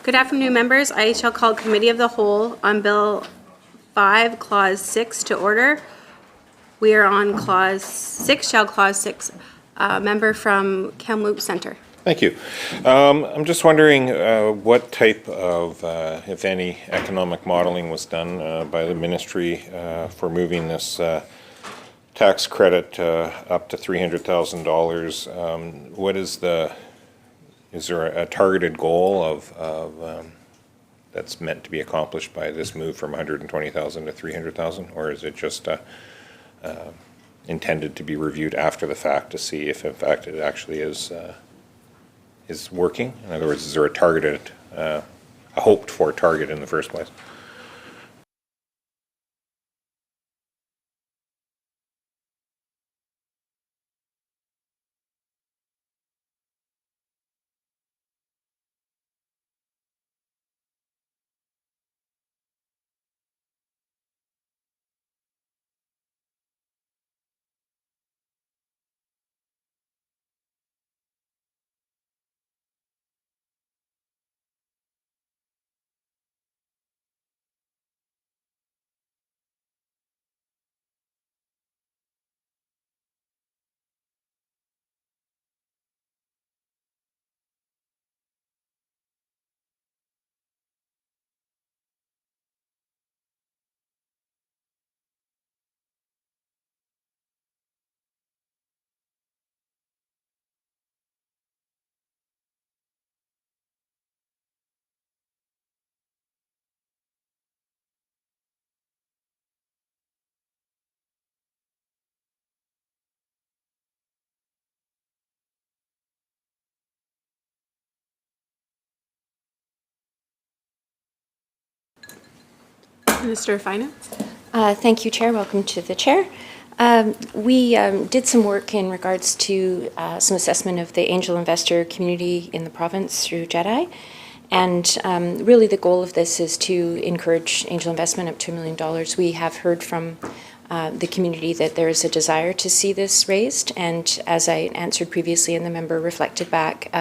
Good afternoon, members. I shall call Committee of the Whole on Bill 5, Clause 6 to order. We are on Clause 6, Clause 6. Member from Kamloops Centre. Thank you. I'm just wondering what type of, if any, economic modeling was done by the ministry for moving this tax credit up to $300,000. What is is there a targeted goal of that's meant to be accomplished by this move from 120,000 to 300,000, or is it just intended to be reviewed after the fact to see if, in fact, it actually is working? In other words, is there a targeted, a hoped-for target in the first place? Minister of Finance. Thank you, Chair. Welcome to the Chair. We did some work in regards to some assessment of the angel investor community in the province through JEDI. And really the goal of this is to encourage angel investment up to $1 million. We have heard from the community that there is a desire to see this raised. And as I answered previously and the member reflected back,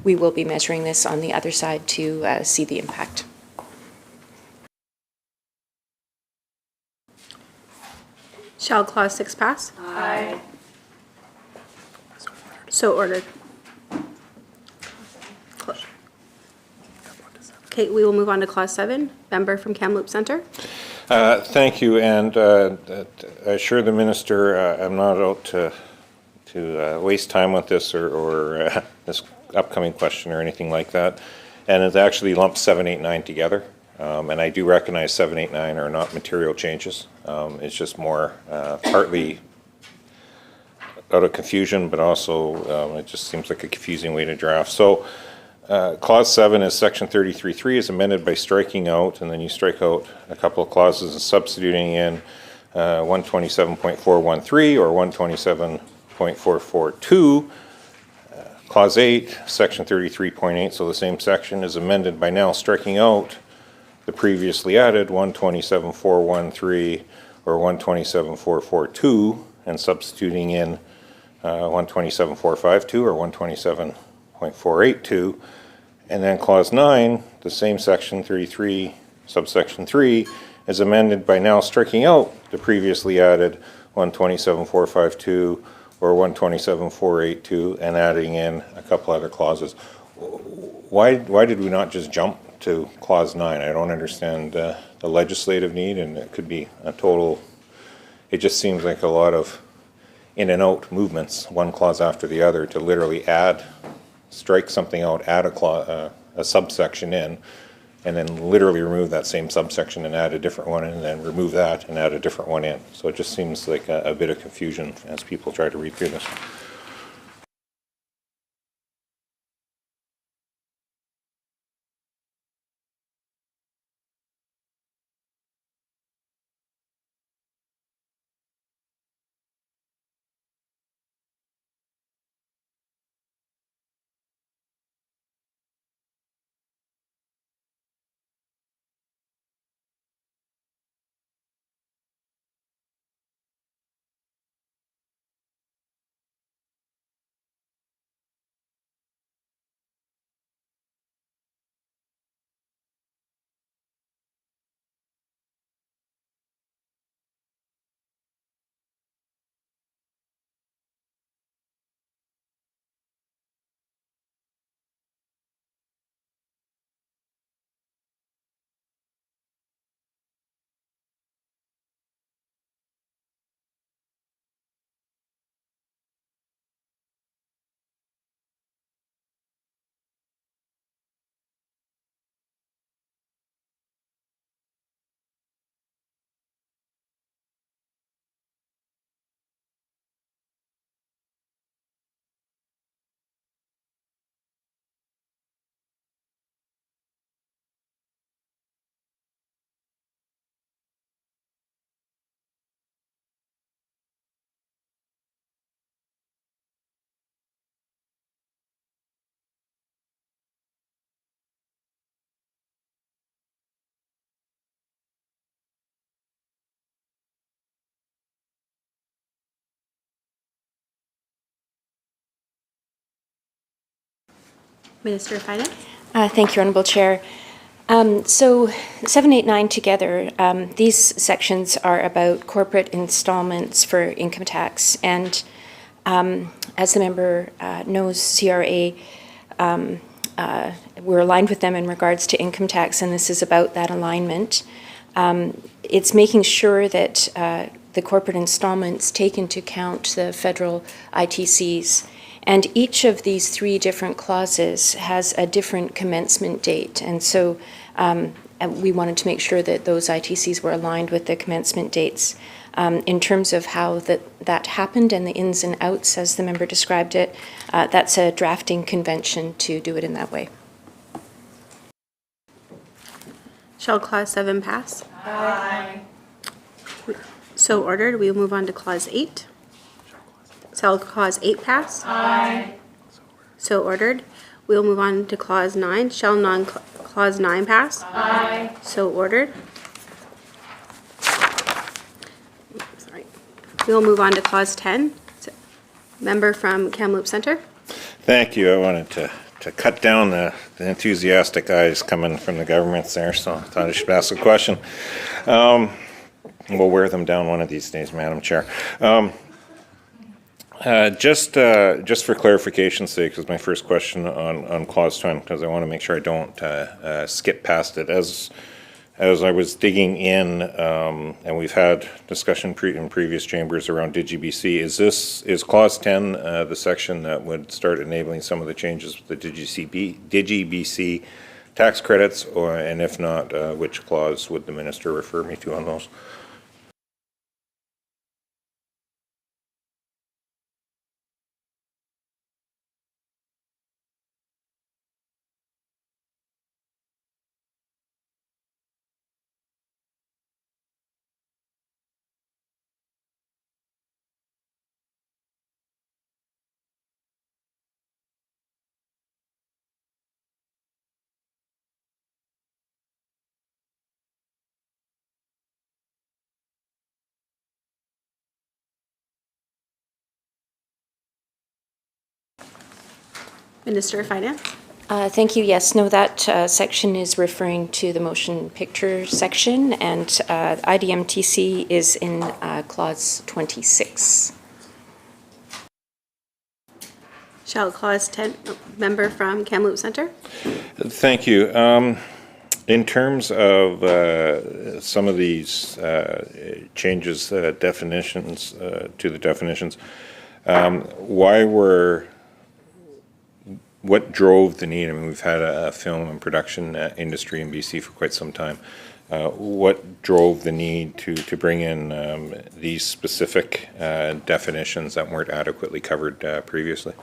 we will be measuring this on the other side to see the impact. Shall Clause 6 pass? Aye. So ordered. Okay, we will move on to Clause 7. Member from Kamloops Centre. Thank you, and I assure the minister I'm not out to waste time with this or this upcoming question or anything like that. And it actually lumps 7, 8, 9 together. And I do recognize 7, 8, 9 are not material changes. It's just more partly out of confusion, but also it just seems like a confusing way to draft. So Clause 7 is Section 33.3 is amended by striking out, and then you strike out a couple of clauses and substituting in 127.413 or 127.442. Clause 8, Section 33.8, so the same section, is amended by now striking out the previously added 127.413 or 127.442 and substituting in 127.452 or 127.482. And then Clause 9, the same Section 33, subsection 3, is amended by now striking out the previously added 127.452 or 127.482 and adding in a couple other clauses. Why did we not just jump to Clause 9? I don't understand the legislative need, and it could be a total, it just seems like a lot of in and out movements, one clause after the other, to literally strike something out, add a subsection in, and then literally remove that same subsection and add a different one, and then remove that and add a different one in. So it just seems like a bit of confusion as people try to read through this. Minister of Finance. Thank you, Honourable Chair. So 7, 8, 9 together, these sections are about corporate installments for income tax. And as the member knows, CRA, we're aligned with them in regards to income tax, and this is about that alignment. It's making sure that the corporate installments take into account the federal ITCs. And each of these 3 different clauses has a different commencement date. And so we wanted to make sure that those ITCs were aligned with the commencement dates. In terms of how that happened and the ins and outs, as the member described it, that's a drafting convention to do it in that way. Shall Clause 7 pass? Aye. So ordered. We will move on to Clause 8. Shall Clause 8 pass? Aye. So ordered. We will move on to Clause 9. Shall Clause 9 pass? Aye. So ordered. Sorry. We will move on to Clause 10. Member from Kamloops Centre. Thank you. I wanted to cut down the enthusiastic eyes coming from the governments there, so I thought I should ask a question. We'll wear them down one of these days, Madam Chair. Just for clarification's sake, because my first question on Clause 10, because I want to make sure I don't skip past it. As I was digging in, and we've had discussion in previous chambers around DigiBC, is Clause 10 the section that would start enabling some of the changes with the DigiBC tax credits, and if not, which clause would the minister refer me to on those? Minister of Finance. Thank you. Yes, no, that section is referring to the motion picture section, and IDMTC is in Clause 26. Shall Clause 10, member from Kamloops Centre. Thank you. In terms of some of these changes, definitions to the definitions, what drove the need? I mean, we've had a film and production industry in BC for quite some time. What drove the need to bring in these specific definitions that weren't adequately covered previously?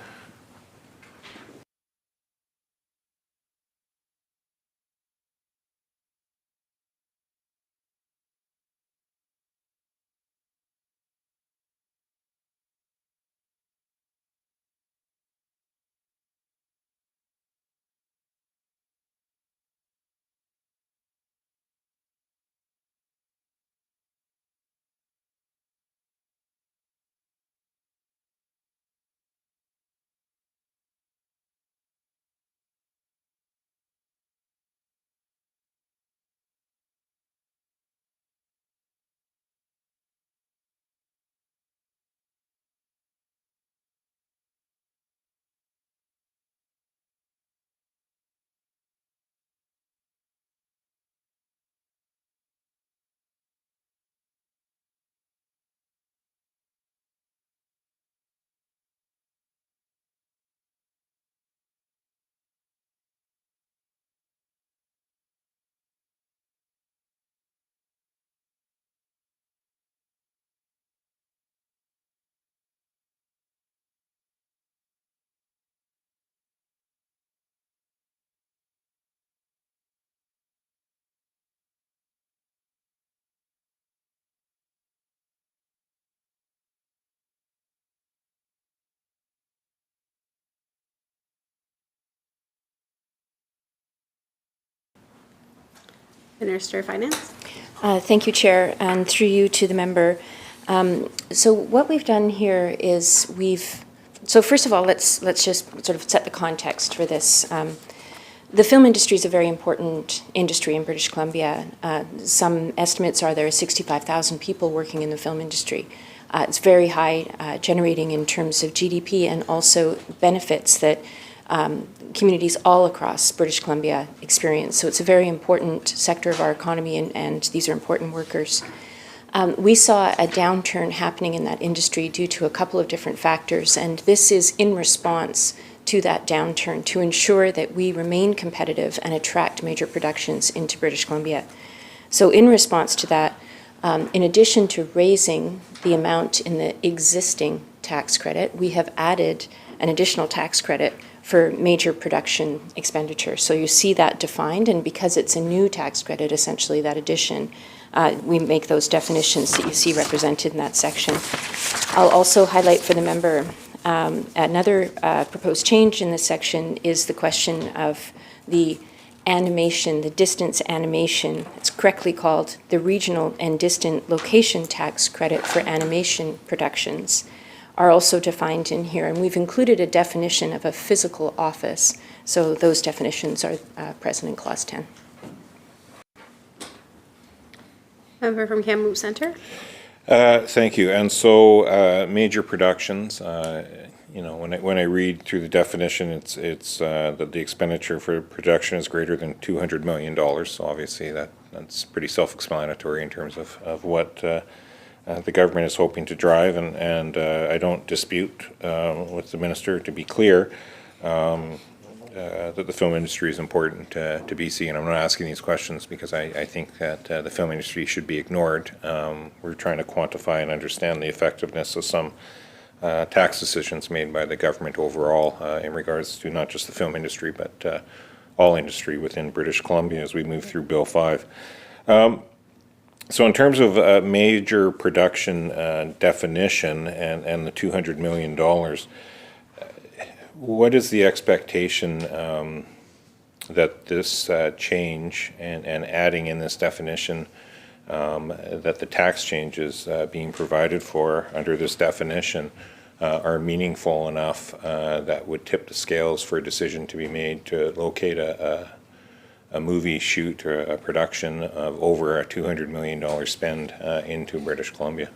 Minister of Finance. Thank you, Chair, and through you to the member. So what we've done here is we've So first of all, let's just sort of set the context for this. The film industry is a very important industry in British Columbia. Some estimates are there are 65,000 people working in the film industry. It's very high, generating in terms of GDP and also benefits that communities all across British Columbia experience. So it's a very important sector of our economy, and these are important workers. We saw a downturn happening in that industry due to a couple of different factors, and this is in response to that downturn to ensure that we remain competitive and attract major productions into British Columbia. So in response to that, in addition to raising the amount in the existing tax credit, we have added an additional tax credit for major production expenditure. So you see that defined, and because it's a new tax credit, essentially that addition, we make those definitions that you see represented in that section. I'll also highlight for the member another proposed change in this section is the question of the animation, the distance animation. It's correctly called the regional and distant location tax credit for animation productions are also defined in here. And we've included a definition of a physical office. So those definitions are present in Clause 10. Member from Kamloops Centre. Thank you. And so major productions, when I read through the definition, it's that the expenditure for production is greater than $200 million. So obviously that's pretty self-explanatory in terms of what the government is hoping to drive. And I don't dispute with the minister, to be clear, that the film industry is important to BC, and I'm not asking these questions because I think that the film industry should be ignored. We're trying to quantify and understand the effectiveness of some tax decisions made by the government overall in regards to not just the film industry, but all industry within British Columbia as we move through Bill 5. So in terms of major production definition and the $200 million, what is the expectation that this change and adding in this definition that the tax changes being provided for under this definition are meaningful enough that would tip the scales for a decision to be made to locate a movie shoot or a production of over a $200 million spend into British Columbia?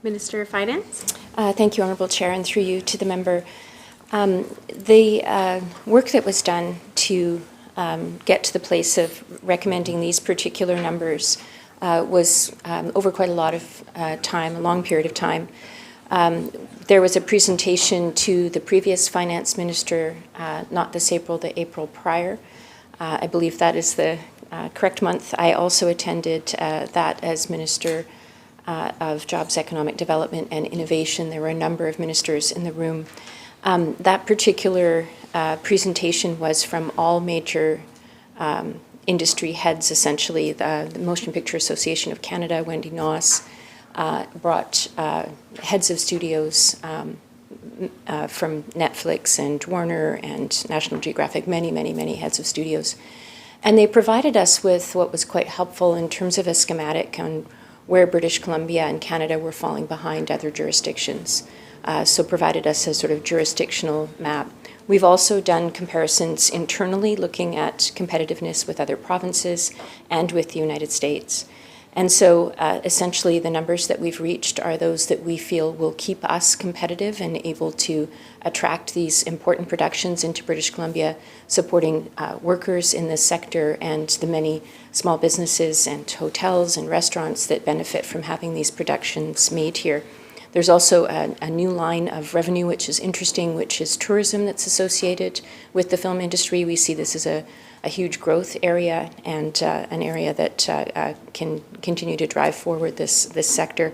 Minister of Finance. Thank you, Honourable Chair, and through you to the member. The work that was done to get to the place of recommending these particular numbers was over quite a lot of time, a long period of time. There was a presentation to the previous finance minister, not this April, the April prior. I believe that is the correct month. I also attended that as Minister of Jobs, Economic Development and Innovation. There were a number of ministers in the room. That particular presentation was from all major industry heads, essentially. The Motion Picture Association of Canada, Wendy Noss, brought heads of studios from Netflix and Warner and National Geographic, many heads of studios. And they provided us with what was quite helpful in terms of a schematic on where British Columbia and Canada were falling behind other jurisdictions. So provided us a sort of jurisdictional map. We've also done comparisons internally, looking at competitiveness with other provinces and with the United States. And so essentially the numbers that we've reached are those that we feel will keep us competitive and able to attract these important productions into British Columbia, supporting workers in this sector and the many small businesses and hotels and restaurants that benefit from having these productions made here. There's also a new line of revenue, which is interesting, which is tourism that's associated with the film industry. We see this as a huge growth area and an area that can continue to drive forward this sector.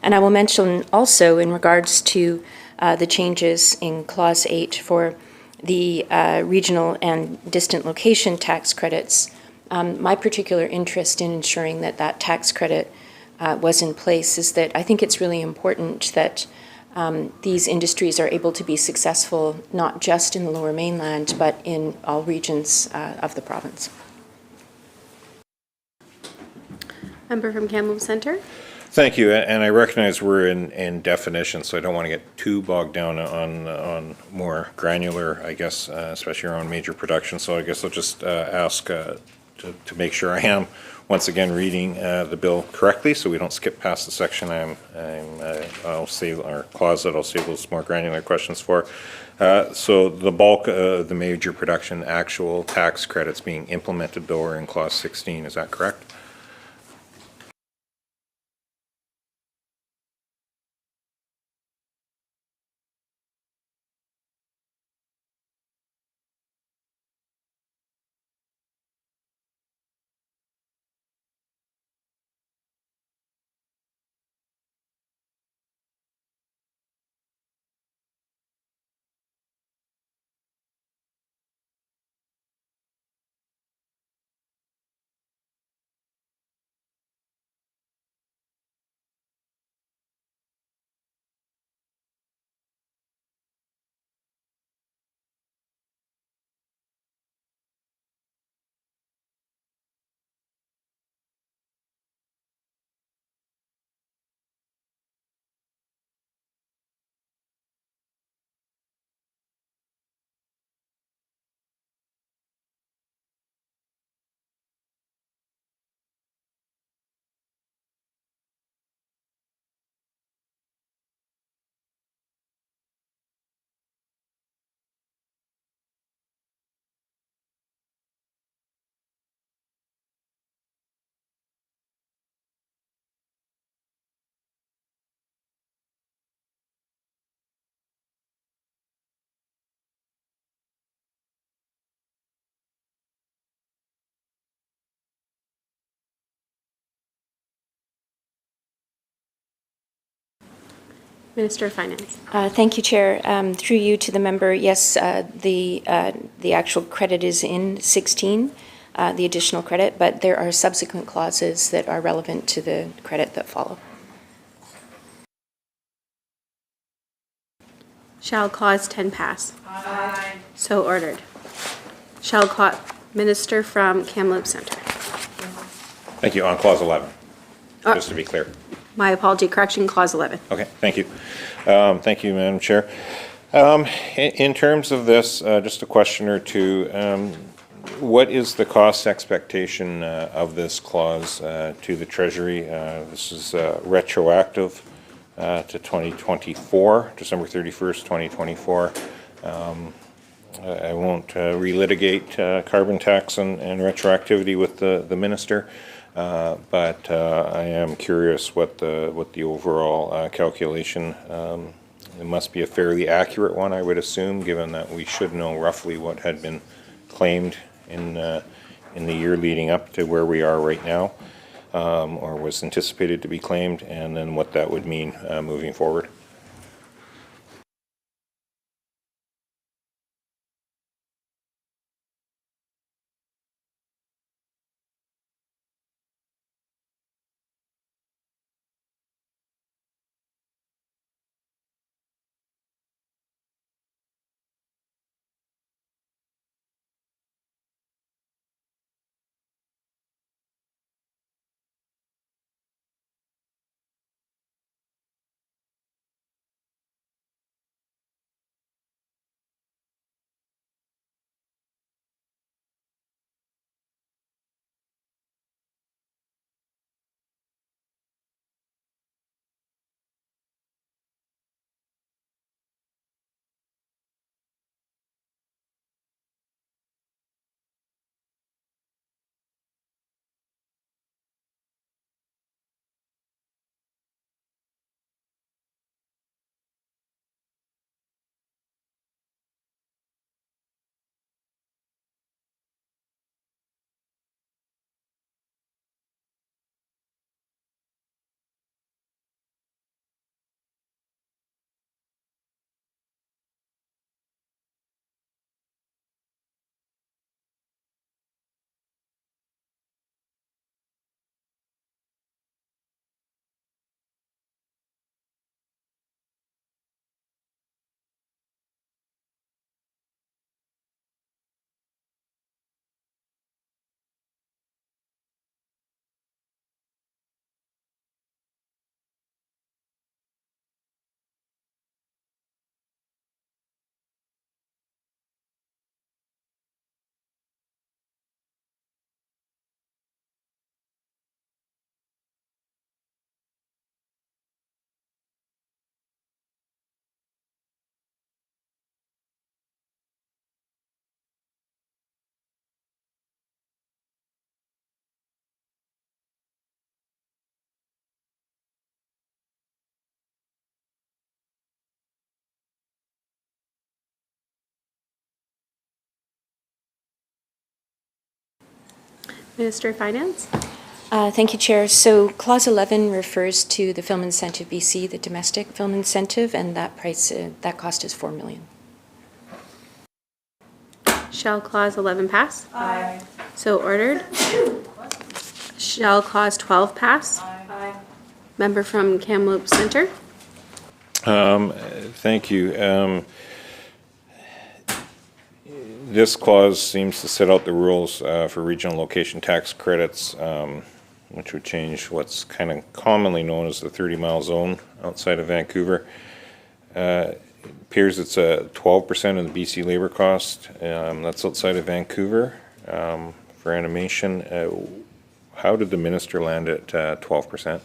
And I will mention also in regards to the changes in Clause 8 for the regional and distant location tax credits, my particular interest in ensuring that that tax credit was in place is that I think it's really important that these industries are able to be successful not just in the Lower Mainland, but in all regions of the province. Member from Kamloops Centre. Thank you, and I recognize we're in definition, so I don't want to get too bogged down on more granular, I guess, especially around major production. So I guess I'll just ask to make sure I am once again reading the bill correctly, so we don't skip past the section I'll save, or clause that I'll save those more granular questions for. So the bulk of the major production actual tax credits being implemented though are in clause 16, is that correct? Minister of Finance. Thank you, Chair. Through you to the member, yes, the actual credit is in 16, the additional credit, but there are subsequent clauses that are relevant to the credit that follow. Shall Clause 10 pass? Aye. So ordered. Shall Clause, Minister from Kamloops Centre. Thank you. On clause 11, just to be clear. My apology, correction, Clause 11. Okay, thank you. Thank you, Madam Chair. In terms of this, just a question or two. What is the cost expectation of this clause to the Treasury? This is retroactive to 2024, December 31st, 2024. I won't relitigate carbon tax and retroactivity with the minister, but I am curious what the overall calculation. It must be a fairly accurate one, I would assume, given that we should know roughly what had been claimed in the year leading up to where we are right now, or was anticipated to be claimed, and then what that would mean moving forward. Minister of Finance? Thank you, Chair. So Clause 11 refers to the Film Incentive BC, the domestic film incentive, and that price, that cost is $4 million. Shall Clause 11 pass? Aye. So ordered. Shall Clause 12 pass? Aye. Member from Kamloops Centre? Thank you. This clause seems to set out the rules for regional location tax credits, which would change what's kind of commonly known as the 30-mile zone outside of Vancouver. It appears it's 12% of the BC labor cost. That's outside of Vancouver for animation. How did the minister land at 12%?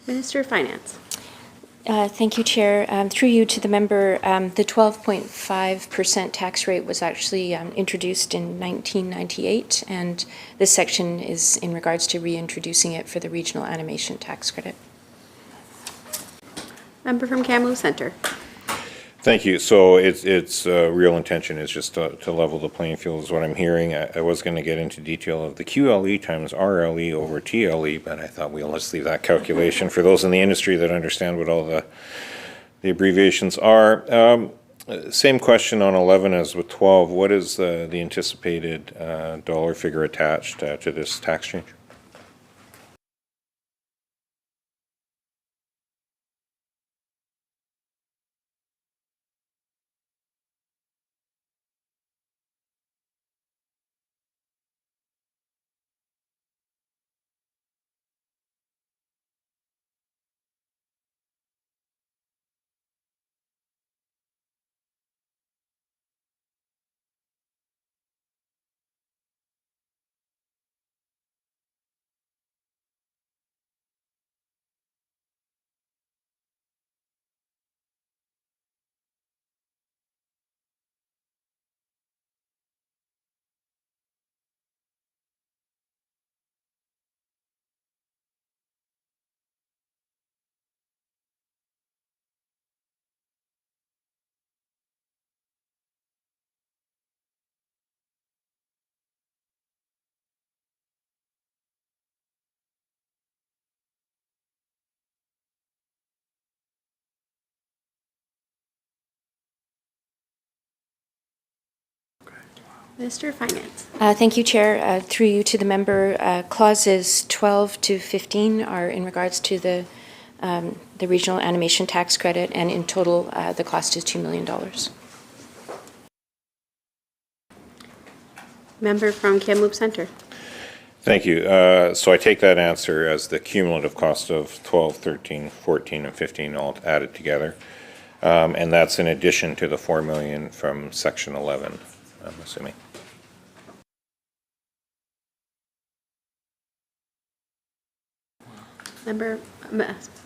Minister of Finance. Thank you, Chair. Through you to the member, the 12.5% tax rate was actually introduced in 1998, and this section is in regards to reintroducing it for the regional animation tax credit. Member from Kamloops Centre. Thank you. So its real intention is just to level the playing field is what I'm hearing. I was going to get into detail of the QLE times RLE over TLE, but I thought we'll just leave that calculation for those in the industry that understand what all the abbreviations are. Same question on 11 as with 12. What is the anticipated dollar figure attached to this tax change? Minister of Finance. Thank you, Chair. Through you to the member, clauses 12 to 15 are in regards to the regional animation tax credit, and in total, the cost is $2 million. Member from Kamloops Centre. Thank you. So I take that answer as the cumulative cost of 12, 13, 14, and 15 all added together. And that's in addition to the $4 million from Section 11, I'm assuming.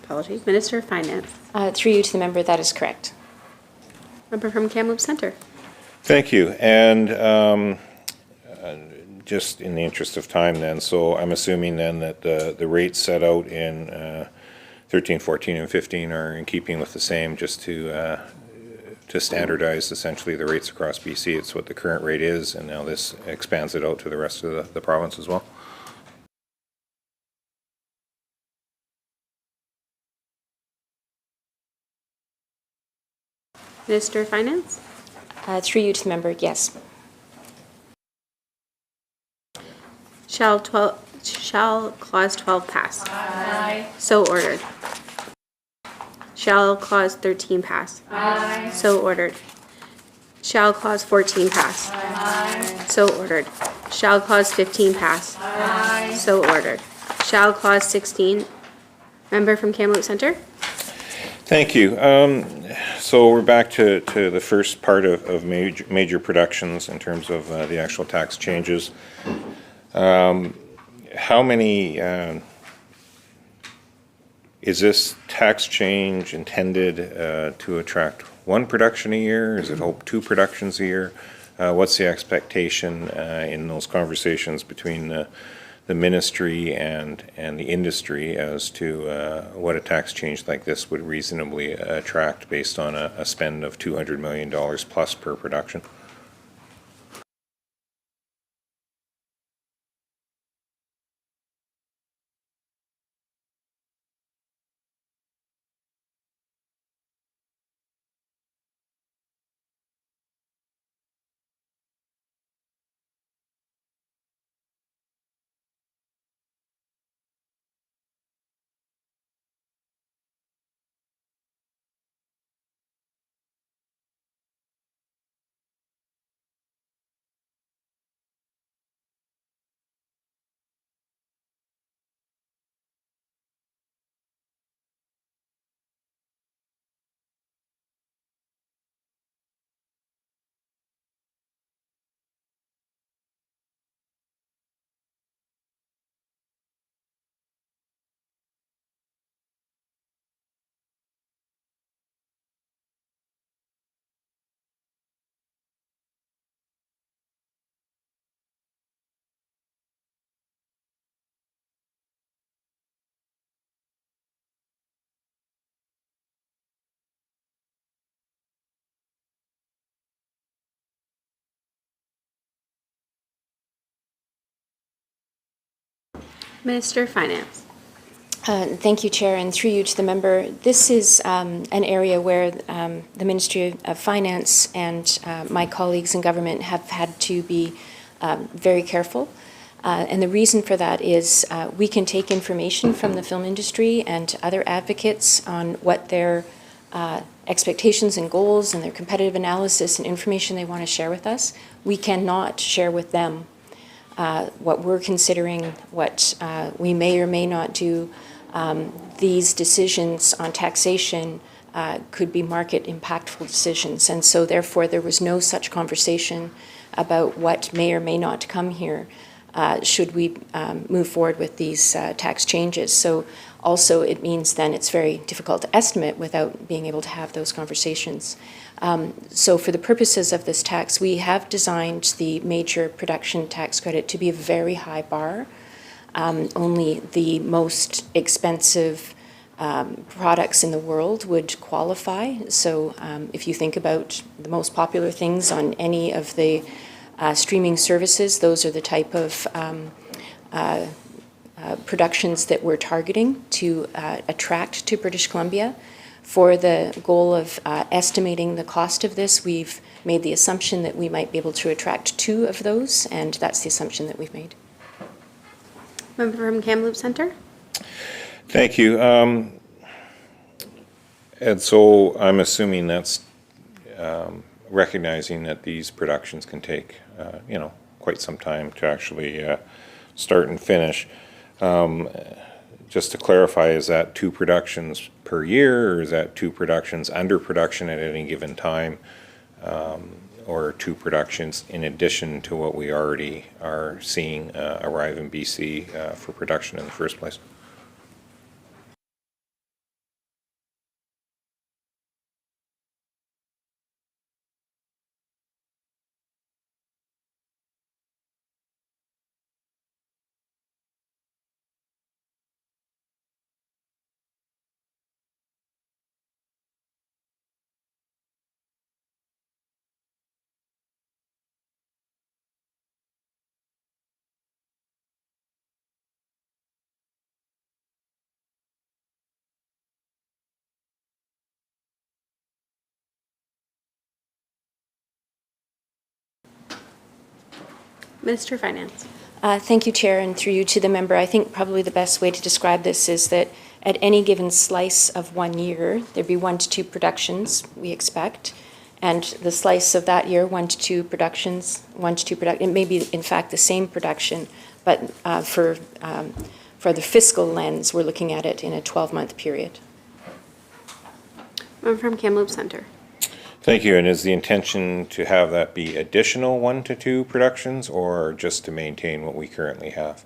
Apologies, Minister of Finance. Through you to the member, that is correct. Member from Kamloops Centre. Thank you. And just in the interest of time then, so I'm assuming then that the rates set out in 13, 14, and 15 are in keeping with the same, just to standardize essentially the rates across BC. It's what the current rate is, and now this expands it out to the rest of the province as well. Minister of Finance. Through you to the member, yes. Shall Clause 12 pass? Aye. So ordered. Shall Clause 13 pass? Aye. So ordered. Shall Clause 14 pass? Aye. So ordered. Shall Clause 15 pass? Aye. So ordered. Shall Clause 16? Member from Kamloops Centre. Thank you. So we're back to the first part of major productions in terms of the actual tax changes. How many, is this tax change intended to attract one production a year? Is it hope 2 productions a year? What's the expectation in those conversations between the ministry and the industry as to what a tax change like this would reasonably attract based on a spend of $200 million plus per production? Minister of Finance. Thank you, Chair, and through you to the member. This is an area where the Ministry of Finance and my colleagues in government have had to be very careful. And the reason for that is we can take information from the film industry and other advocates on what their expectations and goals and their competitive analysis and information they want to share with us. We cannot share with them what we're considering, what we may or may not do. These decisions on taxation could be market impactful decisions. And so therefore there was no such conversation about what may or may not come here should we move forward with these tax changes. So also it means then it's very difficult to estimate without being able to have those conversations. So for the purposes of this tax, we have designed the major production tax credit to be a very high bar. Only the most expensive products in the world would qualify. So if you think about the most popular things on any of the streaming services, those are the type of productions that we're targeting to attract to British Columbia. For the goal of estimating the cost of this, we've made the assumption that we might be able to attract 2 of those, and that's the assumption that we've made. Member from Kamloops Centre. Thank you. And so I'm assuming that's recognizing that these productions can take, quite some time to actually start and finish. Just to clarify, is that 2 productions per year, or is that 2 productions under production at any given time, or 2 productions in addition to what we already are seeing arrive in BC for production in the first place? Minister of Finance. Thank you, Chair, and through you to the member. I think probably the best way to describe this is that at any given slice of 1 year, there'd be 1 to 2 productions we expect, and the slice of that year, 1 to 2 productions, 1 to 2 production. It may be in fact the same production, but for the fiscal lens, we're looking at it in a 12-month period. Member from Kamloops Centre. Thank you. And is the intention to have that be additional 1 to 2 productions, or just to maintain what we currently have?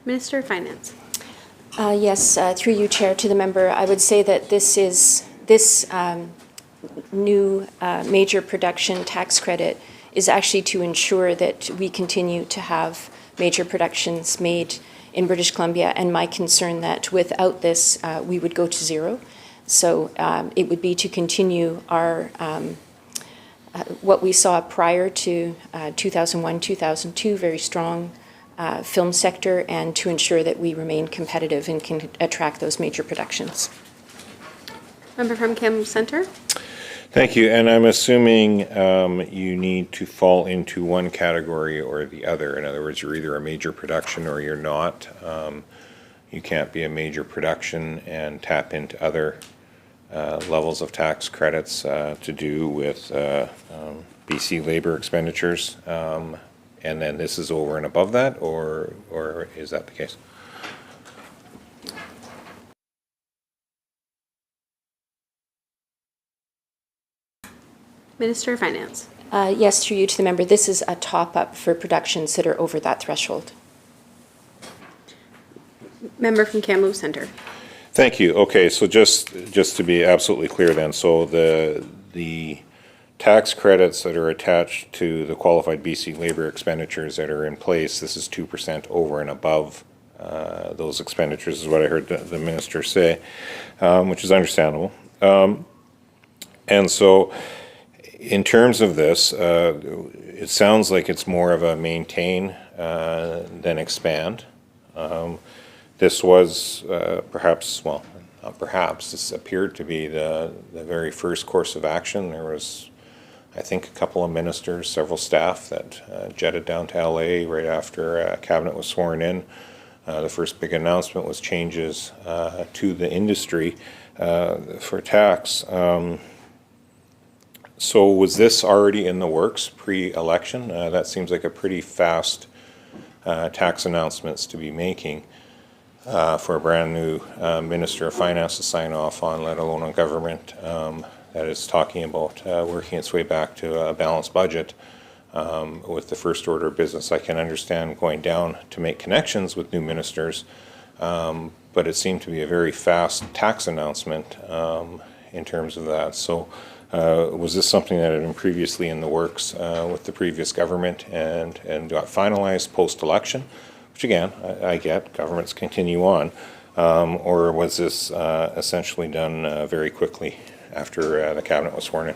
Minister of Finance. Yes, through you, Chair, to the member, I would say that this new major production tax credit is actually to ensure that we continue to have major productions made in British Columbia, and my concern that without this, we would go to 0. So it would be to continue our what we saw prior to 2001, 2002, very strong film sector, and to ensure that we remain competitive and can attract those major productions. Member from Kamloops Centre. Thank you. And I'm assuming you need to fall into one category or the other. In other words, you're either a major production or you're not. You can't be a major production and tap into other levels of tax credits to do with BC labor expenditures, and then this is over and above that, or is that the case? Minister of Finance. Yes, through you to the member, this is a top-up for productions that are over that threshold. Member from Kamloops Centre. Thank you. Okay, so just to be absolutely clear then, so the tax credits that are attached to the qualified BC labor expenditures that are in place, this is 2% over and above those expenditures, is what I heard the minister say, which is understandable. And so in terms of this, it sounds like it's more of a maintain than expand. This was perhaps, well, not perhaps, this appeared to be the very first course of action. There was, I think, a couple of ministers, several staff that jetted down to LA right after Cabinet was sworn in. The first big announcement was changes to the industry for tax. So was this already in the works pre-election? That seems like a pretty fast tax announcements to be making for a brand new Minister of Finance to sign off on, let alone a government that is talking about working its way back to a balanced budget with the first order of business. I can understand going down to make connections with new ministers, but it seemed to be a very fast tax announcement in terms of that. So was this something that had been previously in the works with the previous government and got finalized post-election? Which again, I get, governments continue on, or was this essentially done very quickly after the Cabinet was sworn in?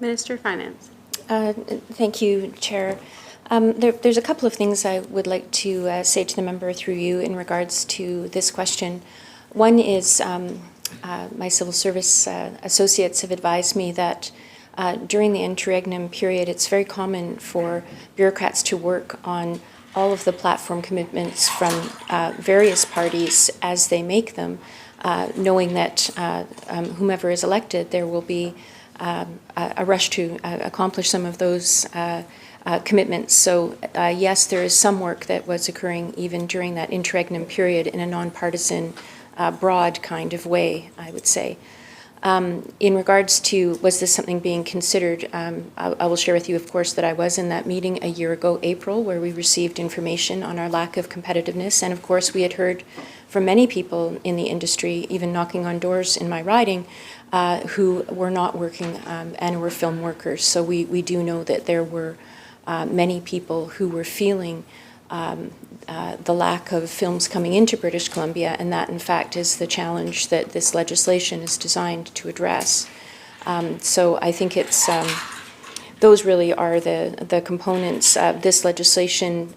Minister of Finance. Thank you, Chair. There's a couple of things I would like to say to the member through you in regards to this question. One is my civil service associates have advised me that during the interregnum period, it's very common for bureaucrats to work on all of the platform commitments from various parties as they make them, knowing that whomever is elected, there will be a rush to accomplish some of those commitments. So yes, there is some work that was occurring even during that interregnum period in a nonpartisan, broad kind of way, I would say. In regards to, was this something being considered, I will share with you, of course, that I was in that meeting a year ago, April, where we received information on our lack of competitiveness. And of course, we had heard from many people in the industry, even knocking on doors in my riding, who were not working and were film workers. So we do know that there were many people who were feeling the lack of films coming into British Columbia, and that in fact is the challenge that this legislation is designed to address. So I think it's those really are the components. This legislation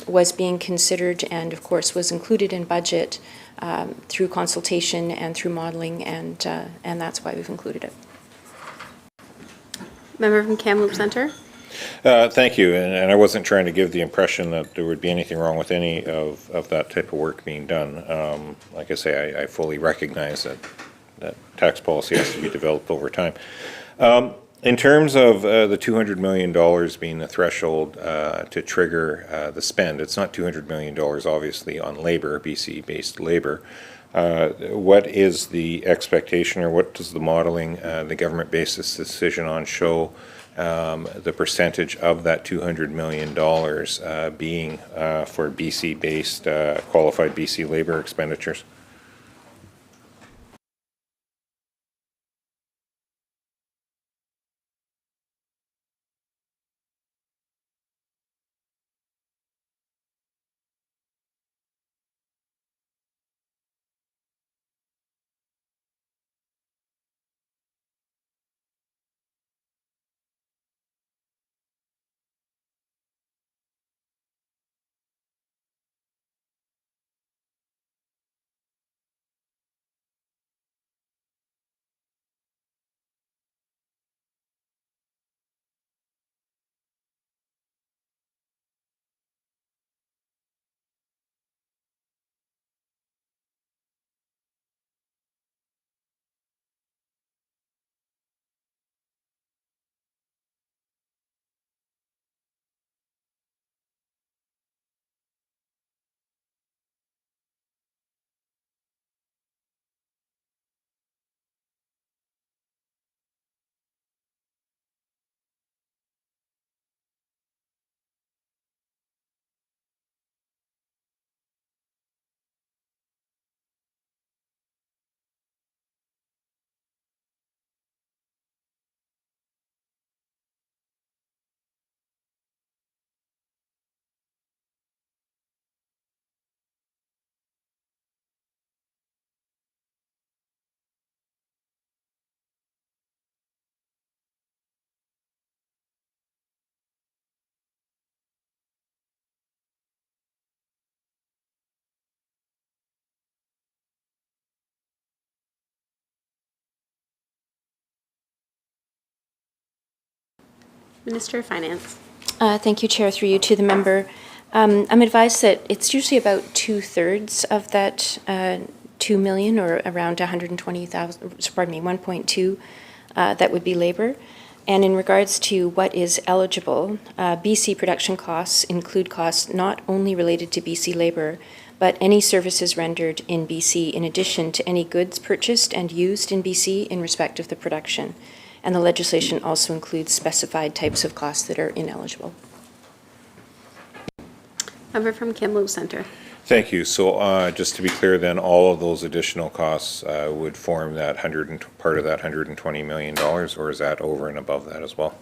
was being considered and of course was included in budget through consultation and through modeling, and that's why we've included it. Member from Kamloops Centre. Thank you, and I wasn't trying to give the impression that there would be anything wrong with any of that type of work being done. Like I say, I fully recognize that tax policy has to be developed over time. In terms of the $200 million being the threshold to trigger the spend, it's not $200 million obviously on labor, BC-based labor. What is the expectation, or what does the modeling, the government-based decision on show the percentage of that $200 million being for BC-based qualified BC labor expenditures? Minister of Finance. Thank you, Chair, through you to the member. I'm advised that it's usually about 2/3 of that 2 million, or around 120,000, pardon me, 1.2, that would be labor. And in regards to what is eligible, BC production costs include costs not only related to BC labor, but any services rendered in BC in addition to any goods purchased and used in BC in respect of the production. And the legislation also includes specified types of costs that are ineligible. Member from Kamloops Centre. Thank you. So just to be clear then, all of those additional costs would form that part of that $120 million, or is that over and above that as well?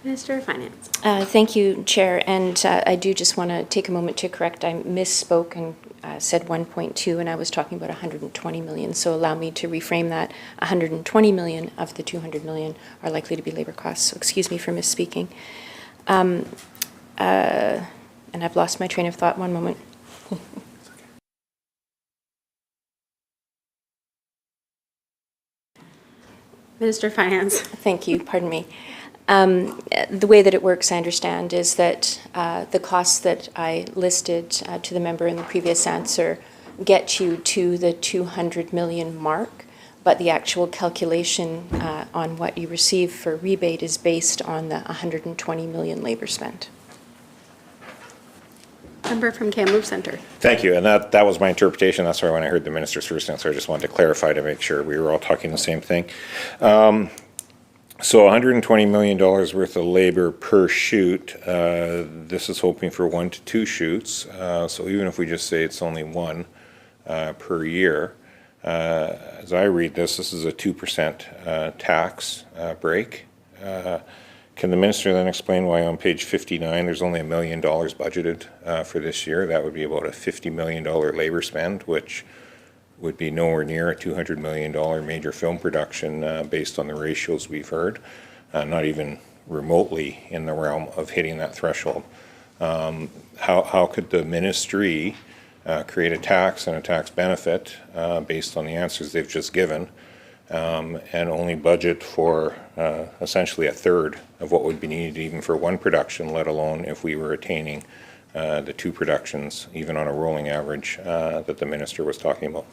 Minister of Finance. Thank you, Chair. And I do just want to take a moment to correct. I misspoke and said 1.2, and I was talking about 120 million. So allow me to reframe that. 120 million of the 200 million are likely to be labor costs. So excuse me for misspeaking. And I've lost my train of thought. One moment. Minister of Finance. Thank you, pardon me. The way that it works, I understand, is that the costs that I listed to the member in the previous answer get you to the 200 million mark, but the actual calculation on what you receive for rebate is based on the 120 million labor spent. Member from Kamloops Centre. Thank you, and that was my interpretation. That's why when I heard the minister's first answer, I just wanted to clarify to make sure we were all talking the same thing. So $120 million worth of labor per shoot. This is hoping for 1 to 2 shoots. So even if we just say it's only 1 per year, as I read this is a 2% tax break. Can the minister then explain why on page 59 there's only $1 million budgeted for this year? That would be about a $50 million labor spend, which would be nowhere near a $200 million major film production based on the ratios we've heard, not even remotely in the realm of hitting that threshold. How could the ministry create a tax and a tax benefit based on the answers they've just given and only budget for essentially a third of what would be needed even for 1 production, let alone if we were attaining the 2 productions, even on a rolling average that the minister was talking about?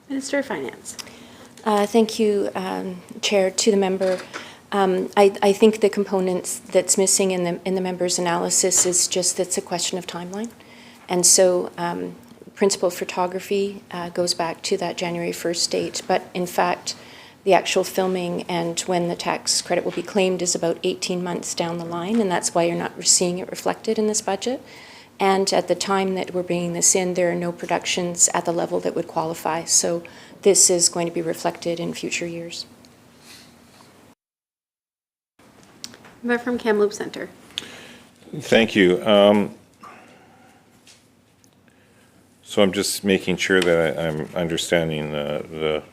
Minister of Finance. Thank you, Chair, to the member. I think the components that's missing in the member's analysis is just that's a question of timeline. And so principal photography goes back to that January 1st date, but in fact, the actual filming and when the tax credit will be claimed is about 18 months down the line, and that's why you're not seeing it reflected in this budget. And at the time that we're bringing this in, there are no productions at the level that would qualify. So this is going to be reflected in future years. Member from Kamloops Centre. Thank you. So I'm just making sure that I'm understanding the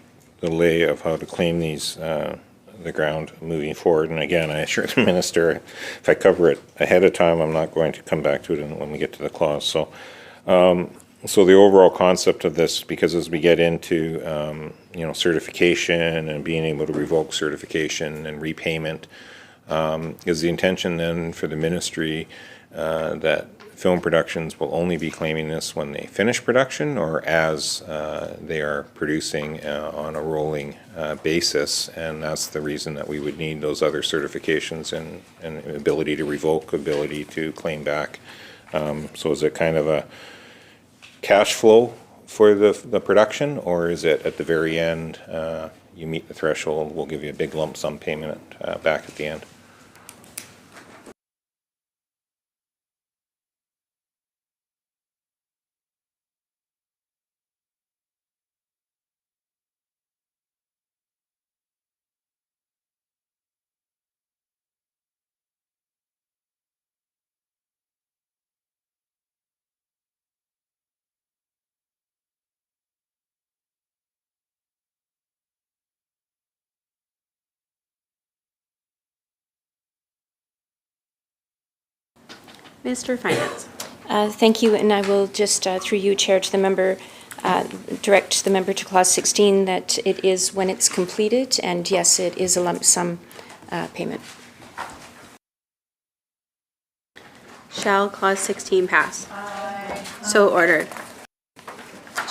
lay of how to claim these the ground moving forward. And again, I assure the minister, if I cover it ahead of time, I'm not going to come back to it when we get to the clause. So, so the overall concept of this, because as we get into certification and being able to revoke certification and repayment, is the intention then for the ministry that film productions will only be claiming this when they finish production or as they are producing on a rolling basis, and that's the reason that we would need those other certifications and ability to revoke, ability to claim back. So is it kind of a cash flow for the production, or is it at the very end, you meet the threshold, we'll give you a big lump sum payment back at the end? Minister of Finance. Thank you, and I will just, through you, Chair, to the member, direct the member to Clause 16 that it is when it's completed, and yes, it is a lump sum payment. Shall Clause 16 pass? Aye. So ordered.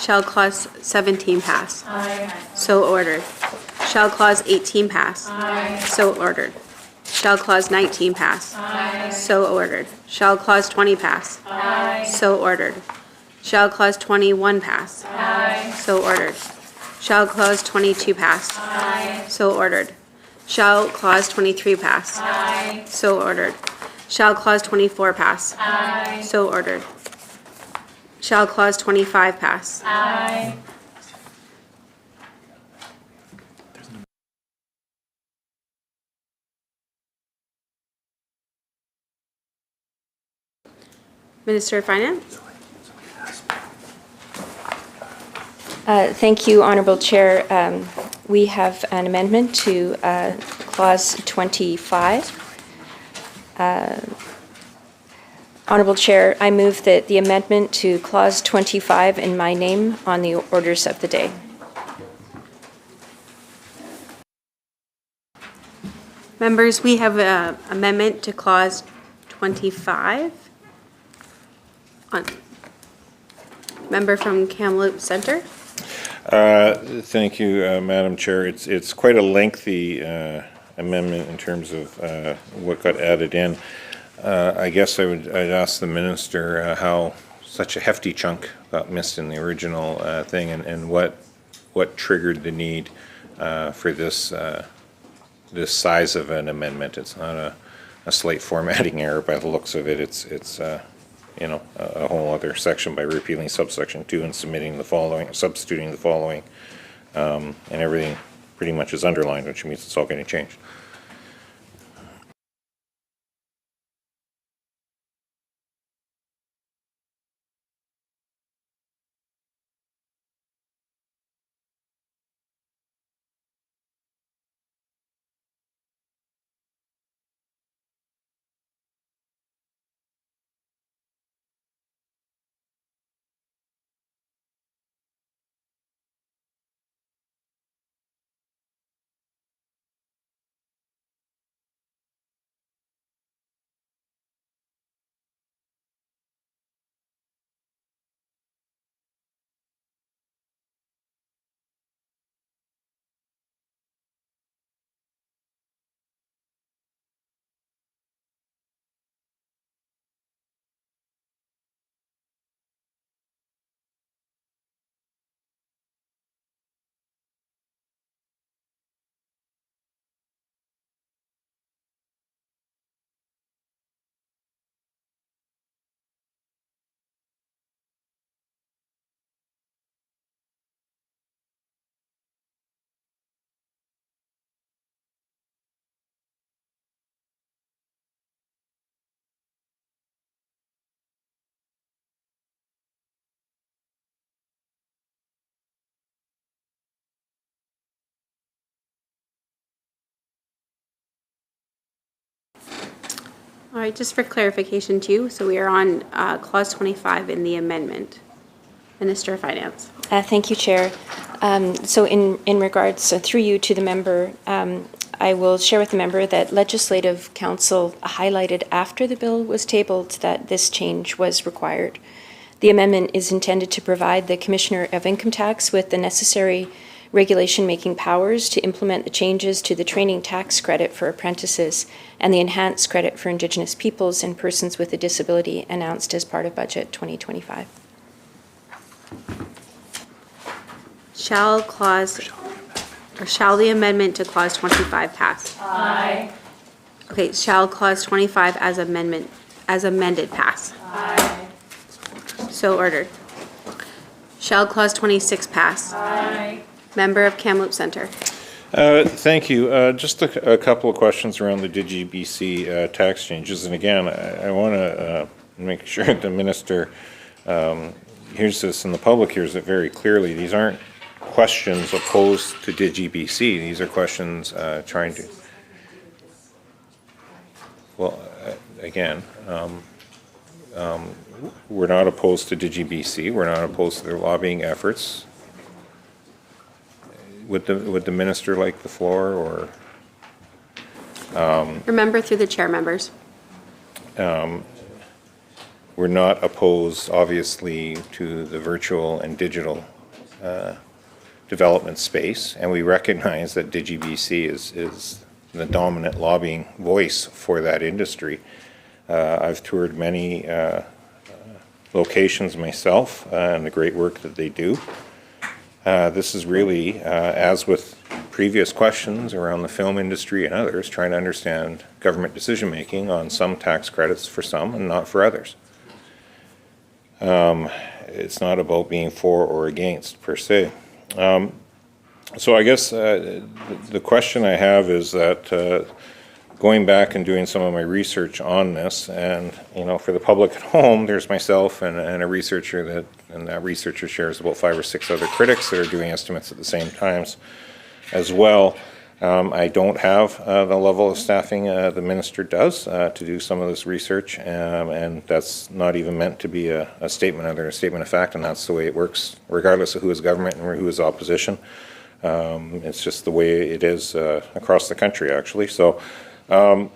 Shall Clause 17 pass? Aye. So ordered. Shall Clause 18 pass? Aye. So ordered. Shall Clause 19 pass? Aye. So ordered. Shall Clause 20 pass? Aye. So ordered. Shall Clause 21 pass? Aye. So ordered. Shall Clause 22 pass? Aye. So ordered. Shall Clause 23 pass? Aye. So ordered. Shall Clause 24 pass? Aye. So ordered. Shall Clause 25 pass? Aye. Minister of Finance? Thank you, Honorable Chair. We have an amendment to Clause 25. Honorable Chair, I move that the amendment to Clause 25 in my name on the orders of the day. Members, we have an amendment to Clause 25. Member from Kamloops Center. Thank you, Madam Chair. It's quite a lengthy amendment in terms of what got added in. I guess I'd ask the minister how such a hefty chunk got missed in the original thing, and what triggered the need for this size of an amendment. It's not a slight formatting error by the looks of it. It's a whole other section by repealing subsection 2 and substituting the following, and everything pretty much is underlined, which means it's all getting changed. All right, just for clarification too, so we are on Clause 25 in the amendment. Minister of Finance. Thank you, Chair. So in regards, through you to the member, I will share with the member that Legislative Council highlighted after the bill was tabled that this change was required. The amendment is intended to provide the Commissioner of Income Tax with the necessary regulation-making powers to implement the changes to the training tax credit for apprentices and the enhanced credit for Indigenous peoples and persons with a disability announced as part of Budget 2025. Shall the amendment to Clause 25 pass? Aye. Okay, shall Clause 25 as amended pass? Aye. So ordered. Shall Clause 26 pass? Aye. Member of Kamloops Center. Thank you. Just a couple of questions around the DGBC tax changes. And again, I want to make sure the minister hears this and the public hears it very clearly. These aren't questions opposed to DGBC. These are questions trying to, well, again, we're not opposed to DGBC. We're not opposed to their lobbying efforts. Would the minister like the floor, or? Remember through the chair, members. We're not opposed, obviously, to the virtual and digital development space, and we recognize that DigiBC is the dominant lobbying voice for that industry. I've toured many locations myself and the great work that they do. This is really, as with previous questions around the film industry and others, trying to understand government decision-making on some tax credits for some and not for others. It's not about being for or against, per se. So I guess the question I have is that going back and doing some of my research on this, and for the public at home, there's myself and a researcher and that researcher shares about 5 or 6 other critics that are doing estimates at the same times as well. I don't have the level of staffing the minister does to do some of this research, and that's not even meant to be a statement other than a statement of fact, and that's the way it works, regardless of who is government and who is opposition. It's just the way it is across the country, actually. So, but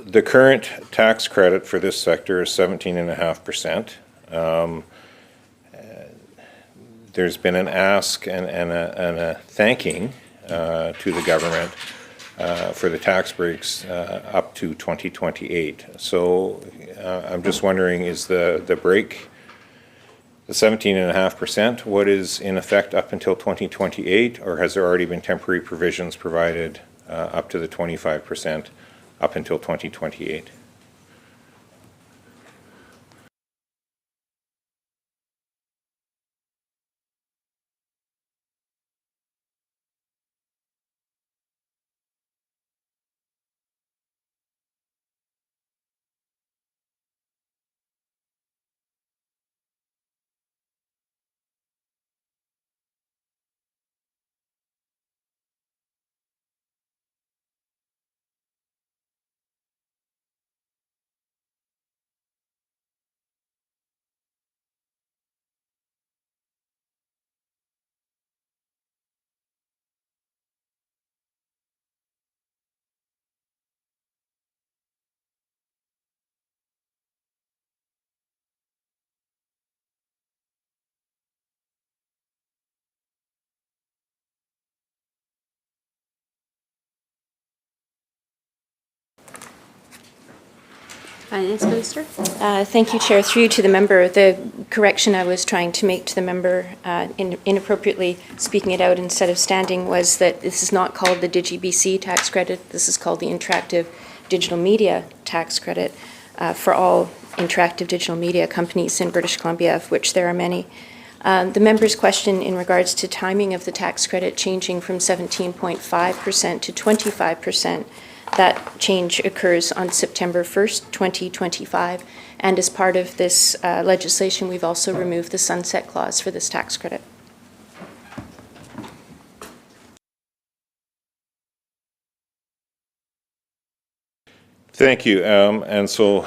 the current tax credit for this sector is 17.5%. There's been an ask and a thanking to the government for the tax breaks up to 2028. So I'm just wondering, is the break the 17.5%, what is in effect up until 2028, or has there already been temporary provisions provided up to the 25% up until 2028? Finance Minister? Thank you, Chair. Through you to the member, the correction I was trying to make to the member, inappropriately speaking it out instead of standing, was that this is not called the DigiBC tax credit. This is called the Interactive Digital Media tax credit for all interactive digital media companies in British Columbia, of which there are many. The member's question in regards to timing of the tax credit changing from 17.5% to 25%, that change occurs on September 1st, 2025, and as part of this legislation, we've also removed the sunset clause for this tax credit. Thank you. And so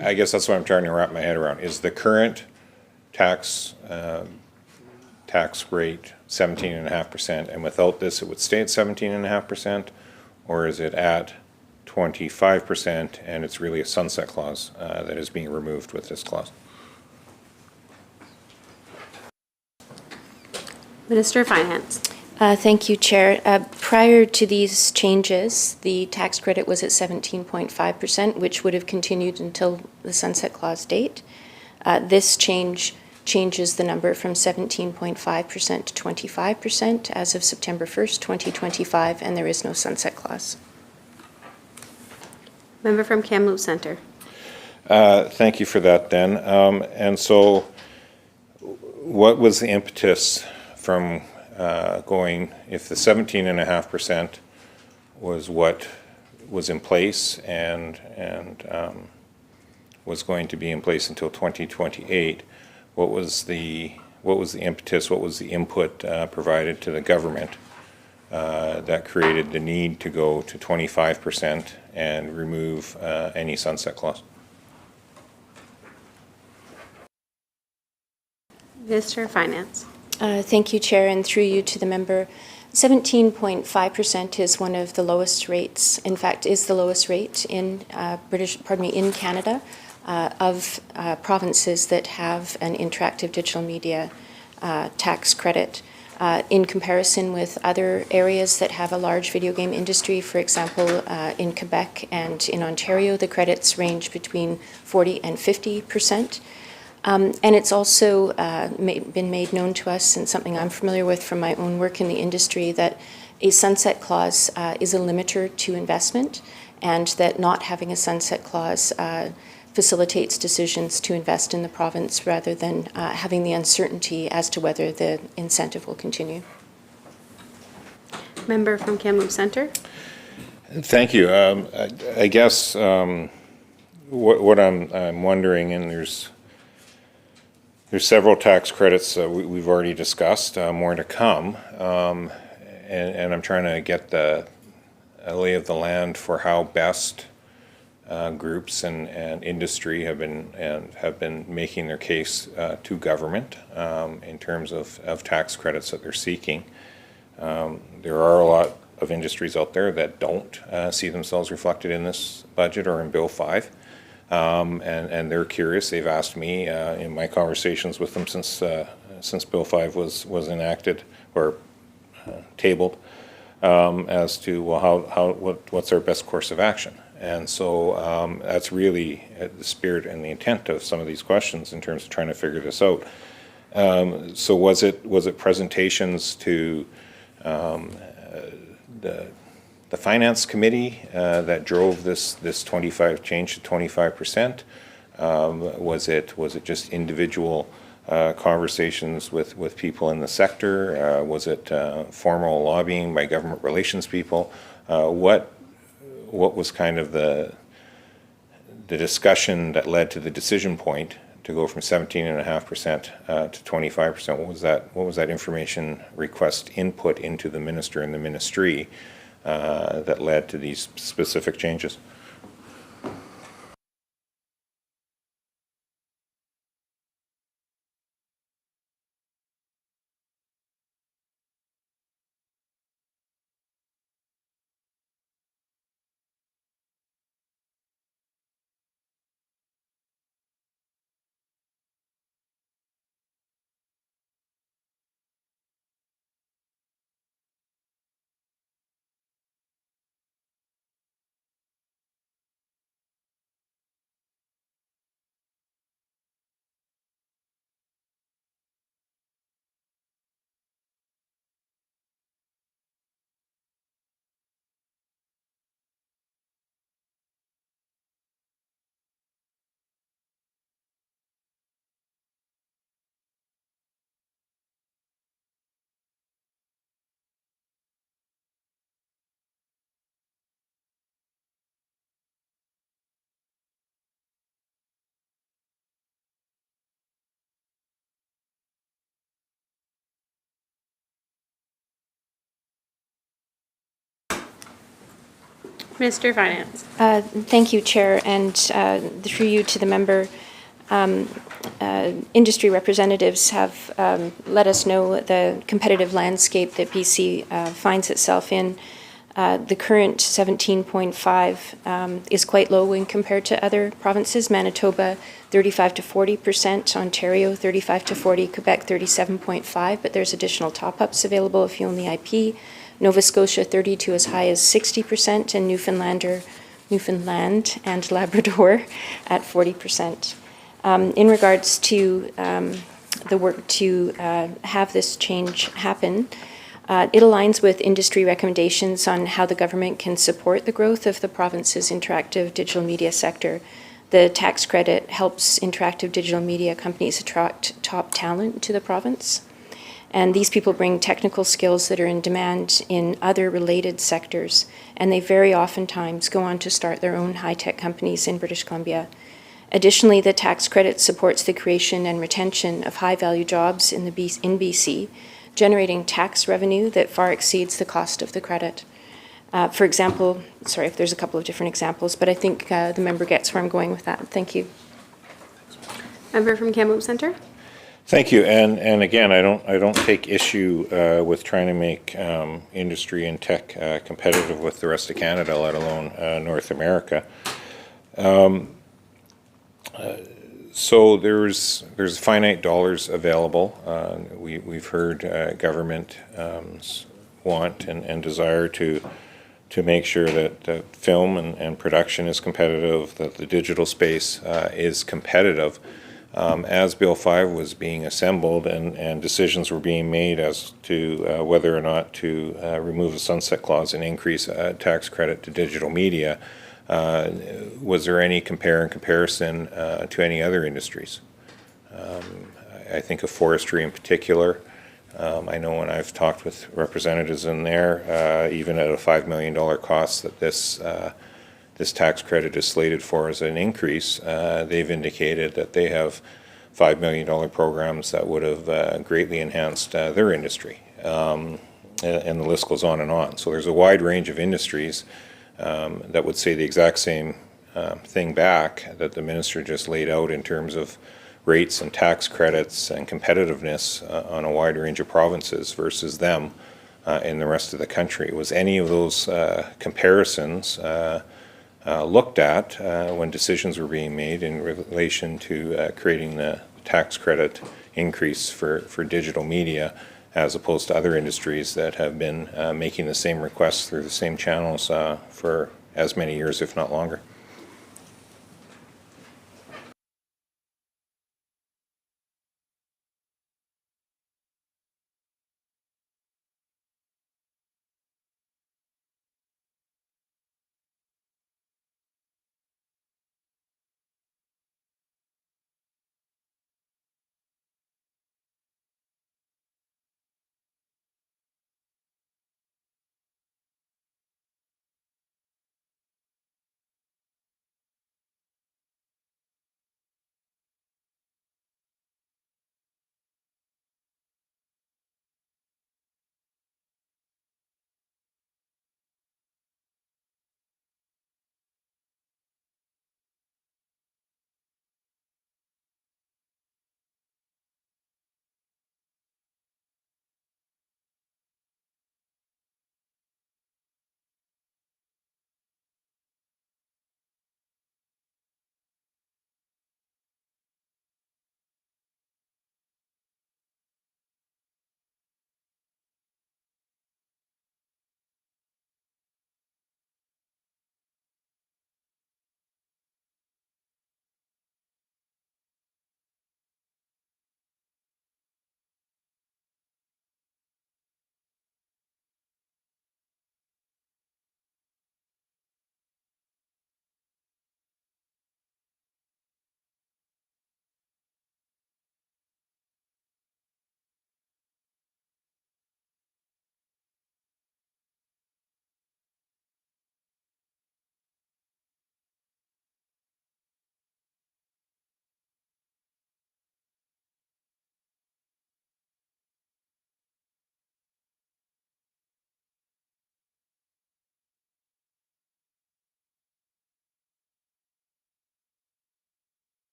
I guess that's what I'm trying to wrap my head around. Is the current tax rate 17.5%, and without this it would stay at 17.5%? Or is it at 25% and it's really a sunset clause that is being removed with this clause? Minister of Finance. Thank you, Chair. Prior to these changes, the tax credit was at 17.5%, which would have continued until the sunset clause date. This changes the number from 17.5% to 25% as of September 1st, 2025, and there is no sunset clause. Member from Kamloops Centre. Thank you for that, then. And so what was the impetus from going, if the 17.5% was what was in place and was going to be in place until 2028, what was the impetus, what was the input provided to the government that created the need to go to 25% and remove any sunset clause? Minister of Finance. Thank you, Chair, and through you to the member. 17.5% is one of the lowest rates, in fact, is the lowest rate in in Canada of provinces that have an interactive digital media tax credit. in comparison with other areas that have a large video game industry. For example, in Quebec and in Ontario, the credits range between 40 and 50%. And it's also been made known to us, and something I'm familiar with from my own work in the industry, that a sunset clause is a limiter to investment, and that not having a sunset clause facilitates decisions to invest in the province rather than having the uncertainty as to whether the incentive will continue. Member from Kamloops Centre. Thank you. I guess what I'm wondering, and there's several tax credits we've already discussed, more to come, and I'm trying to get a lay of the land for how best groups and industry have been making their case to government in terms of tax credits that they're seeking. There are a lot of industries out there that don't see themselves reflected in this budget or in Bill 5. And they're curious. They've asked me in my conversations with them since Bill 5 was enacted or tabled as to, well, what's our best course of action? And so that's really the spirit and the intent of some of these questions in terms of trying to figure this out. So was it presentations to the Finance Committee that drove this 25 change to 25%? Was it just individual conversations with people in the sector? Was it formal lobbying by government relations people? What was kind of the discussion that led to the decision point to go from 17.5% to 25%? What was that information request input into the minister and the ministry that led to these specific changes? Minister of Finance. Thank you, Chair, and through you to the member. Industry representatives have let us know the competitive landscape that BC finds itself in. The current 17.5 is quite low when compared to other provinces. Manitoba, 35 to 40%, Ontario, 35 to 40, Quebec, 37.5, but there's additional top-ups available if you own the IP. Nova Scotia, 30 to as high as 60%, and Newfoundland and Labrador at 40%. In regards to the work to have this change happen, it aligns with industry recommendations on how the government can support the growth of the province's interactive digital media sector. The tax credit helps interactive digital media companies attract top talent to the province. And these people bring technical skills that are in demand in other related sectors, and they very oftentimes go on to start their own high-tech companies in British Columbia. Additionally, the tax credit supports the creation and retention of high-value jobs in BC, generating tax revenue that far exceeds the cost of the credit. For example, sorry if there's a couple of different examples, but I think the member gets where I'm going with that. Thank you. Member from Kamloops Centre. Thank you, and again, I don't take issue with trying to make industry and tech competitive with the rest of Canada, let alone North America. So there's finite dollars available. We've heard government want and desire to make sure that film and production is competitive, that the digital space is competitive. As Bill 5 was being assembled and decisions were being made as to whether or not to remove the sunset clause and increase tax credit to digital media, was there any comparison to any other industries? I think of forestry in particular. I know when I've talked with representatives in there, even at a $5 million cost that this tax credit is slated for as an increase, they've indicated that they have $5 million programs that would have greatly enhanced their industry. And the list goes on and on. So there's a wide range of industries that would say the exact same thing back that the minister just laid out in terms of rates and tax credits and competitiveness on a wide range of provinces versus them in the rest of the country. Was any of those comparisons looked at when decisions were being made in relation to creating the tax credit increase for digital media, as opposed to other industries that have been making the same requests through the same channels for as many years, if not longer?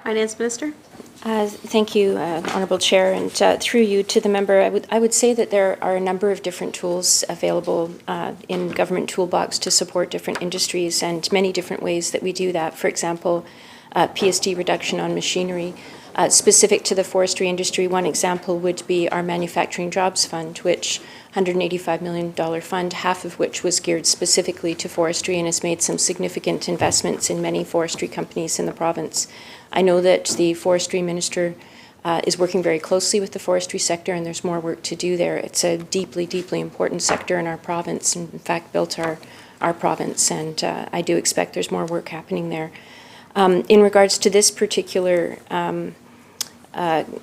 Finance Minister? Thank you, Honourable Chair, and through you to the member, I would say that there are a number of different tools available in government toolbox to support different industries, and many different ways that we do that. For example, PSD reduction on machinery. Specific to the forestry industry, one example would be our Manufacturing Jobs Fund, which $185 million fund, half of which was geared specifically to forestry and has made some significant investments in many forestry companies in the province. I know that the forestry minister is working very closely with the forestry sector, and there's more work to do there. It's a deeply, deeply important sector in our province, and in fact built our province, and I do expect there's more work happening there. In regards to this particular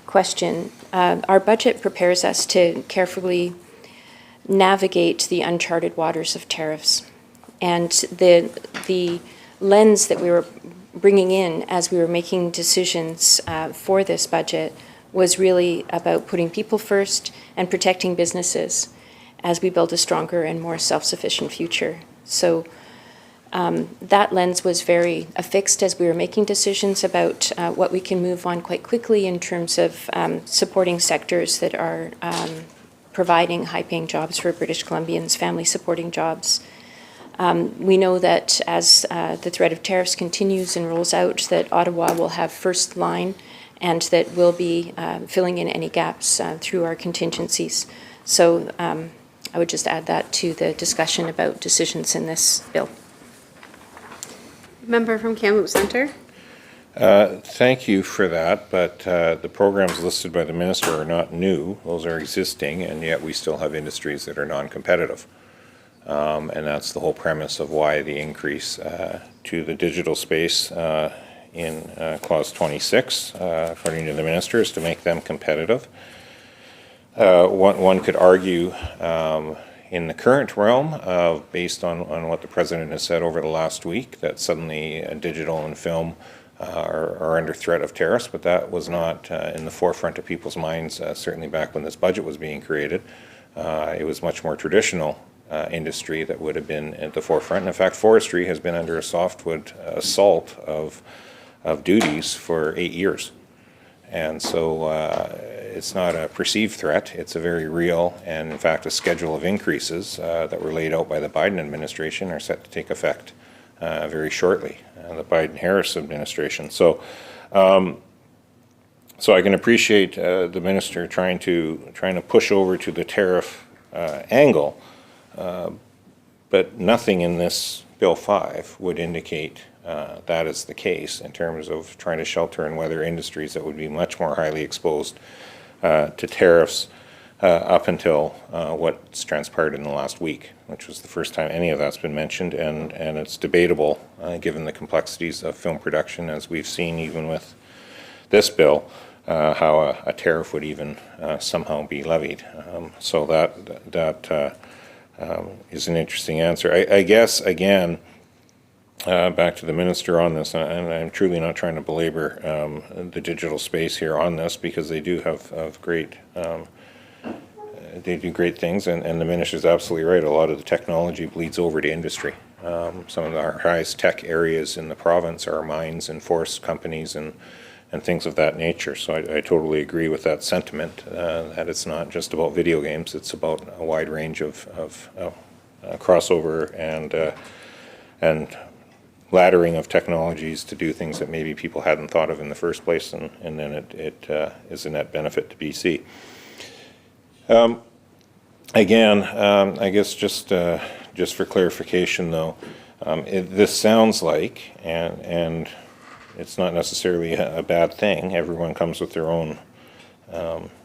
question, our budget prepares us to carefully navigate the uncharted waters of tariffs. And the lens that we were bringing in as we were making decisions for this budget was really about putting people first and protecting businesses as we build a stronger and more self-sufficient future. So That lens was very affixed as we were making decisions about what we can move on quite quickly in terms of supporting sectors that are providing high-paying jobs for British Columbians, family-supporting jobs. We know that as the threat of tariffs continues and rolls out, that Ottawa will have first line and that we'll be filling in any gaps through our contingencies. So I would just add that to the discussion about decisions in this bill. Member from Kamloops Centre. Thank you for that, but the programs listed by the minister are not new. Those are existing, and yet we still have industries that are non-competitive. And that's the whole premise of why the increase to the digital space in Clause 26, according to the minister, is to make them competitive. One could argue in the current realm, based on what the president has said over the last week, that suddenly digital and film are under threat of tariffs, but that was not in the forefront of people's minds, certainly back when this budget was being created. It was much more traditional industry that would have been at the forefront. And in fact, forestry has been under a softwood assault of duties for 8 years. And so it's not a perceived threat, it's a very real, and in fact a schedule of increases that were laid out by the Biden administration are set to take effect very shortly, the Biden-Harris administration. So I can appreciate the minister trying to push over to the tariff angle, but nothing in this Bill 5 would indicate that is the case in terms of trying to shelter and weather industries that would be much more highly exposed to tariffs up until what's transpired in the last week, which was the first time any of that's been mentioned, and it's debatable given the complexities of film production, as we've seen even with this bill, how a tariff would even somehow be levied. So that is an interesting answer. I guess, again, back to the minister on this, and I'm truly not trying to belabor the digital space here on this, because they do have great, they do great things, and the minister's absolutely right. A lot of the technology bleeds over to industry. Some of our highest tech areas in the province are mines and forest companies and things of that nature. So I totally agree with that sentiment, that it's not just about video games, it's about a wide range of crossover and laddering of technologies to do things that maybe people hadn't thought of in the first place, and then it is a net benefit to BC. Again, I guess just for clarification though, this sounds like, and it's not necessarily a bad thing, everyone comes with their own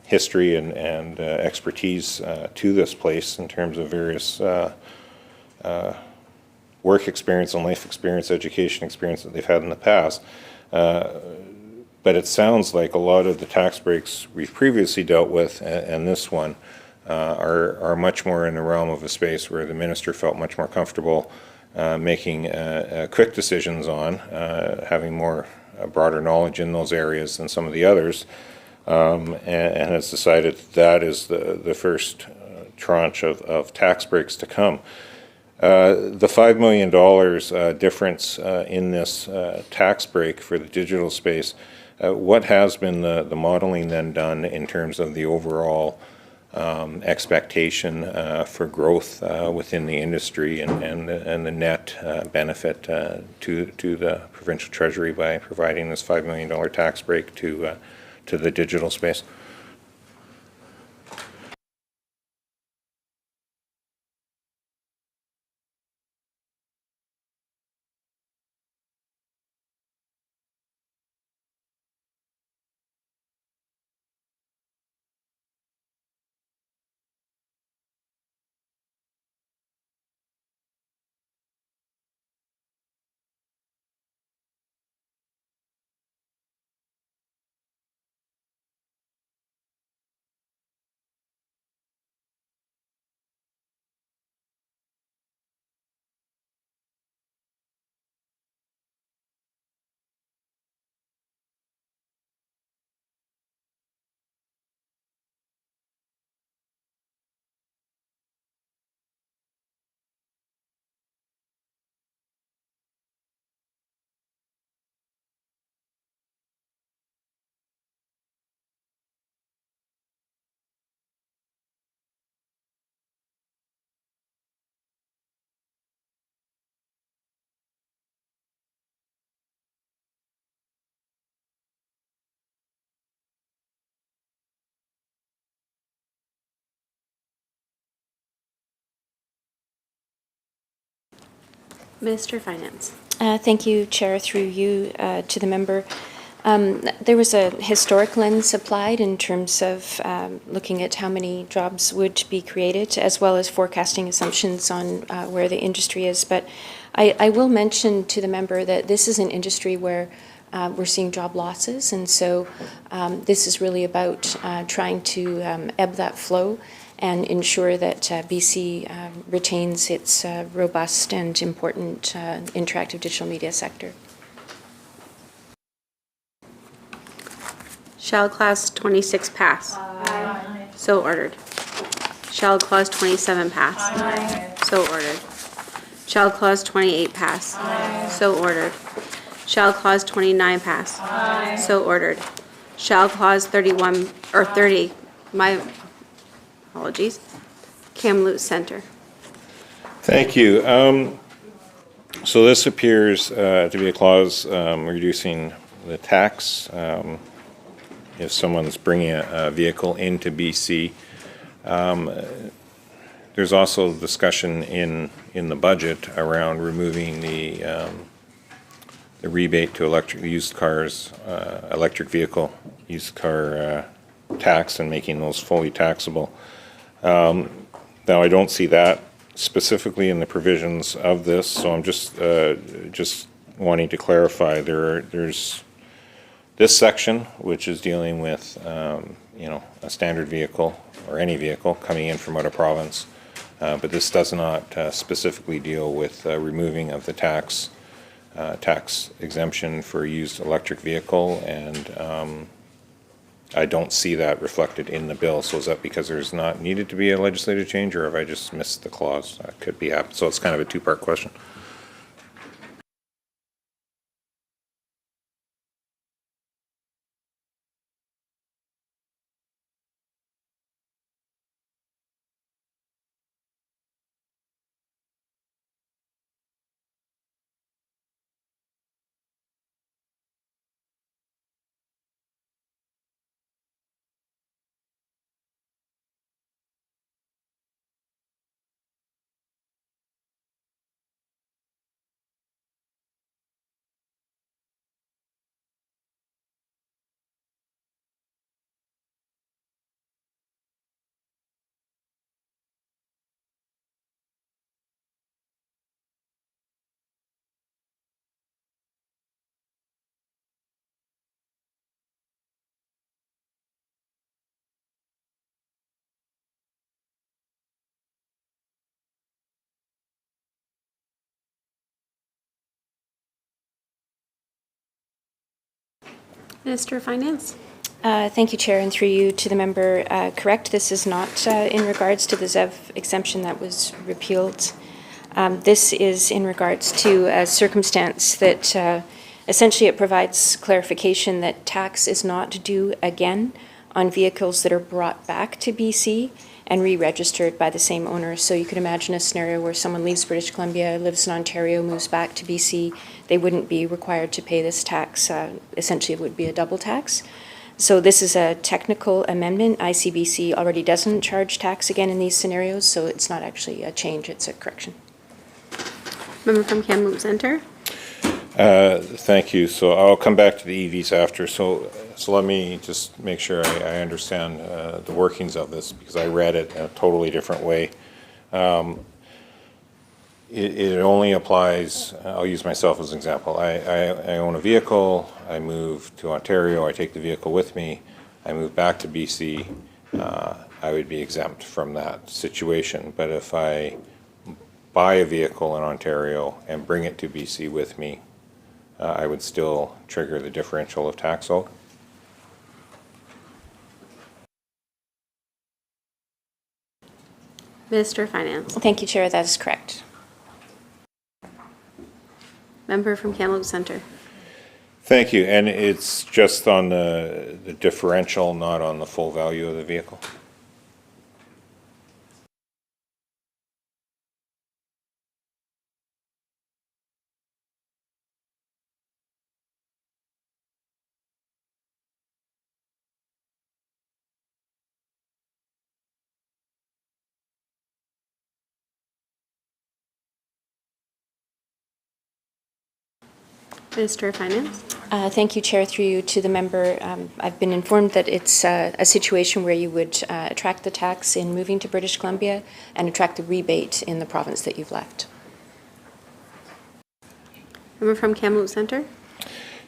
history and expertise to this place in terms of various work experience and life experience, education experience that they've had in the past. But it sounds like a lot of the tax breaks we've previously dealt with and this one are much more in the realm of a space where the minister felt much more comfortable making quick decisions on, having more broader knowledge in those areas than some of the others, and has decided that is the first tranche of tax breaks to come. The $5 million difference in this tax break for the digital space, what has been the modeling then done in terms of the overall expectation for growth within the industry and the net benefit to the provincial treasury by providing this $5 million tax break to the digital space? Minister of Finance. Thank you, Chair, through you to the member. There was a historic lens applied in terms of looking at how many jobs would be created, as well as forecasting assumptions on where the industry is. But I will mention to the member that this is an industry where we're seeing job losses, and so this is really about trying to ebb that flow and ensure that BC retains its robust and important interactive digital media sector. Shall Clause 26 pass? Aye. So ordered. Shall Clause 27 pass? Aye. So ordered. Shall Clause 28 pass? Aye. So ordered. Shall Clause 29 pass? Aye. So ordered. Shall Clause 31, or 30, my apologies, Kamloops Center. Thank you. So this appears to be a clause reducing the tax if someone's bringing a vehicle into BC. There's also discussion in the budget around removing the rebate to electric vehicle used car tax and making those fully taxable. Now, I don't see that specifically in the provisions of this, so I'm just wanting to clarify. There's this section, which is dealing with a standard vehicle or any vehicle coming in from out of province, but this does not specifically deal with removing of the tax exemption for a used electric vehicle, and I don't see that reflected in the bill. So is that because there's not needed to be a legislative change, or have I just missed the clause? That could be happening. So it's kind of a two-part question. Minister of Finance. Thank you, Chair, and through you to the member. Correct, this is not in regards to the ZEV exemption that was repealed. This is in regards to a circumstance that essentially it provides clarification that tax is not due again on vehicles that are brought back to BC and re-registered by the same owner. So you could imagine a scenario where someone leaves British Columbia, lives in Ontario, moves back to BC. They wouldn't be required to pay this tax. Essentially, it would be a double tax. So this is a technical amendment. ICBC already doesn't charge tax again in these scenarios, so it's not actually a change, it's a correction. Member from Kamloops Center. Thank you. So I'll come back to the EVs after. So let me just make sure I understand the workings of this, because I read it in a totally different way. It only applies, I'll use myself as an example. I own a vehicle, I move to Ontario, I take the vehicle with me, I move back to BC, I would be exempt from that situation. But if I buy a vehicle in Ontario and bring it to BC with me, I would still trigger the differential of tax owed. Minister of Finance. Thank you, Chair, that is correct. Member from Kamloops Center. Thank you. And it's just on the differential, not on the full value of the vehicle? Minister of Finance. Thank you, Chair. Through you to the member, I've been informed that it's a situation where you would attract the tax in moving to British Columbia and attract the rebate in the province that you've left. Member from Kamloops Centre.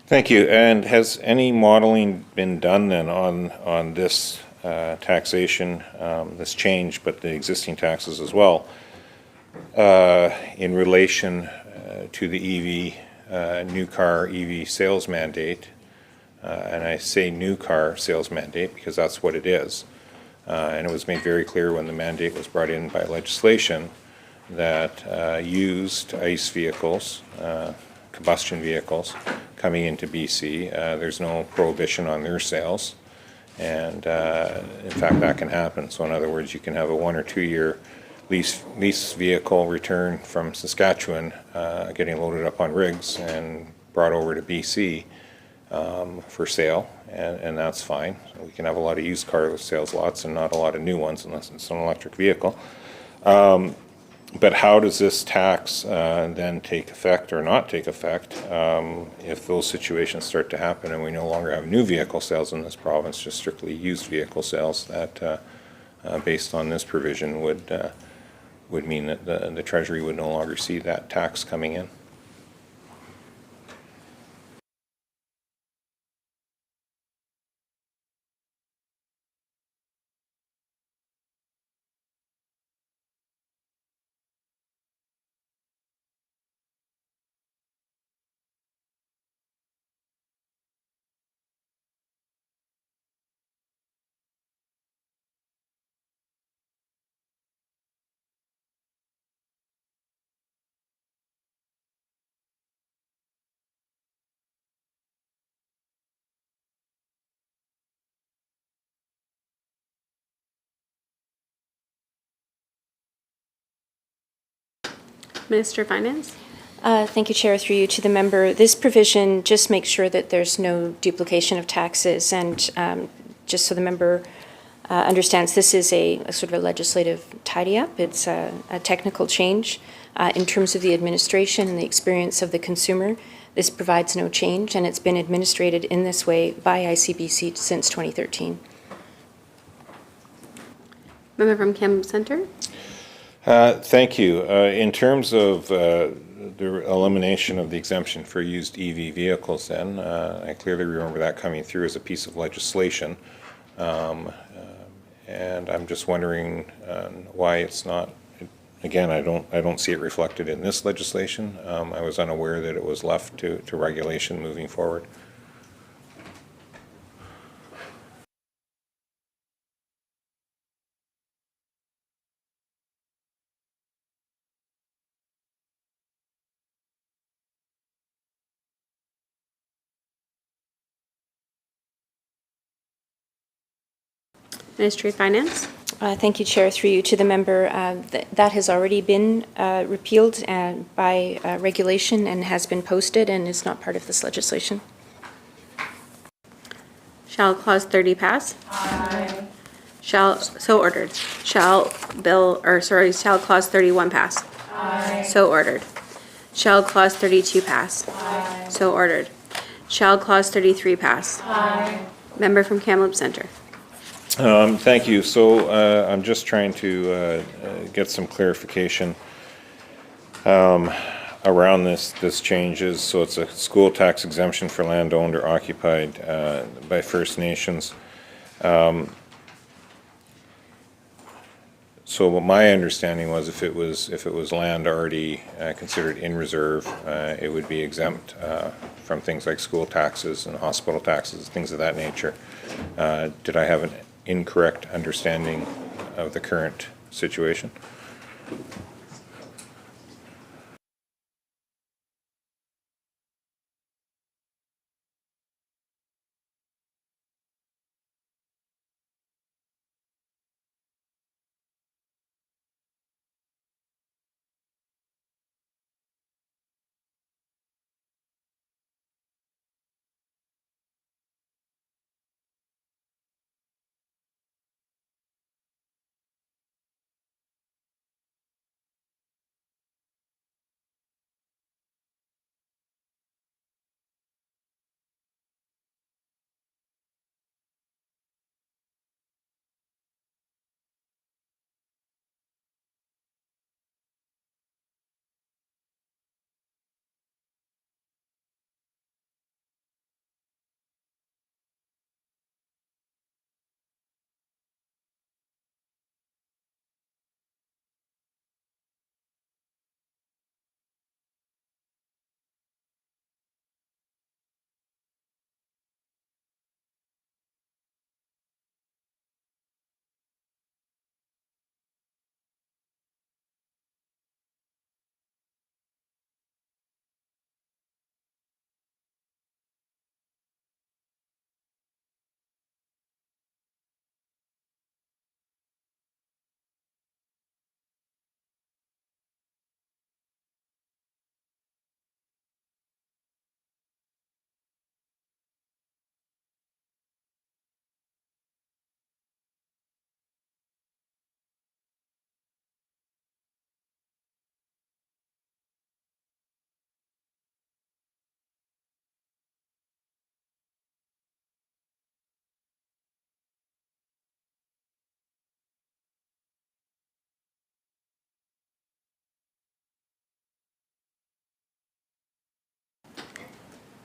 Thank you. And has any modeling been done then on this taxation, this change, but the existing taxes as well, in relation to the new car EV sales mandate? And I say new car sales mandate because that's what it is. And it was made very clear when the mandate was brought in by legislation that used ICE vehicles, combustion vehicles, coming into BC, there's no prohibition on their sales. And in fact, that can happen. So in other words, you can have a 1 or 2 year lease vehicle return from Saskatchewan, getting loaded up on rigs and brought over to BC for sale, and that's fine. So we can have a lot of used car sales lots and not a lot of new ones unless it's an electric vehicle. But how does this tax then take effect or not take effect if those situations start to happen and we no longer have new vehicle sales in this province, just strictly used vehicle sales that, based on this provision, would mean that the Treasury would no longer see that tax coming in? Minister of Finance. Thank you, Chair. Through you to the member, this provision just makes sure that there's no duplication of taxes, and just so the member understands, this is a sort of a legislative tidy-up. It's a technical change. In terms of the administration and the experience of the consumer, this provides no change, and it's been administrated in this way by ICBC since 2013. Member from Kamloops Centre. Thank you. In terms of the elimination of the exemption for used EV vehicles, then, I clearly remember that coming through as a piece of legislation. And I'm just wondering why it's not, again, I don't see it reflected in this legislation. I was unaware that it was left to regulation moving forward. Ministry of Finance. Thank you, Chair. Through you to the member, that has already been repealed by regulation and has been posted and is not part of this legislation. Shall Clause 30 pass? Aye. So ordered. Shall Clause 31 pass? Aye. So ordered. Shall Clause 32 pass? Aye. So ordered. Shall Clause 33 pass? Aye. Member from Kamloops Centre. Thank you. So I'm just trying to get some clarification around this changes. So it's a school tax exemption for land owned or occupied by First Nations. So what my understanding was, if it was land already considered in reserve, it would be exempt from things like school taxes and hospital taxes, things of that nature. Did I have an incorrect understanding of the current situation?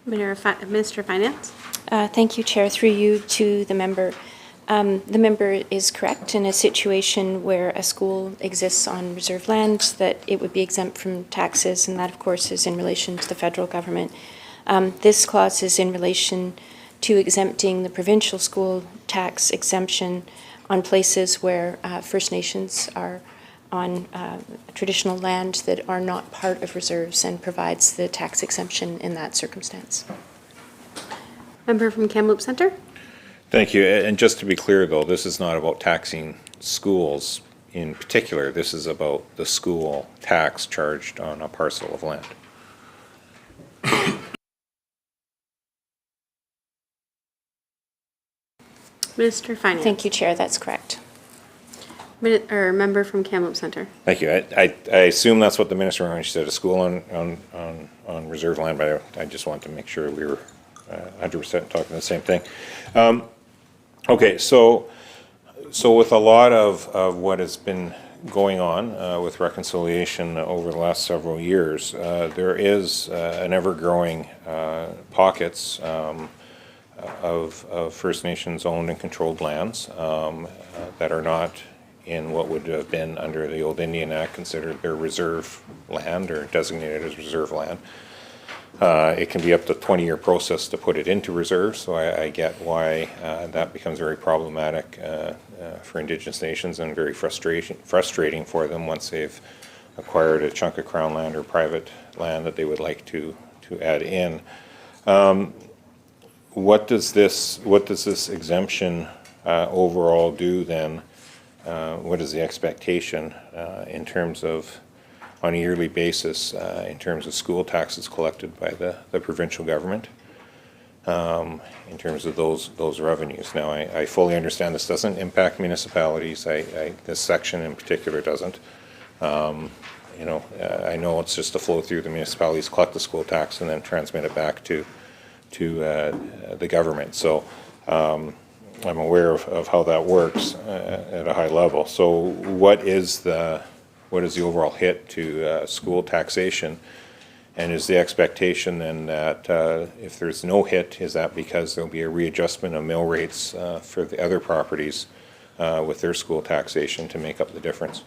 Minister of Finance. Thank you, Chair. Through you to the member. The member is correct. In a situation where a school exists on reserve land, that it would be exempt from taxes, and that, of course, is in relation to the federal government. This clause is in relation to exempting the provincial school tax exemption on places where First Nations are on traditional land that are not part of reserves, and provides the tax exemption in that circumstance. Member from Kamloops Centre. Thank you. And just to be clear, though, this is not about taxing schools in particular. This is about the school tax charged on a parcel of land. Minister of Finance. Thank you, Chair. That's correct. Member from Kamloops Centre. Thank you. I assume that's what the minister, when she said a school on reserve land, but I just wanted to make sure we were 100% talking the same thing. Okay, so with a lot of what has been going on with reconciliation over the last several years, there is an ever-growing pockets of First Nations owned and controlled lands that are not in what would have been under the old Indian Act considered their reserve land or designated as reserve land. It can be up to a 20-year process to put it into reserve, so I get why that becomes very problematic for Indigenous nations and very frustrating for them once they've acquired a chunk of Crown land or private land that they would like to add in. What does this exemption overall do then? What is the expectation in terms of, on a yearly basis, in terms of school taxes collected by the provincial government, in terms of those revenues? Now, I fully understand this doesn't impact municipalities. This section in particular doesn't. I know it's just a flow through the municipalities, collect the school tax, and then transmit it back to the government. So I'm aware of how that works at a high level. So what is the overall hit to school taxation? And is the expectation then that if there's no hit, is that because there'll be a readjustment of mill rates for the other properties with their school taxation to make up the difference?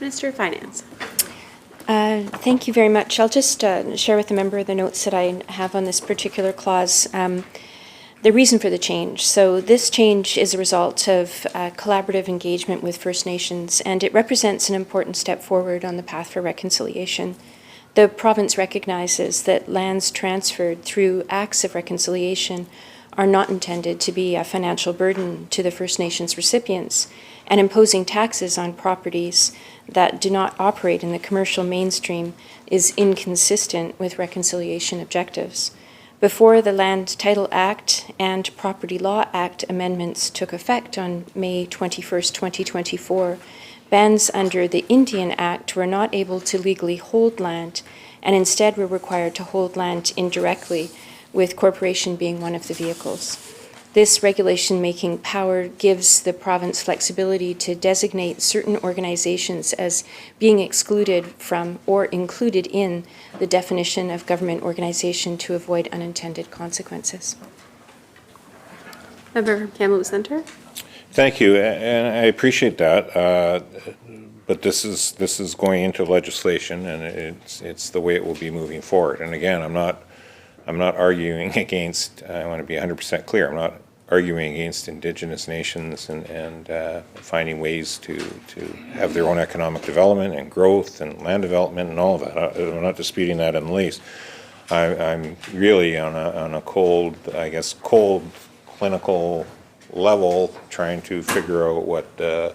Minister of Finance. Thank you very much. I'll just share with the member the notes that I have on this particular clause. The reason for the change. So this change is a result of collaborative engagement with First Nations, and it represents an important step forward on the path for reconciliation. The province recognizes that lands transferred through acts of reconciliation are not intended to be a financial burden to the First Nations recipients, and imposing taxes on properties that do not operate in the commercial mainstream is inconsistent with reconciliation objectives. Before the Land Title Act and Property Law Act amendments took effect on May 21st, 2024, bands under the Indian Act were not able to legally hold land and instead were required to hold land indirectly, with corporation being one of the vehicles. This regulation-making power gives the province flexibility to designate certain organizations as being excluded from or included in the definition of government organization to avoid unintended consequences. Member from Kamloops Centre. Thank you, and I appreciate that. But this is going into legislation, and it's the way it will be moving forward. And again, I'm not arguing against. I want to be 100% clear. I'm not arguing against Indigenous nations and finding ways to have their own economic development and growth and land development and all of that. I'm not disputing that in the least. I'm really on a cold clinical level trying to figure out what the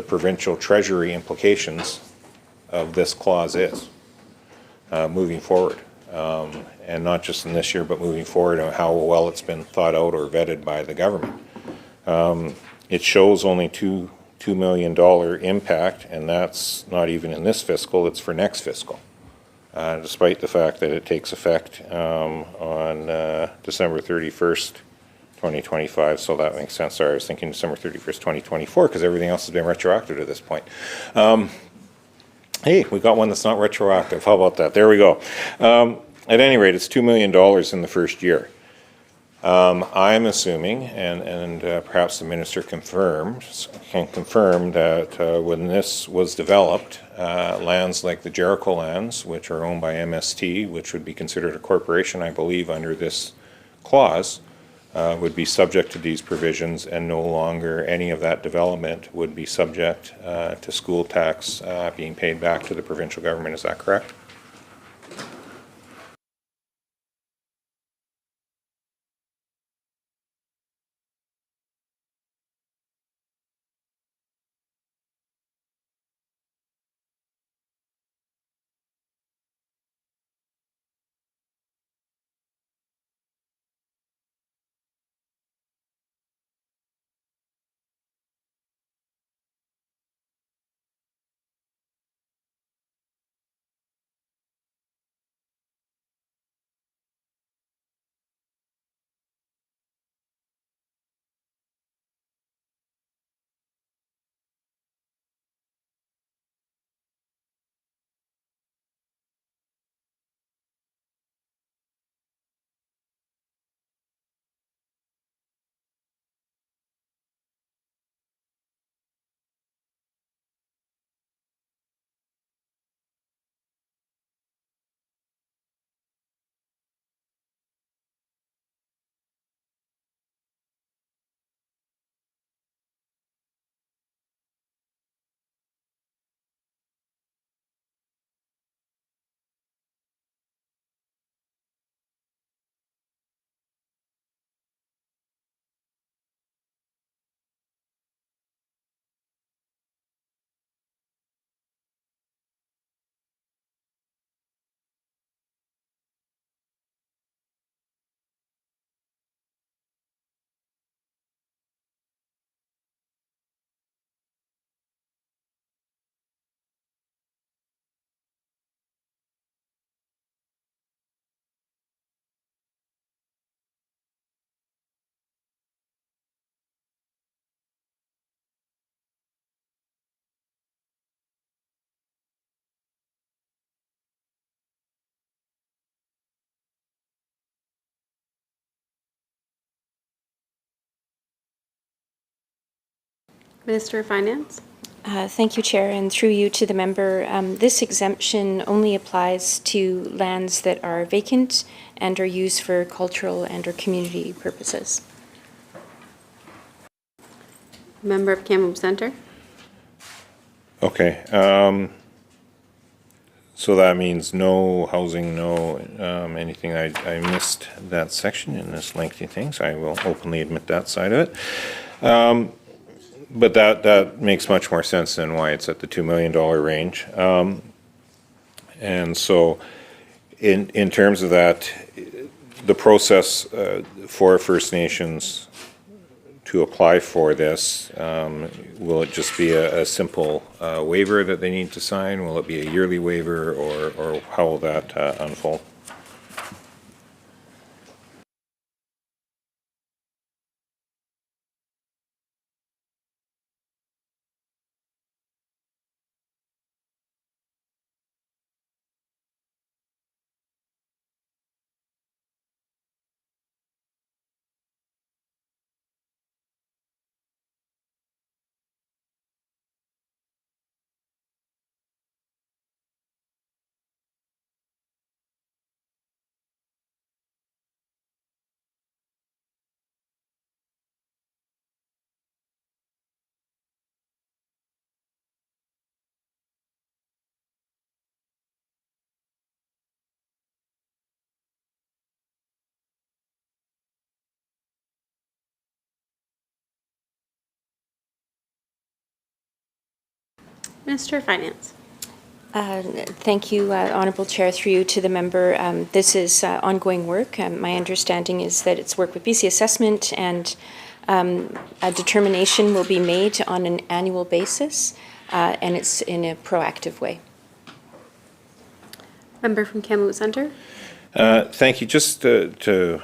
provincial treasury implications of this clause is moving forward. And not just in this year, but moving forward, and how well it's been thought out or vetted by the government. It shows only $2 million impact, and that's not even in this fiscal, it's for next fiscal, despite the fact that it takes effect on December 31st, 2025, so that makes sense. Sorry, I was thinking December 31st, 2024, because everything else has been retroactive to this point. Hey, we got one that's not retroactive. How about that? There we go. At any rate, it's $2 million in the first year. I'm assuming, and perhaps the minister can confirm that when this was developed, lands like the Jericho lands, which are owned by MST, which would be considered a corporation, I believe, under this clause, would be subject to these provisions, and no longer any of that development would be subject to school tax being paid back to the provincial government. Is that correct? Minister of Finance. Thank you, Chair, and through you to the member. This exemption only applies to lands that are vacant and are used for cultural and or community purposes. Member of Kamloops Center? Okay, so that means no housing, no anything. I missed that section in this lengthy thing, so I will openly admit that side of it. But that makes much more sense than why it's at the $2 million range. And so in terms of that, the process for First Nations to apply for this, will it just be a simple waiver that they need to sign? Will it be a yearly waiver, or how will that unfold? Minister of Finance? Thank you, Honourable Chair, through you to the member. This is ongoing work. My understanding is that it's work with BC Assessment, and a determination will be made on an annual basis, and it's in a proactive way. Member from Kamloops Center? Thank you. Just to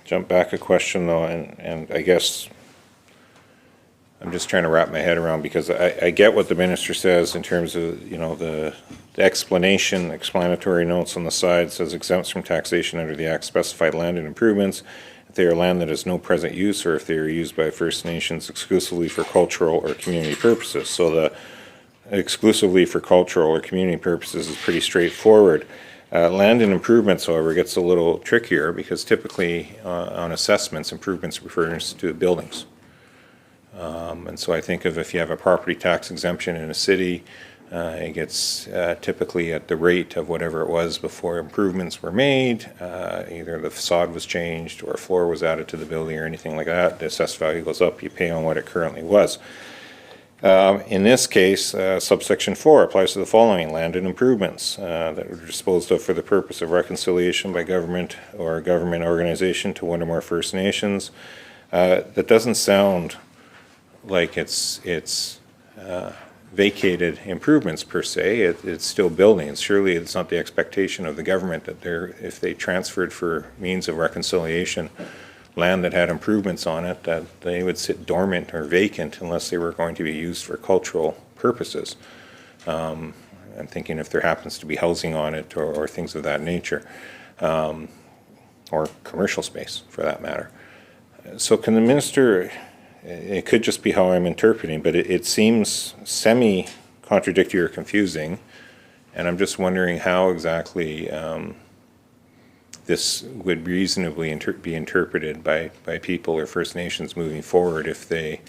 jump back a question, though, and I guess I'm just trying to wrap my head around, because I get what the minister says in terms of, the explanatory notes on the side says exempts from taxation under the Act specified land and improvements if they are land that has no present use, or if they are used by First Nations exclusively for cultural or community purposes. So the exclusively for cultural or community purposes is pretty straightforward. Land and improvements, however, gets a little trickier, because typically on assessments, improvements refers to buildings. And so I think of, if you have a property tax exemption in a city, it gets typically at the rate of whatever it was before improvements were made. Either the facade was changed or a floor was added to the building or anything like that. The assessed value goes up, you pay on what it currently was. In this case, subsection 4 applies to the following: land and improvements that are disposed of for the purpose of reconciliation by government or a government organization to one or more First Nations. That doesn't sound like it's vacated improvements per se. It's still buildings. Surely it's not the expectation of the government that if they transferred for means of reconciliation land that had improvements on it, that they would sit dormant or vacant unless they were going to be used for cultural purposes. I'm thinking if there happens to be housing on it, or things of that nature, or commercial space for that matter. So can the minister, it could just be how I'm interpreting, but it seems semi-contradictory or confusing, and I'm just wondering how exactly this would reasonably be interpreted by people or First Nations moving forward, if they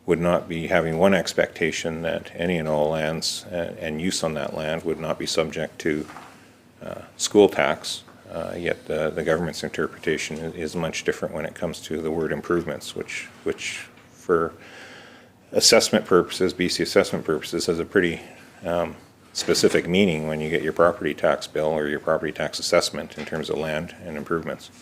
would not be having one expectation that any and all lands and use on that land would not be subject to school tax, yet the government's interpretation is much different when it comes to the word improvements, which for assessment purposes, BC assessment purposes, has a pretty specific meaning when you get your property tax bill or your property tax assessment in terms of land and improvements.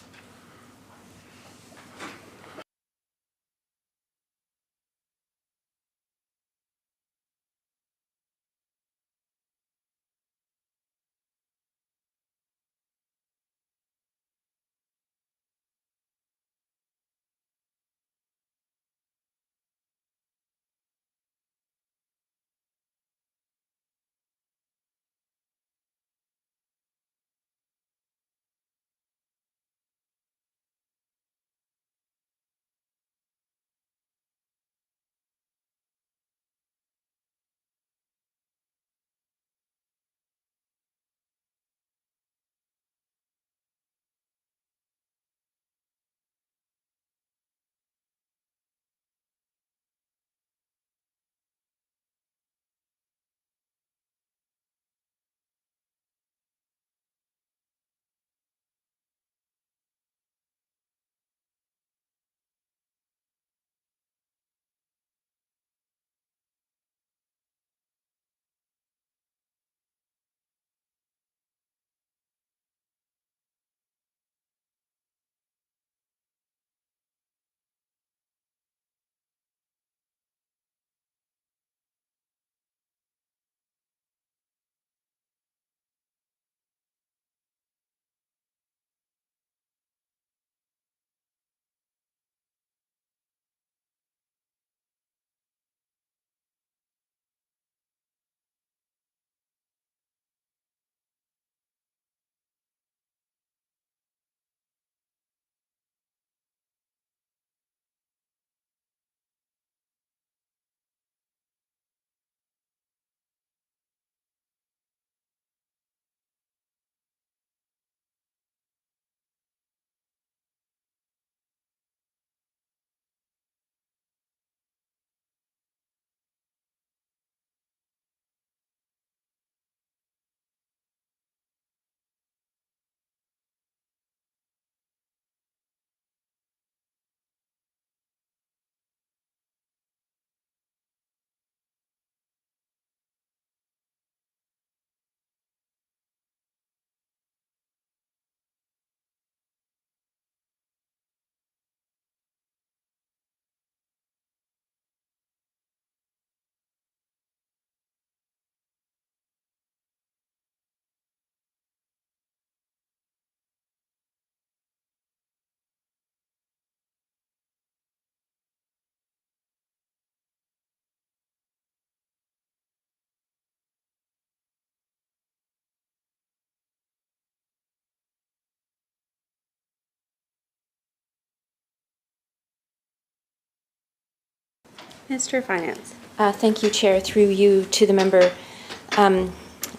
Minister of Finance. Thank you, Chair. Through you to the member.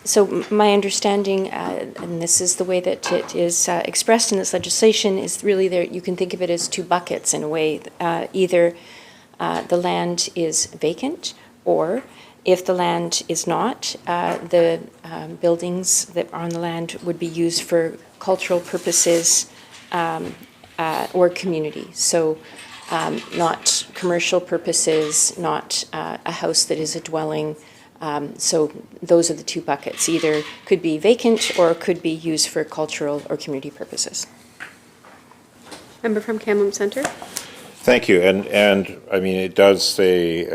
So my understanding, and this is the way that it is expressed in this legislation, is really there. You can think of it as two buckets in a way. Either the land is vacant, or if the land is not, the buildings that are on the land would be used for cultural purposes or community. So not commercial purposes, not a house that is a dwelling. So those are the two buckets. Either could be vacant or could be used for cultural or community purposes. Member from Kamloops Centre. Thank you. And I mean, it does say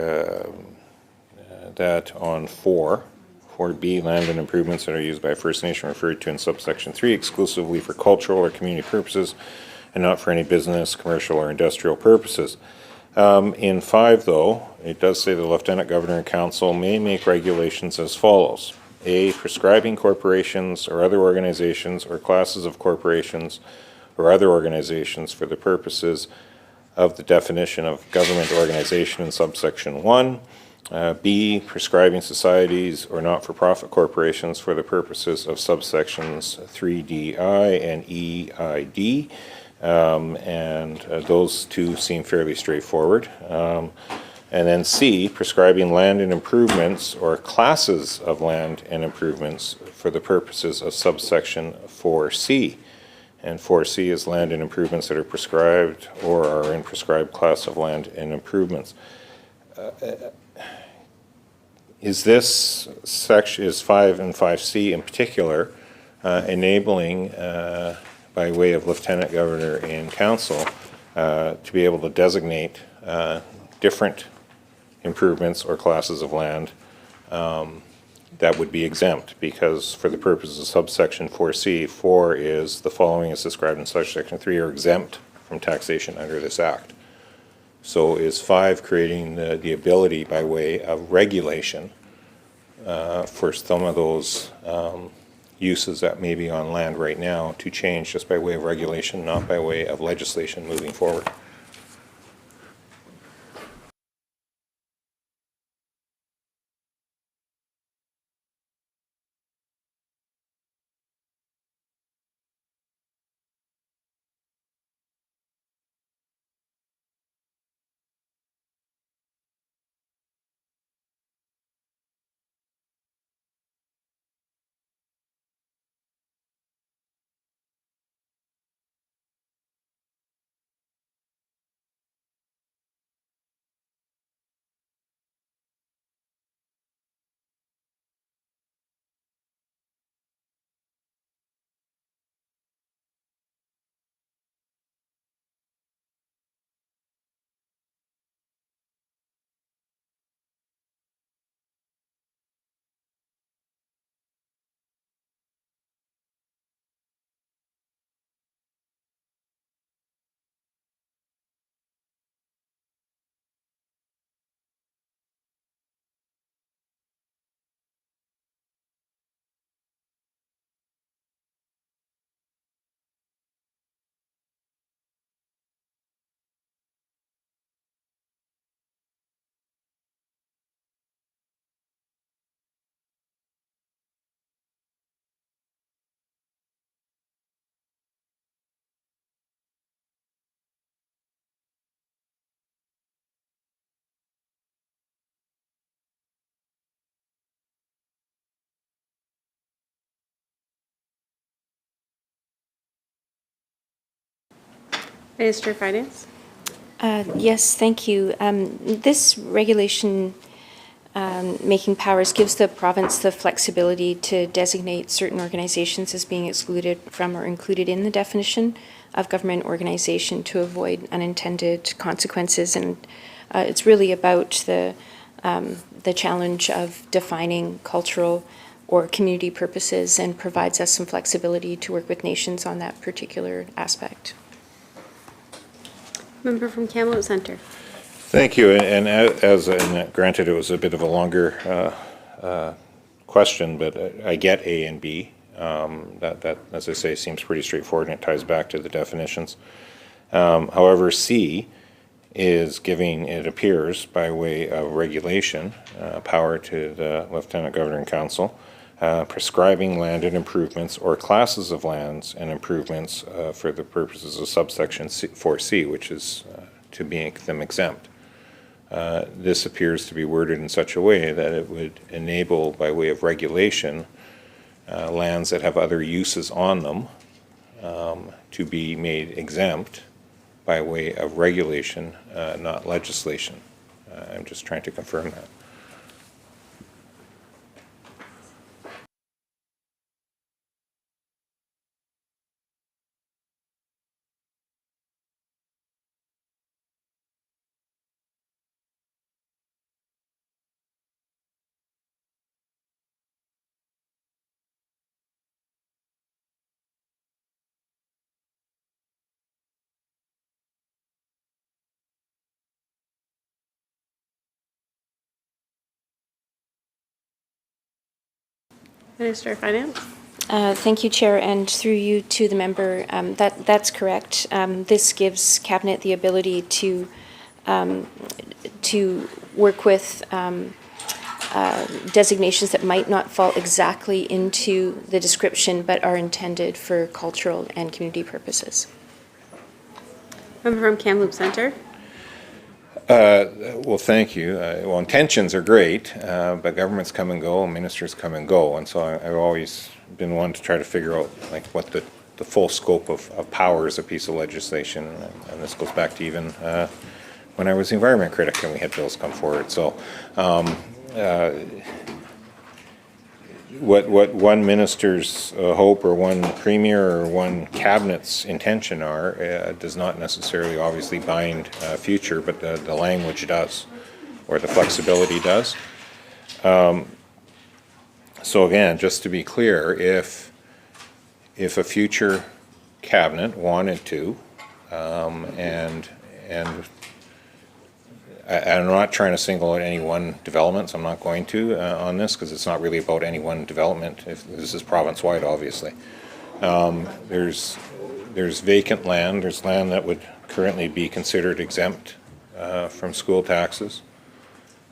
that on 4B, land and improvements that are used by a First Nation referred to in subsection 3 exclusively for cultural or community purposes and not for any business, commercial, or industrial purposes. In 5, though, it does say the Lieutenant Governor and Council may make regulations as follows. A, prescribing corporations or other organizations or classes of corporations or other organizations for the purposes of the definition of government organization in subsection 1. B, prescribing societies or not-for-profit corporations for the purposes of subsections 3DI and EID. Those two seem fairly straightforward. And then C, prescribing land and improvements or classes of land and improvements for the purposes of subsection 4C. And 4C is land and improvements that are prescribed or are in prescribed class of land and improvements. Is this section, is 5 and 5C in particular, enabling by way of Lieutenant Governor and Council to be able to designate different improvements or classes of land that would be exempt, because for the purposes of subsection 4C, 4 is the following is described in subsection 3 are exempt from taxation under this act. So is 5 creating the ability by way of regulation for some of those uses that may be on land right now to change just by way of regulation, not by way of legislation moving forward? Minister of Finance. Yes, thank you. This regulation making powers gives the province the flexibility to designate certain organizations as being excluded from or included in the definition of government organization to avoid unintended consequences. And it's really about the challenge of defining cultural or community purposes, and provides us some flexibility to work with nations on that particular aspect. Member from Kamloops Centre. Thank you. And granted, it was a bit of a longer question, but I get A and B. That, as I say, seems pretty straightforward, and it ties back to the definitions. However, C is giving, it appears, by way of regulation, power to the Lieutenant Governor and Council, prescribing land and improvements or classes of lands and improvements for the purposes of subsection 4C, which is to make them exempt. This appears to be worded in such a way that it would enable, by way of regulation, lands that have other uses on them to be made exempt by way of regulation, not legislation. I'm just trying to confirm that. Minister of Finance? Thank you, Chair, and through you to the member. That's correct. This gives Cabinet the ability to work with designations that might not fall exactly into the description but are intended for cultural and community purposes. Member from Kamloops Centre? Well, thank you. Well, intentions are great, but governments come and go, and ministers come and go, and so I've always been one to try to figure out like what the full scope of power is a piece of legislation, and this goes back to even when I was the environment critic and we had bills come forward. So what one minister's hope or one premier or one cabinet's intention are does not necessarily obviously bind future, but the language does, or the flexibility does. So again, just to be clear, if a future cabinet wanted to, and I'm not trying to single out any one development, so I'm not going to on this, because it's not really about any one development. If this is province-wide, obviously. There's vacant land. There's land that would currently be considered exempt from school taxes.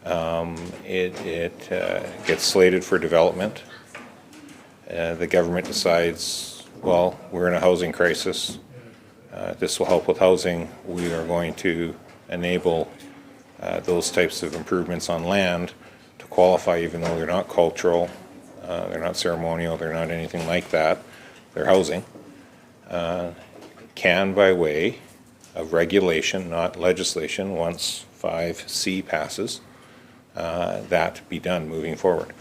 It gets slated for development. The government decides, well, we're in a housing crisis. This will help with housing. We are going to enable those types of improvements on land to qualify, even though they're not cultural, they're not ceremonial, they're not anything like that, they're housing, can, by way of regulation, not legislation, once 5C passes, that be done moving forward.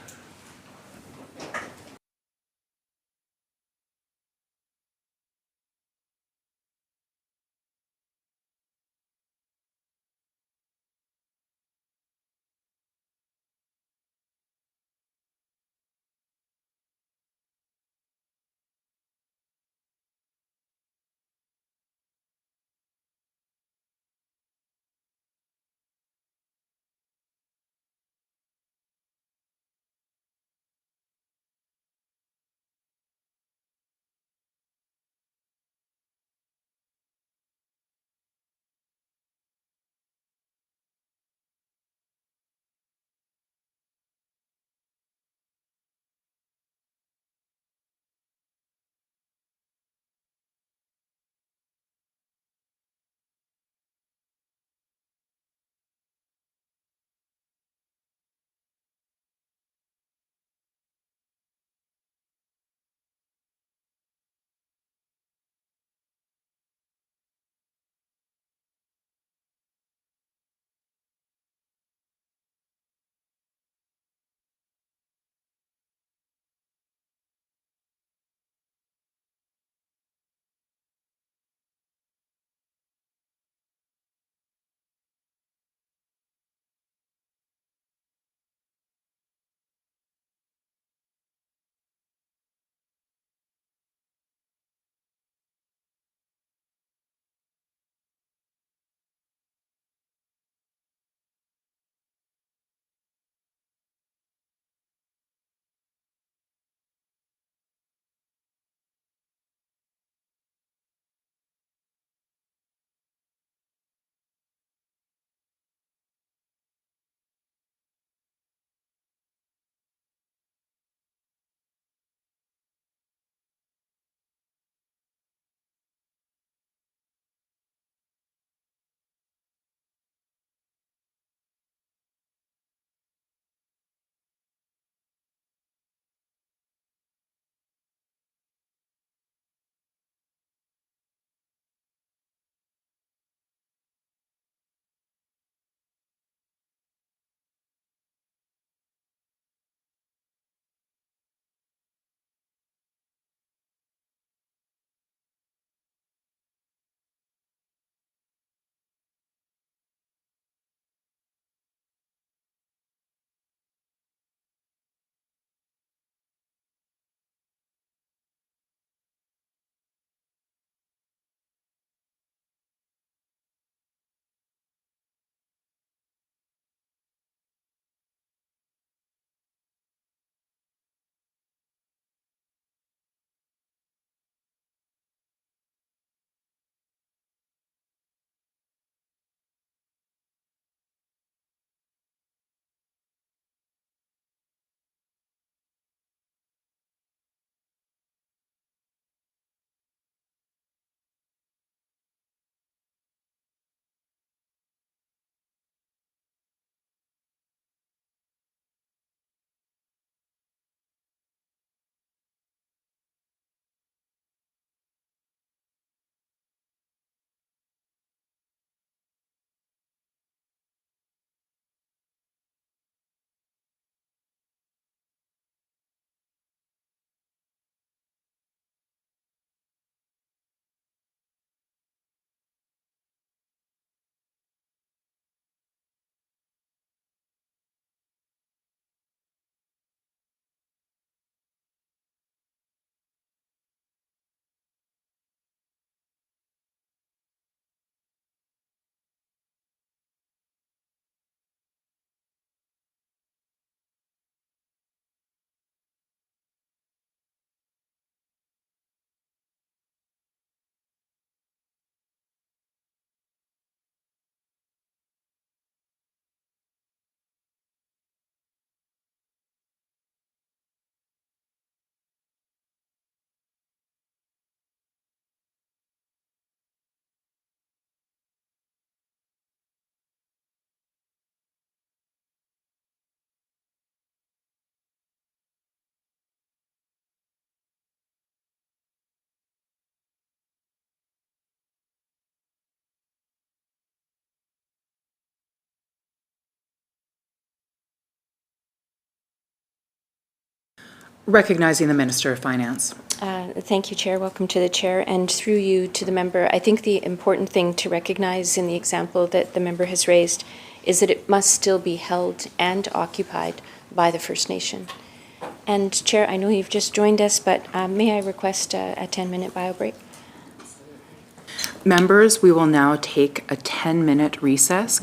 Recognizing the Minister of Finance. Thank you, Chair. Welcome to the Chair. And through you to the member, I think the important thing to recognize in the example that the member has raised is that it must still be held and occupied by the First Nation. And Chair, I know you've just joined us, but may I request a 10-minute bio break? Members, we will now take a 10-minute recess.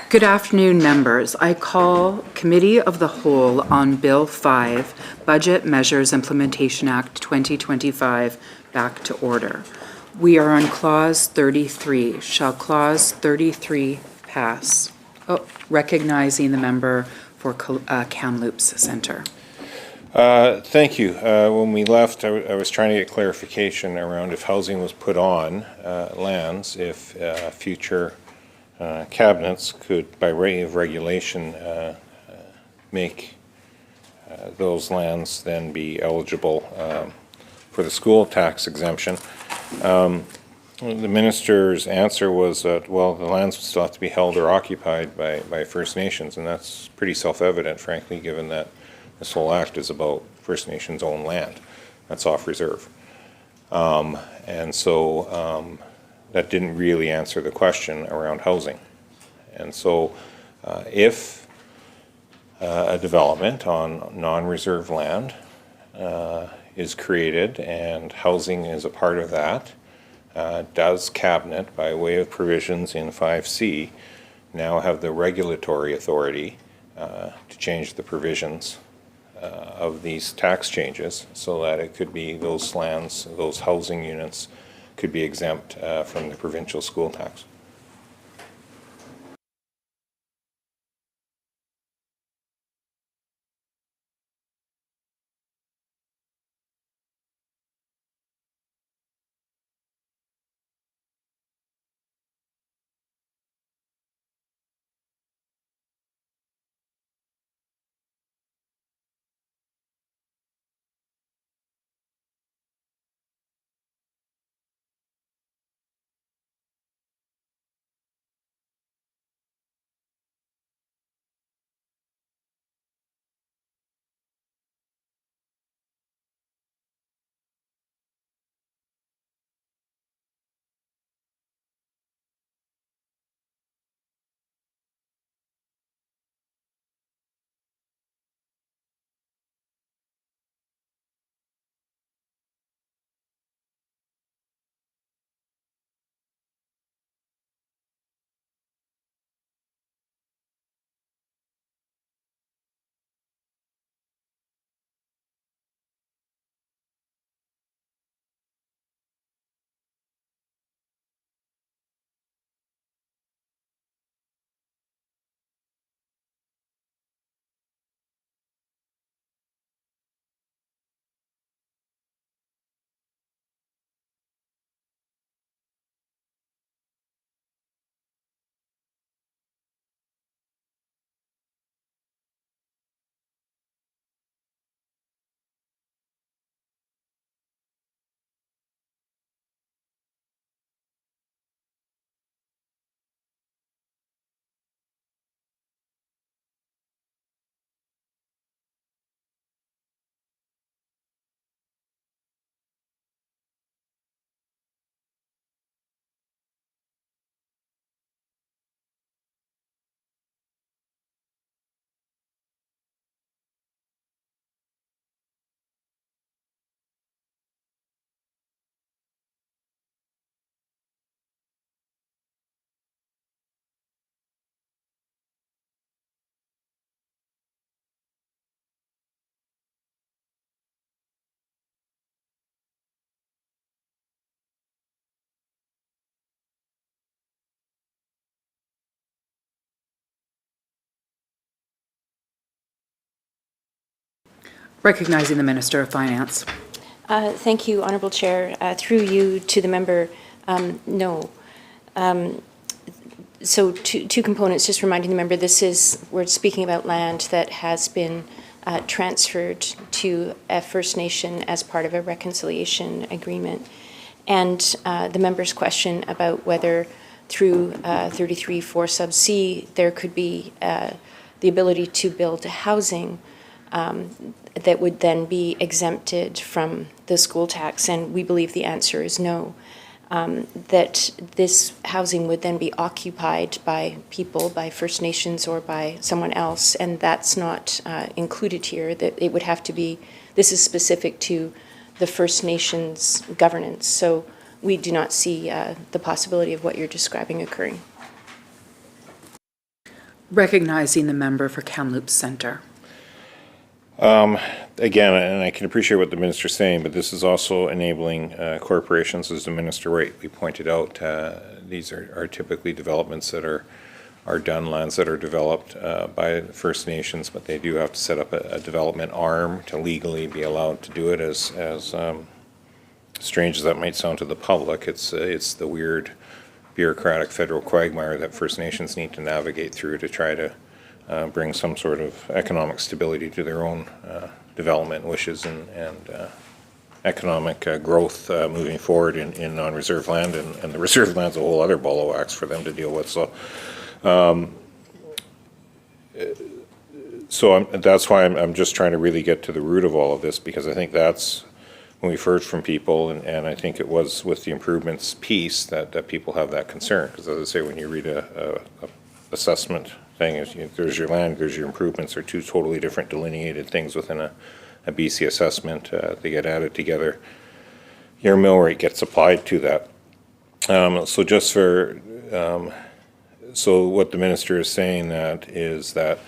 Good afternoon, members. I call Committee of the Whole on Bill 5, Budget Measures Implementation Act 2025, back to order. We are on Clause 33. Shall Clause 33 pass? Oh, recognizing the member for Kamloops Centre. Thank you. When we left, I was trying to get clarification around if housing was put on lands, if future cabinets could, by way of regulation, make those lands then be eligible for the school tax exemption. The minister's answer was that, well, the lands would still have to be held or occupied by First Nations, and that's pretty self-evident, frankly, given that this whole act is about First Nations' own land. That's off reserve. And so that didn't really answer the question around housing. And so if a development on non-reserve land is created and housing is a part of that, does Cabinet, by way of provisions in 5C, now have the regulatory authority to change the provisions of these tax changes so that it could be those lands, those housing units could be exempt from the provincial school tax? Recognizing the Minister of Finance. Thank you, Honourable Chair. Through you to the member, no. So two components, just reminding the member, we're speaking about land that has been transferred to a First Nation as part of a reconciliation agreement. And the member's question about whether through 33(4) sub C there could be the ability to build housing that would then be exempted from the school tax, and we believe the answer is no. That this housing would then be occupied by people, by First Nations or by someone else, and that's not included here. That it would have to be, this is specific to the First Nations governance, so we do not see the possibility of what you're describing occurring. Recognizing the member for Kamloops Centre. Again, and I can appreciate what the minister's saying, but this is also enabling corporations, as the minister rightly pointed out. These are typically developments that are done, lands that are developed by First Nations, but they do have to set up a development arm to legally be allowed to do it. As strange as that might sound to the public, it's the weird bureaucratic federal quagmire that First Nations need to navigate through to try to bring some sort of economic stability to their own development wishes and economic growth moving forward in non-reserve land, and the reserve land's a whole other ball of wax for them to deal with. So that's why I'm just trying to really get to the root of all of this, because I think that's when we've heard from people, and I think it was with the improvements piece that people have that concern. Because as I say, when you read a assessment thing, is there's your land, there's your improvements, are two totally different delineated things within a BC assessment. They get added together. Your mill rate gets applied to that. So just for so what the minister is saying is that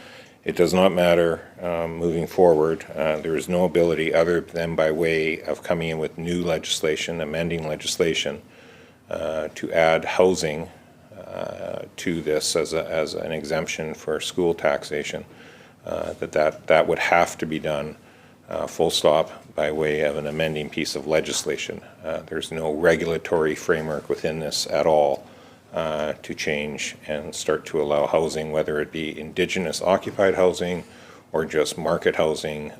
it does not matter moving forward. There is no ability other than by way of coming in with new legislation, amending legislation, to add housing to this as an exemption for school taxation. That would have to be done full stop by way of an amending piece of legislation. There's no regulatory framework within this at all to change and start to allow housing, whether it be Indigenous occupied housing or just market housing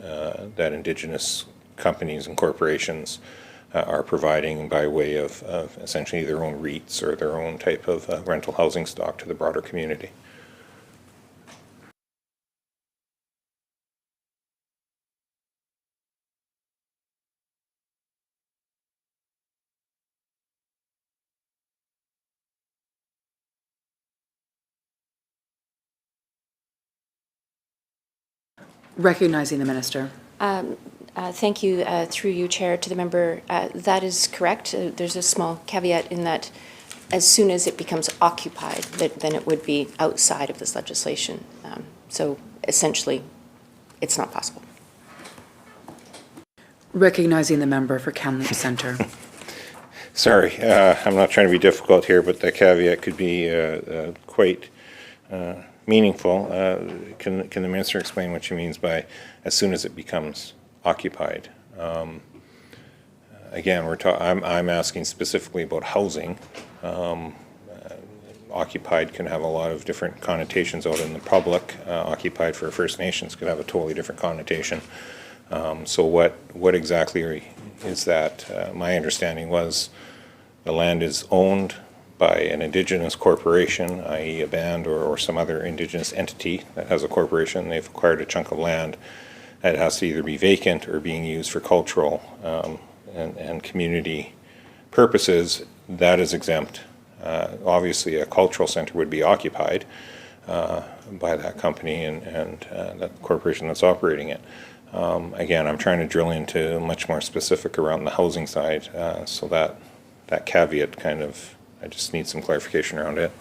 that Indigenous companies and corporations are providing by way of essentially their own REITs or their own type of rental housing stock to the broader community. Recognizing the minister. Thank you, through you, Chair, to the member. That is correct. There's a small caveat in that as soon as it becomes occupied, then it would be outside of this legislation. So essentially, it's not possible. Recognizing the member for Kamloops Centre. Sorry, I'm not trying to be difficult here, but the caveat could be quite meaningful. Can the minister explain what she means by as soon as it becomes occupied? Again, I'm asking specifically about housing. Occupied can have a lot of different connotations out in the public. Occupied for First Nations could have a totally different connotation. So what exactly is that? My understanding was the land is owned by an Indigenous corporation, i.e. a band or some other Indigenous entity that has a corporation. They've acquired a chunk of land that has to either be vacant or being used for cultural and community purposes. That is exempt. Obviously, a cultural center would be occupied by that company and that corporation that's operating it. Again, I'm trying to drill into much more specific around the housing side, so that caveat kind of, I just need some clarification around it.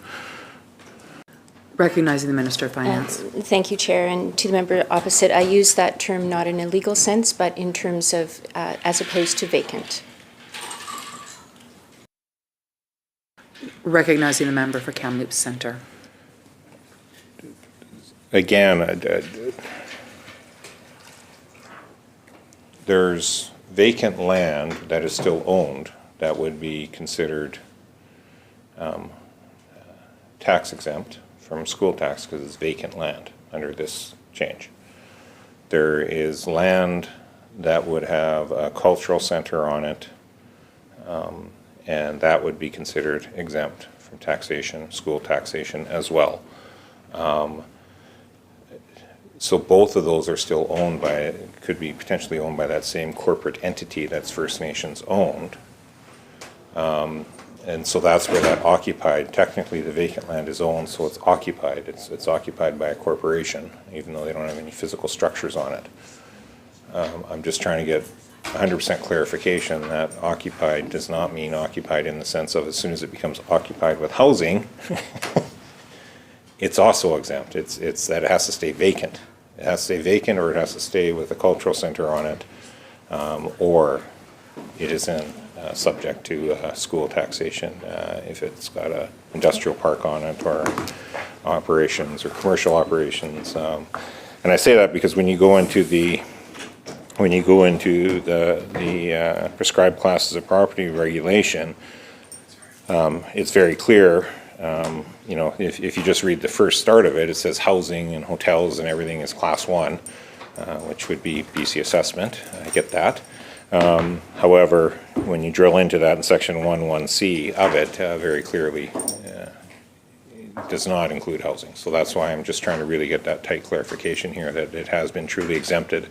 Recognizing the Minister of Finance. Thank you, Chair. And to the member opposite, I use that term not in a legal sense, but in terms of as opposed to vacant. Recognizing the member for Kamloops Centre. Again, there's vacant land that is still owned that would be considered tax exempt from school tax because it's vacant land under this change. There is land that would have a cultural center on it, and that would be considered exempt from taxation, school taxation as well. So both of those are still owned by, could be potentially owned by that same corporate entity that's First Nations owned. And so that's where that occupied, technically the vacant land is owned, so it's occupied. It's occupied by a corporation, even though they don't have any physical structures on it. I'm just trying to get 100% clarification that occupied does not mean occupied in the sense of as soon as it becomes occupied with housing, it's also exempt. It's that it has to stay vacant. It has to stay vacant, or it has to stay with a cultural center on it, or it is subject to school taxation if it's got a industrial park on it, or operations or commercial operations. And I say that because when you go into the prescribed classes of property regulation, it's very clear. You know, if you just read the first start of it, it says housing and hotels and everything is class 1, which would be BC assessment. I get that. However, when you drill into that in section 1(1)(c) of it, very clearly it does not include housing. So that's why I'm just trying to really get that tight clarification here, that it has been truly exempted.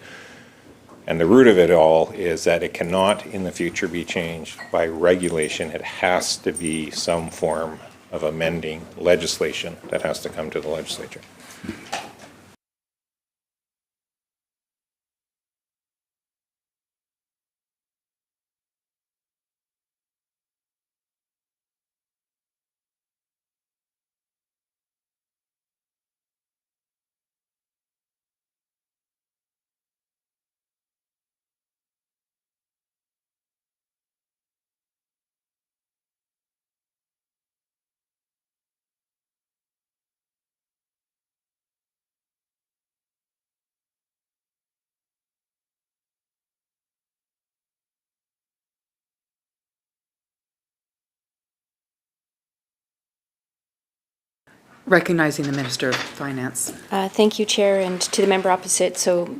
And the root of it all is that it cannot in the future be changed by regulation. It has to be some form of amending legislation that has to come to the legislature. Recognizing the Minister of Finance. Thank you, Chair, and to the member opposite. So,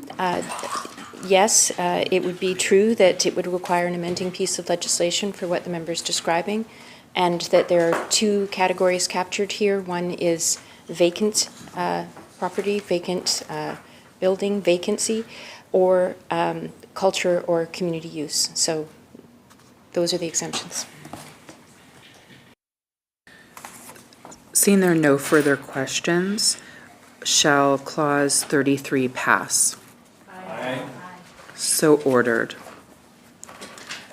yes, it would be true that it would require an amending piece of legislation for what the member is describing, and that there are two categories captured here. One is vacant property, vacant building, vacancy, or culture or community use. So those are the exemptions. Seeing there are no further questions, shall Clause 33 pass? Aye. So ordered.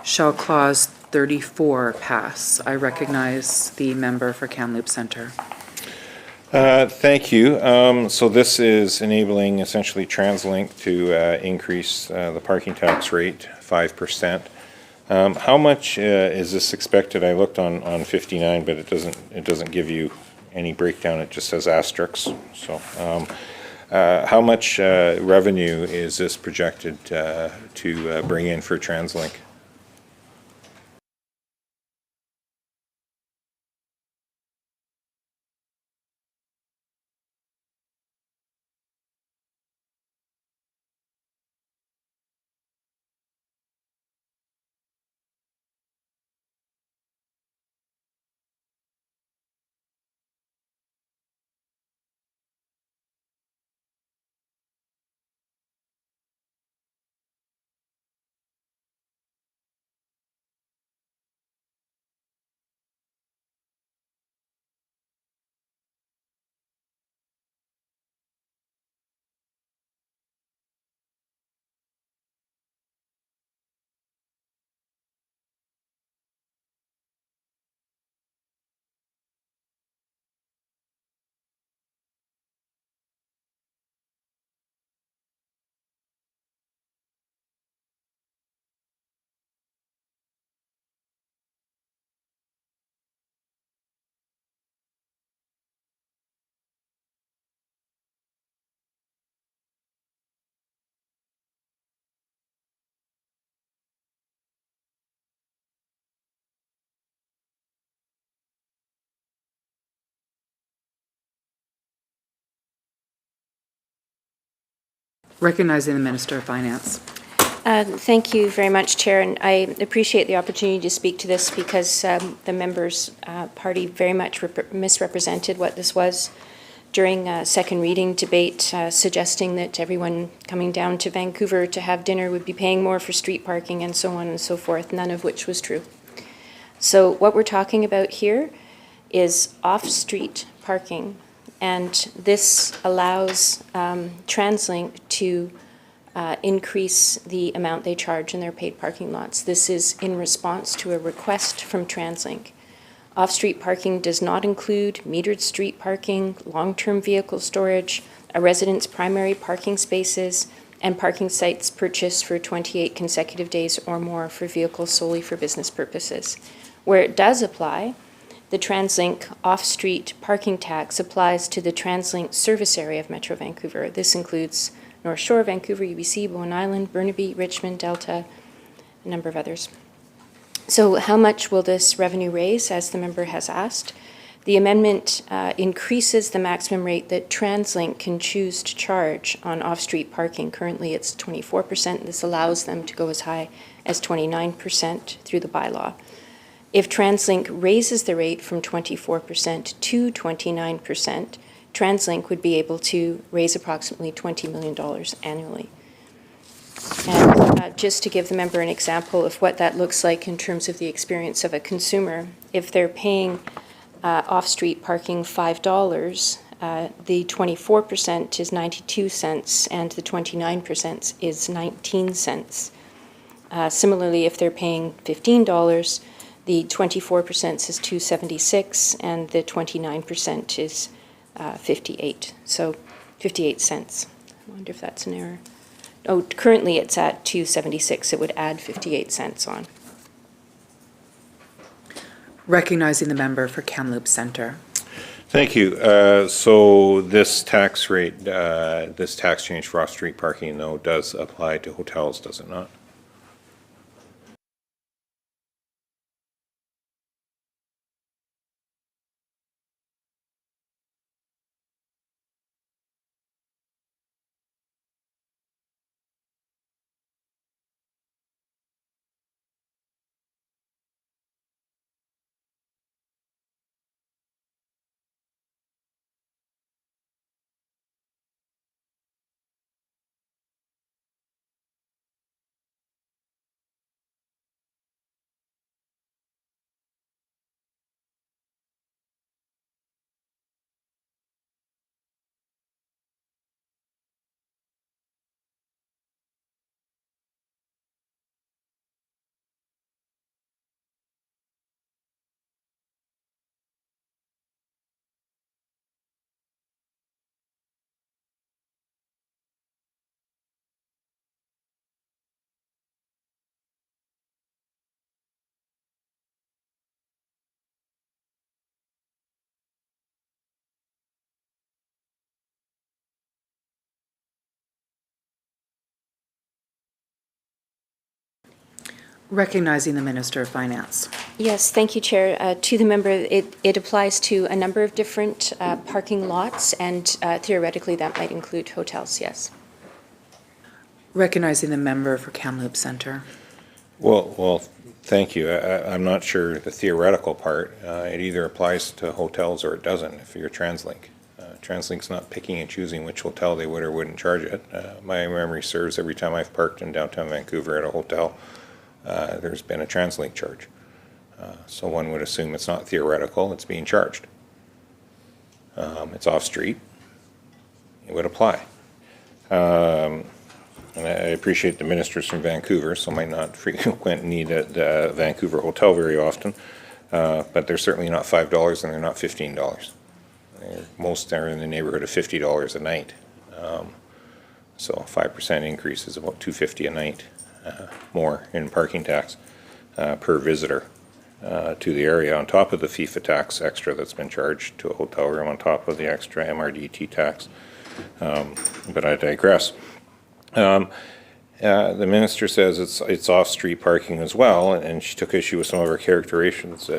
Shall Clause 34 pass? I recognize the member for Kamloops Centre. Thank you. So this is enabling essentially TransLink to increase the parking tax rate 5%. How much is this expected? I looked on 59, but it doesn't give you any breakdown. It just says asterisks. So how much revenue is this projected to bring in for TransLink? Recognizing the Minister of Finance. Thank you very much, Chair, and I appreciate the opportunity to speak to this because the member's party very much misrepresented what this was during a second reading debate, suggesting that everyone coming down to Vancouver to have dinner would be paying more for street parking and so on and so forth, none of which was true. So what we're talking about here is off-street parking, and this allows TransLink to increase the amount they charge in their paid parking lots. This is in response to a request from TransLink Off-street parking does not include metered street parking, long-term vehicle storage, a resident's primary parking spaces, and parking sites purchased for 28 consecutive days or more for vehicles solely for business purposes. Where it does apply, the TransLink off-street parking tax applies to the TransLink service area of Metro Vancouver. This includes North Shore, Vancouver, UBC, Bowen Island, Burnaby, Richmond, Delta, a number of others. So how much will this revenue raise, as the member has asked? The amendment increases the maximum rate that TransLink can choose to charge on off-street parking. Currently, it's 24%. This allows them to go as high as 29% through the bylaw. If TransLink raises the rate from 24% to 29%, TransLink would be able to raise approximately $20 million annually. And just to give the member an example of what that looks like in terms of the experience of a consumer, if they're paying off-street parking $5, the 24% is 92 cents and the 29% is 19 cents. Similarly, if they're paying $15, the 24% is $2.76 and the 29% is 58. So 58 cents. I wonder if that's an error. Oh, currently it's at $2.76. It would add 58 cents on. Recognizing the member for Kamloops Centre. Thank you. So this tax rate, this tax change for off-street parking, though, does apply to hotels, does it not? Recognizing the Minister of Finance. Yes, thank you, Chair. To the member, it applies to a number of different parking lots, and theoretically that might include hotels, yes. Recognizing the member for Kamloops Centre. Well, thank you. I'm not sure the theoretical part. It either applies to hotels or it doesn't if you're TransLink. TransLink's not picking and choosing which hotel they would or wouldn't charge it. My memory serves, every time I've parked in downtown Vancouver at a hotel, there's been a TransLink charge. So one would assume it's not theoretical, it's being charged. It's off-street, it would apply. And I appreciate the ministers from Vancouver, so might not frequent need at the Vancouver Hotel very often, but they're certainly not $5 and they're not $15. Most are in the neighborhood of $50 a night. So a 5% increase is about $2.50 a night. More in parking tax per visitor to the area, on top of the FIFA tax extra that's been charged to a hotel room, on top of the extra MRDT tax. But I digress. The minister says it's off-street parking as well, and she took issue with some of our characterizations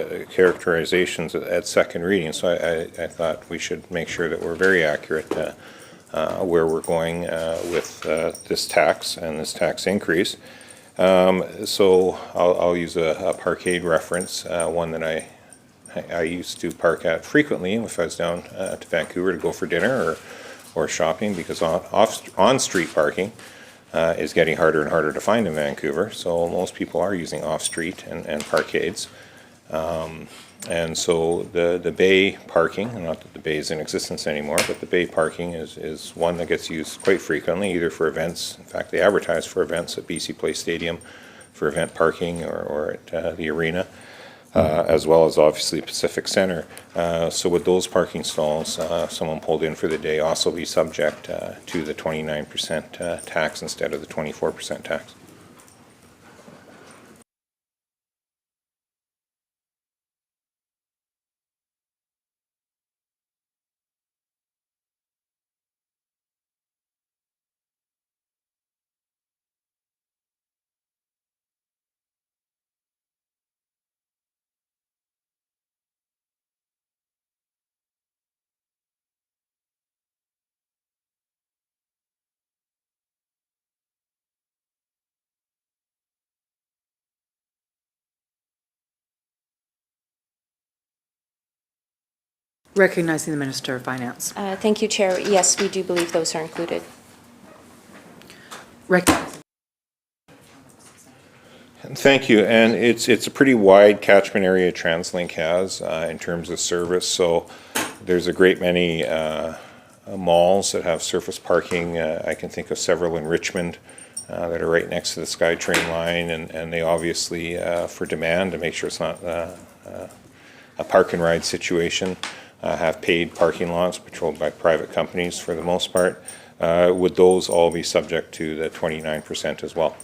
at second reading. So I thought we should make sure that we're very accurate where we're going with this tax and this tax increase. So I'll use a parkade reference, one that I used to park at frequently if I was down to Vancouver to go for dinner or shopping, because on-street parking is getting harder and harder to find in Vancouver. So most people are using off-street and parkades. And so the bay parking, not that the bay is in existence anymore, but the bay parking is one that gets used quite frequently, either for events. In fact, they advertise for events at BC Place Stadium for event parking or at the arena. as well as obviously Pacific Center. So would those parking stalls, someone pulled in for the day, also be subject to the 29% tax instead of the 24% tax? Recognizing the Minister of Finance. Thank you, Chair. Yes, we do believe those are included. Recognizing. Thank you. And it's a pretty wide catchment area TransLink has in terms of service. So there's a great many malls that have surface parking. I can think of several in Richmond that are right next to the SkyTrain line, and they obviously, for demand, to make sure it's not a park and ride situation, have paid parking lots patrolled by private companies for the most part. Would those all be subject to the 29% as well?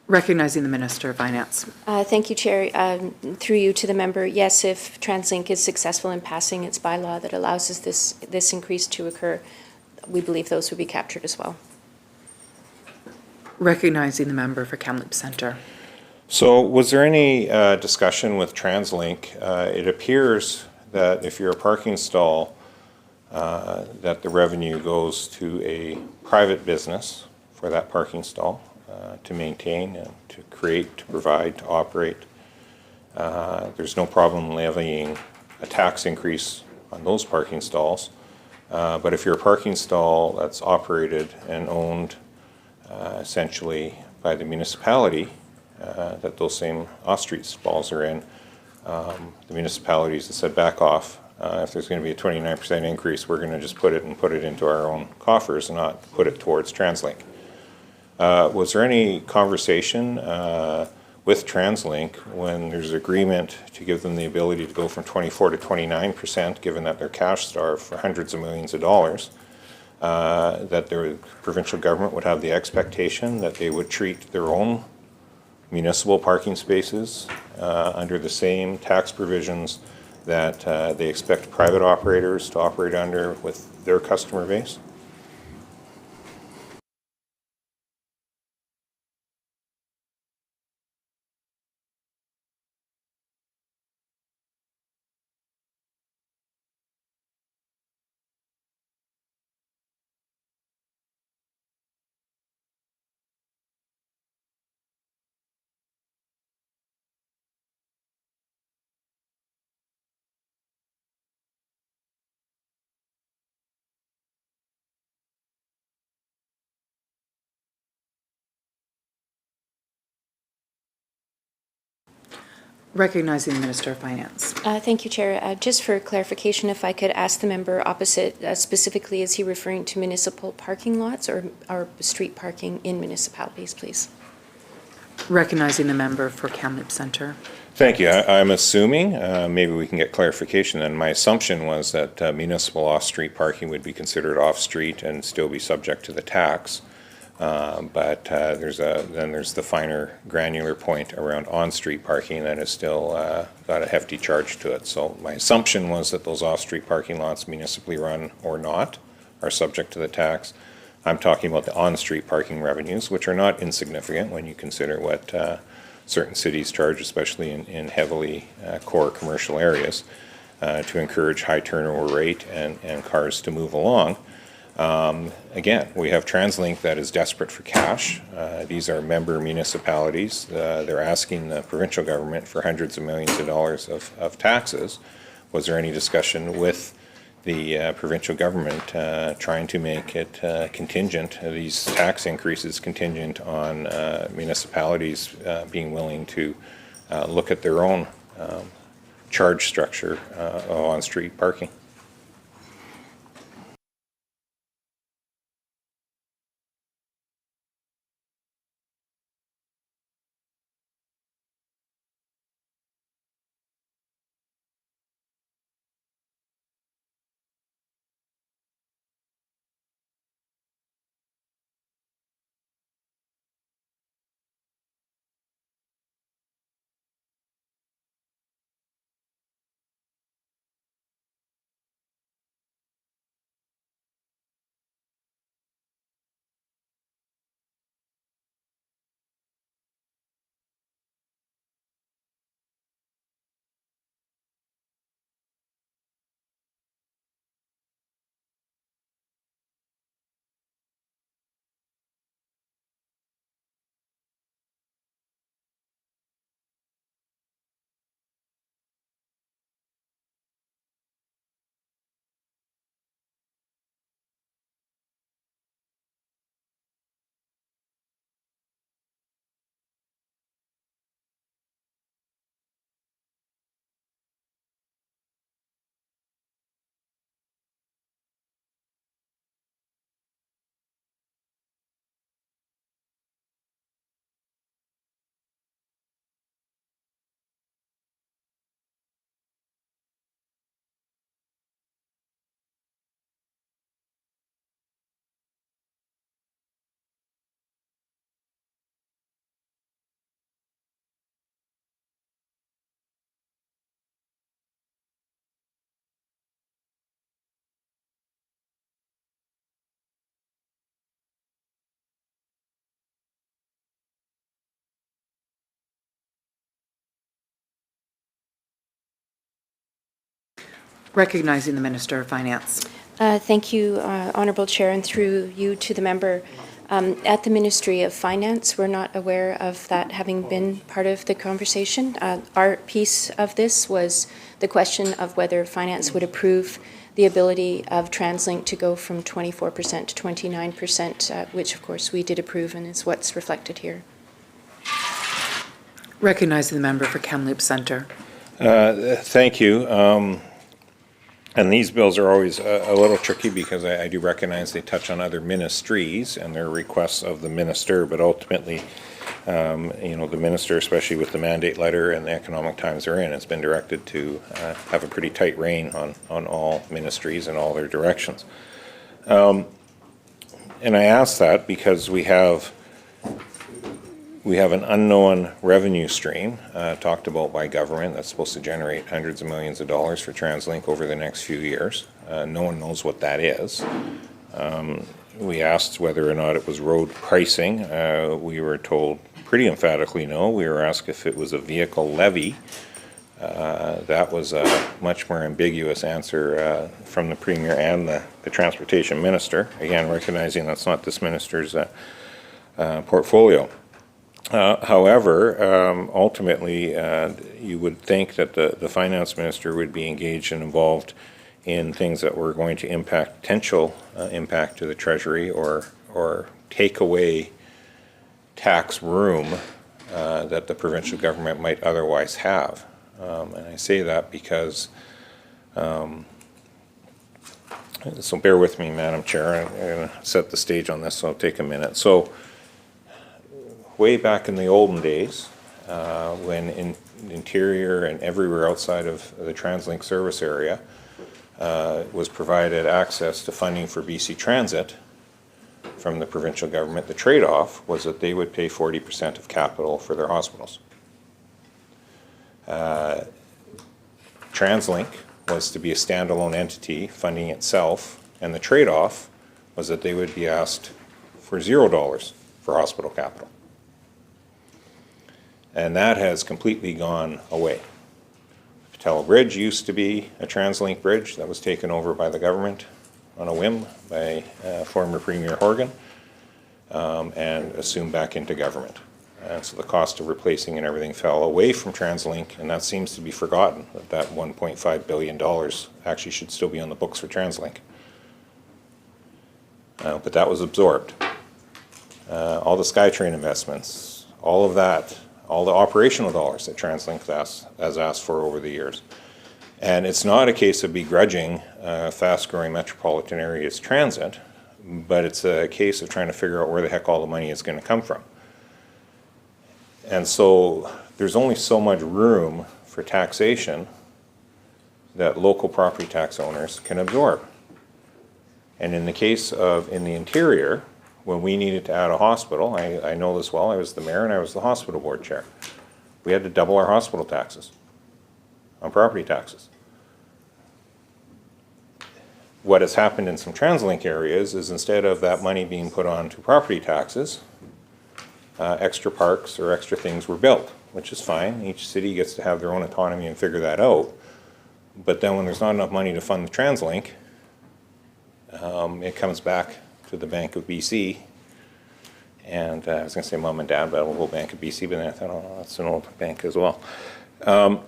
Recognizing the Minister of Finance. Thank you, Chair. Through you to the member, yes, if TransLink is successful in passing its bylaw that allows us this increase to occur, we believe those would be captured as well. Recognizing the member for Kamloops Centre. So was there any discussion with TransLink? It appears that if you're a parking stall, that the revenue goes to a private business for that parking stall to maintain and to create, to provide, to operate. There's no problem levying a tax increase on those parking stalls. But if you're a parking stall that's operated and owned essentially by the municipality that those same off-street stalls are in, the municipalities have said back off. If there's going to be a 29% increase, we're going to just put it into our own coffers and not put it towards TransLink. Was there any conversation with TransLink when there's agreement to give them the ability to go from 24 to 29%, given that they're cash starved for hundreds of millions of dollars, that the provincial government would have the expectation that they would treat their own municipal parking spaces under the same tax provisions that they expect private operators to operate under with their customer base? Recognizing the Minister of Finance. Thank you, Chair. Just for clarification, if I could ask the member opposite, specifically, is he referring to municipal parking lots or street parking in municipalities, please? Recognizing the member for Kamloops Centre. Thank you. I'm assuming, maybe we can get clarification, and my assumption was that municipal off-street parking would be considered off-street and still be subject to the tax. But there's the finer granular point around on-street parking that is still got a hefty charge to it. So my assumption was that those off-street parking lots, municipally run or not, are subject to the tax. I'm talking about the on-street parking revenues, which are not insignificant when you consider what certain cities charge, especially in heavily core commercial areas, to encourage high turnover rate and cars to move along. Again, we have TransLink that is desperate for cash. These are member municipalities. They're asking the provincial government for hundreds of millions of dollars of taxes. Was there any discussion with the provincial government trying to make it contingent, these tax increases contingent on municipalities being willing to look at their own charge structure on street parking. Recognizing the Minister of Finance. Thank you, Honourable Chair, and through you to the member. At the Ministry of Finance, we're not aware of that having been part of the conversation. Our piece of this was the question of whether Finance would approve the ability of TransLink to go from 24% to 29%, which of course we did approve and is what's reflected here. Recognizing the member for Kamloops Centre. Thank you. And these bills are always a little tricky because I do recognize they touch on other ministries and their requests of the minister, but ultimately, you know, the minister, especially with the mandate letter and the economic times they're in, has been directed to have a pretty tight rein on all ministries and all their directions. And I ask that because we have an unknown revenue stream talked about by government that's supposed to generate hundreds of millions of dollars for TransLink over the next few years. No one knows what that is. We asked whether or not it was road pricing. We were told pretty emphatically no. We were asked if it was a vehicle levy. That was a much more ambiguous answer from the Premier and the Transportation Minister. Again, recognizing that's not this minister's portfolio. However, ultimately, you would think that the finance minister would be engaged and involved in things that were going to impact potential impact to the Treasury or take away tax room that the provincial government might otherwise have. And I say that because, so bear with me, Madam Chair, I'm going to set the stage on this, so I'll take a minute. So, way back in the olden days, when in Interior and everywhere outside of the TransLink service area was provided access to funding for BC Transit from the provincial government, the trade-off was that they would pay 40% of capital for their hospitals. TransLink was to be a standalone entity funding itself, and the trade-off was that they would be asked for $0 for hospital capital. And that has completely gone away. Patel Bridge used to be a TransLink bridge that was taken over by the government on a whim by former Premier Horgan and assumed back into government. And so the cost of replacing and everything fell away from TransLink, and that seems to be forgotten, that $1.5 billion actually should still be on the books for TransLink. But that was absorbed. All the SkyTrain investments, all of that all the operational dollars that TransLink has asked for over the years. And it's not a case of begrudging fast-growing metropolitan areas transit, but it's a case of trying to figure out where the heck all the money is going to come from. And so there's only so much room for taxation that local property tax owners can absorb. And in the case of in the interior, when we needed to add a hospital, I know this well, I was the mayor and I was the hospital board chair. We had to double our hospital taxes on property taxes. What has happened in some TransLink areas is instead of that money being put on to property taxes, extra parks or extra things were built, which is fine. Each city gets to have their own autonomy and figure that out. But then when there's not enough money to fund the TransLink, it comes back to the Bank of BC. And I was going to say mom and dad, but we'll go Bank of BC, but then I thought, oh, that's an old bank as well. And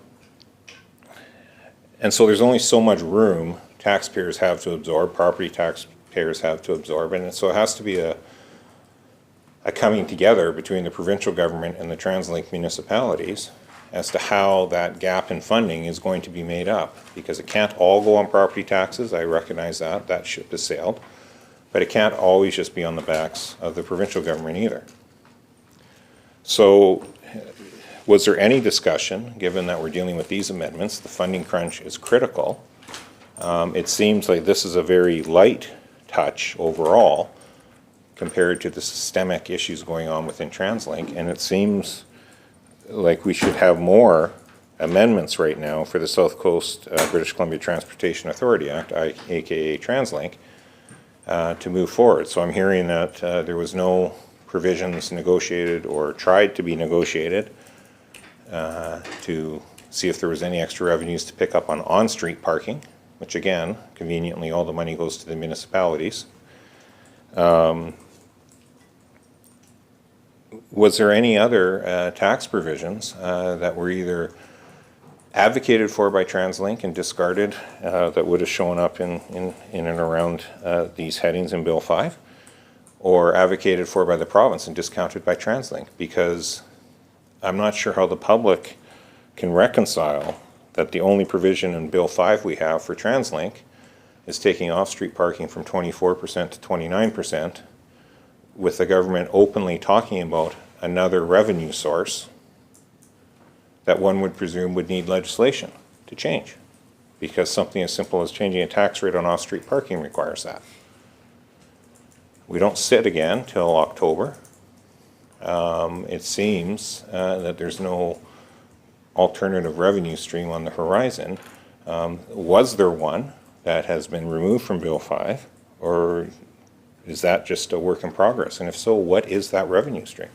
so there's only so much room taxpayers have to absorb, property taxpayers have to absorb, and so it has to be a coming together between the provincial government and the TransLink municipalities as to how that gap in funding is going to be made up, because it can't all go on property taxes. I recognize that ship has sailed, but it can't always just be on the backs of the provincial government either. So was there any discussion, given that we're dealing with these amendments, the funding crunch is critical? It seems like this is a very light touch overall compared to the systemic issues going on within TransLink, and it seems like we should have more amendments right now for the South Coast British Columbia Transportation Authority Act, aka TransLink, to move forward. So I'm hearing that there was no provisions negotiated or tried to be negotiated to see if there was any extra revenues to pick up on on-street parking, which again, conveniently, all the money goes to the municipalities. Was there any other tax provisions that were either advocated for by TransLink and discarded that would have shown up in and around these headings in Bill 5, or advocated for by the province and discounted by TransLink? Because I'm not sure how the public can reconcile that the only provision in Bill 5 we have for TransLink is taking off-street parking from 24% to 29%, with the government openly talking about another revenue source that one would presume would need legislation to change, because something as simple as changing a tax rate on off-street parking requires that. We don't sit again till October. It seems that there's no alternative revenue stream on the horizon. Was there one that has been removed from Bill 5, or is that just a work in progress? And if so, what is that revenue stream?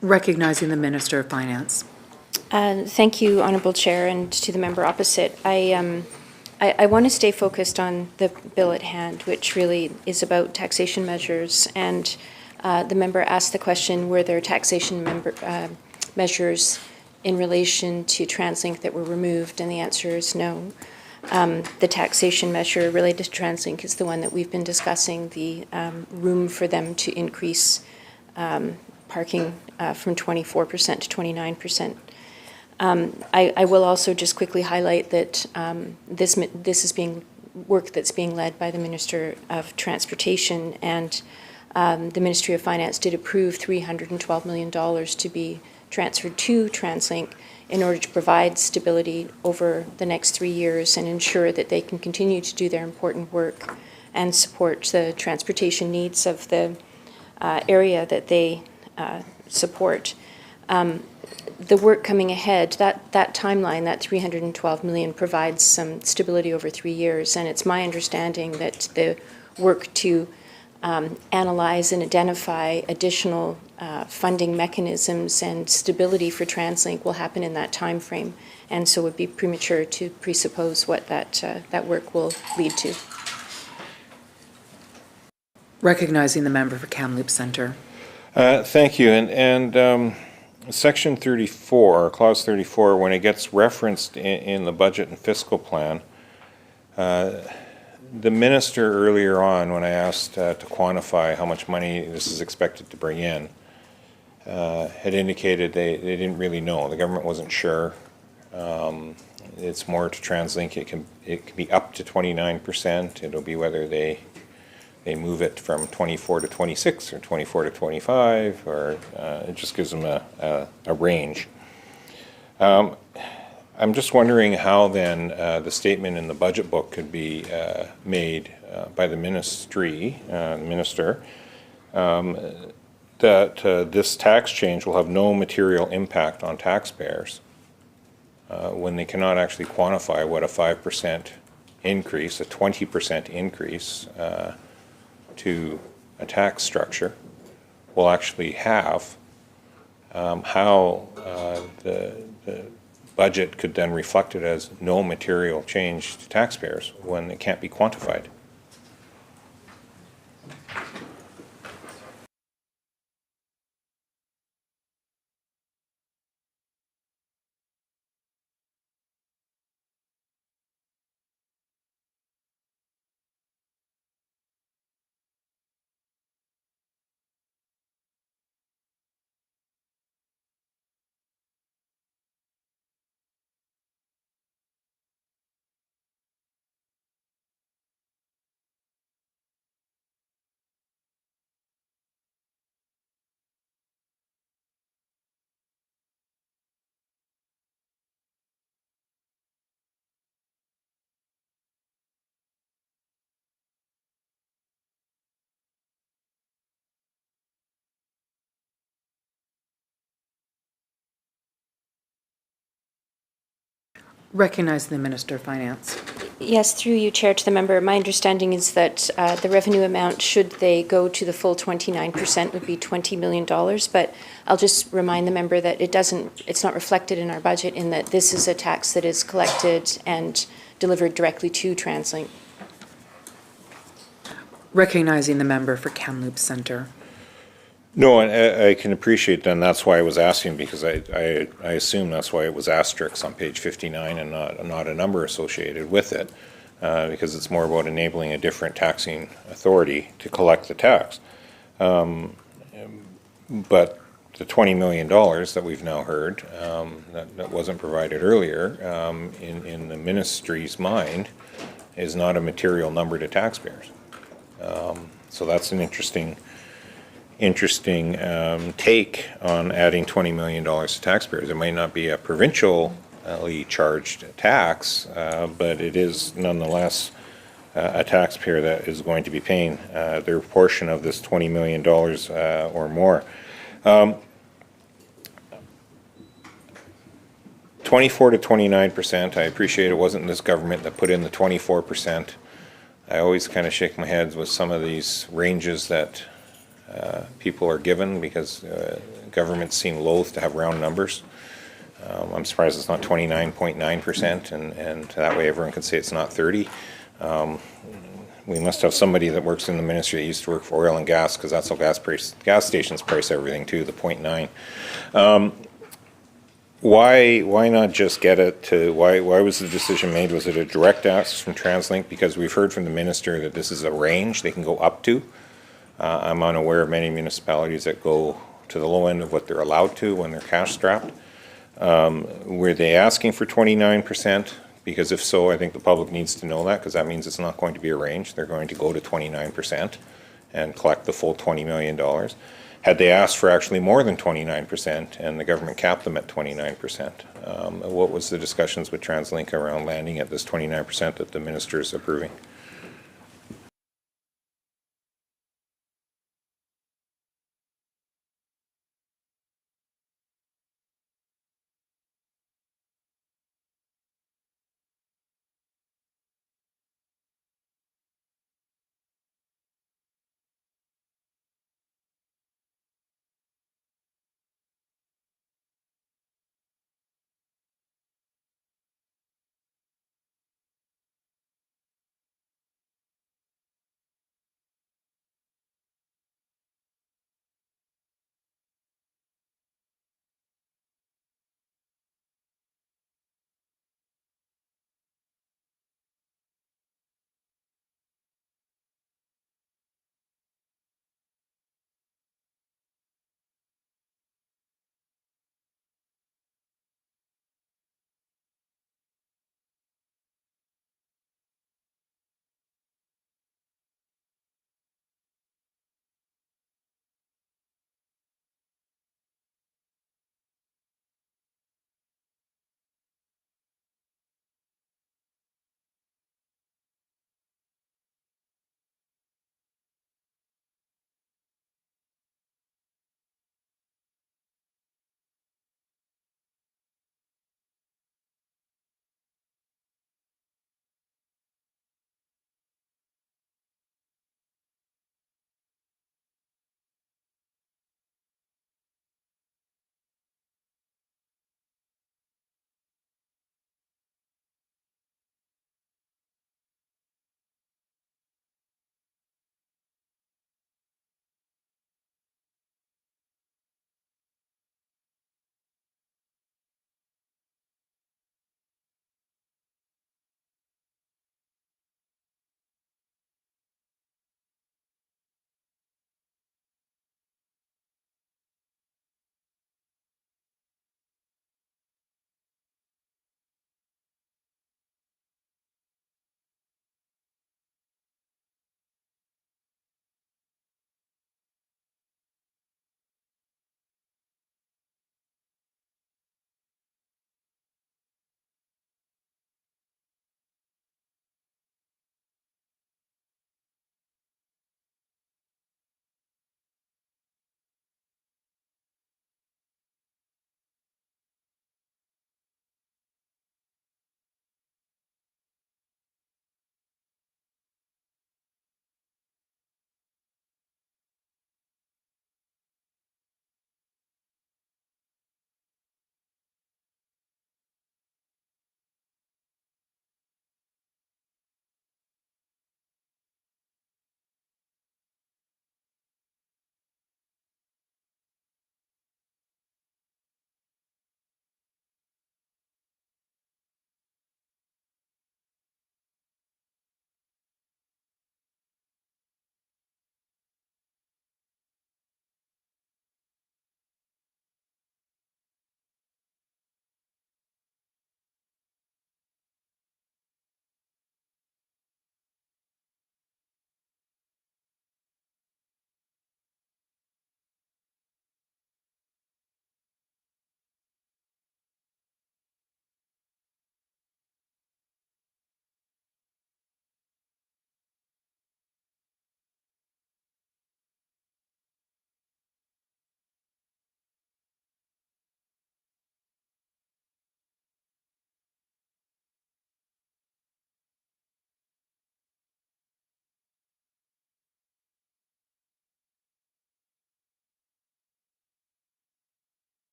Recognizing the Minister of Finance. Thank you, Honourable Chair, and to the member opposite. I want to stay focused on the bill at hand, which really is about taxation measures. And the member asked the question, were there taxation measures in relation to TransLink that were removed? And the answer is no. The taxation measure related to TransLink is the one that we've been discussing, the room for them to increase parking from 24% to 29%. I will also just quickly highlight that this is work that's being led by the Minister of Transportation, and the Ministry of Finance did approve $312 million to be transferred to TransLink in order to provide stability over the next 3 years and ensure that they can continue to do their important work and support the transportation needs of the area that they support. The work coming ahead, that timeline, that $312 million, provides some stability over 3 years, and it's my understanding that the work to analyze and identify additional funding mechanisms and stability for TransLink will happen in that time frame, and so it would be premature to presuppose what that work will lead to. Recognizing the member for Kamloops Centre. Thank you. And Section 34, Clause 34, when it gets referenced in the budget and fiscal plan, the minister earlier on, when I asked to quantify how much money this is expected to bring in, had indicated they didn't really know. The government wasn't sure. It's more to TransLink. It can be up to 29%. It'll be whether they move it from 24 to 26 or 24 to 25, or it just gives them a range. I'm just wondering how then the statement in the budget book could be made by the ministry, minister, that this tax change will have no material impact on taxpayers when they cannot actually quantify what a 5% increase, a 20% increase to a tax structure will actually have, how the budget could then reflect it as no material change to taxpayers when it can't be quantified. Recognizing the Minister of Finance. Yes, through you, Chair, to the member, my understanding is that the revenue amount, should they go to the full 29%, would be $20 million. But I'll just remind the member that it's not reflected in our budget, in that this is a tax that is collected and delivered directly to TransLink. Recognizing the member for Kamloops Centre. No, I can appreciate that, and that's why I was asking, because I assume that's why it was asterisk on page 59 and not a number associated with it, because it's more about enabling a different taxing authority to collect the tax. But the $20 million that we've now heard, that wasn't provided earlier, in the ministry's mind, is not a material number to taxpayers. So that's an interesting take on adding $20 million to taxpayers. It might not be a provincially charged tax, but it is nonetheless a taxpayer that is going to be paying their portion of this $20 million or more. 24 to 29%, I appreciate it wasn't this government that put in the 24%. I always kind of shake my head with some of these ranges that people are given, because governments seem loath to have round numbers. I'm surprised it's not 29.9%, and that way everyone can say it's not 30. We must have somebody that works in the ministry that used to work for oil and gas, because that's how gas stations price everything too, the 0.9. Why not just get it to, why was the decision made? Was it a direct ask from TransLink? Because we've heard from the minister that this is a range they can go up to. I'm unaware of many municipalities that go to the low end of what they're allowed to when they're cash strapped. Were they asking for 29%? Because if so, I think the public needs to know that, because that means it's not going to be a range. They're going to go to 29% and collect the full $20 million. Had they asked for actually more than 29% and the government capped them at 29%, what was the discussions with TransLink around landing at this 29% that the minister is approving?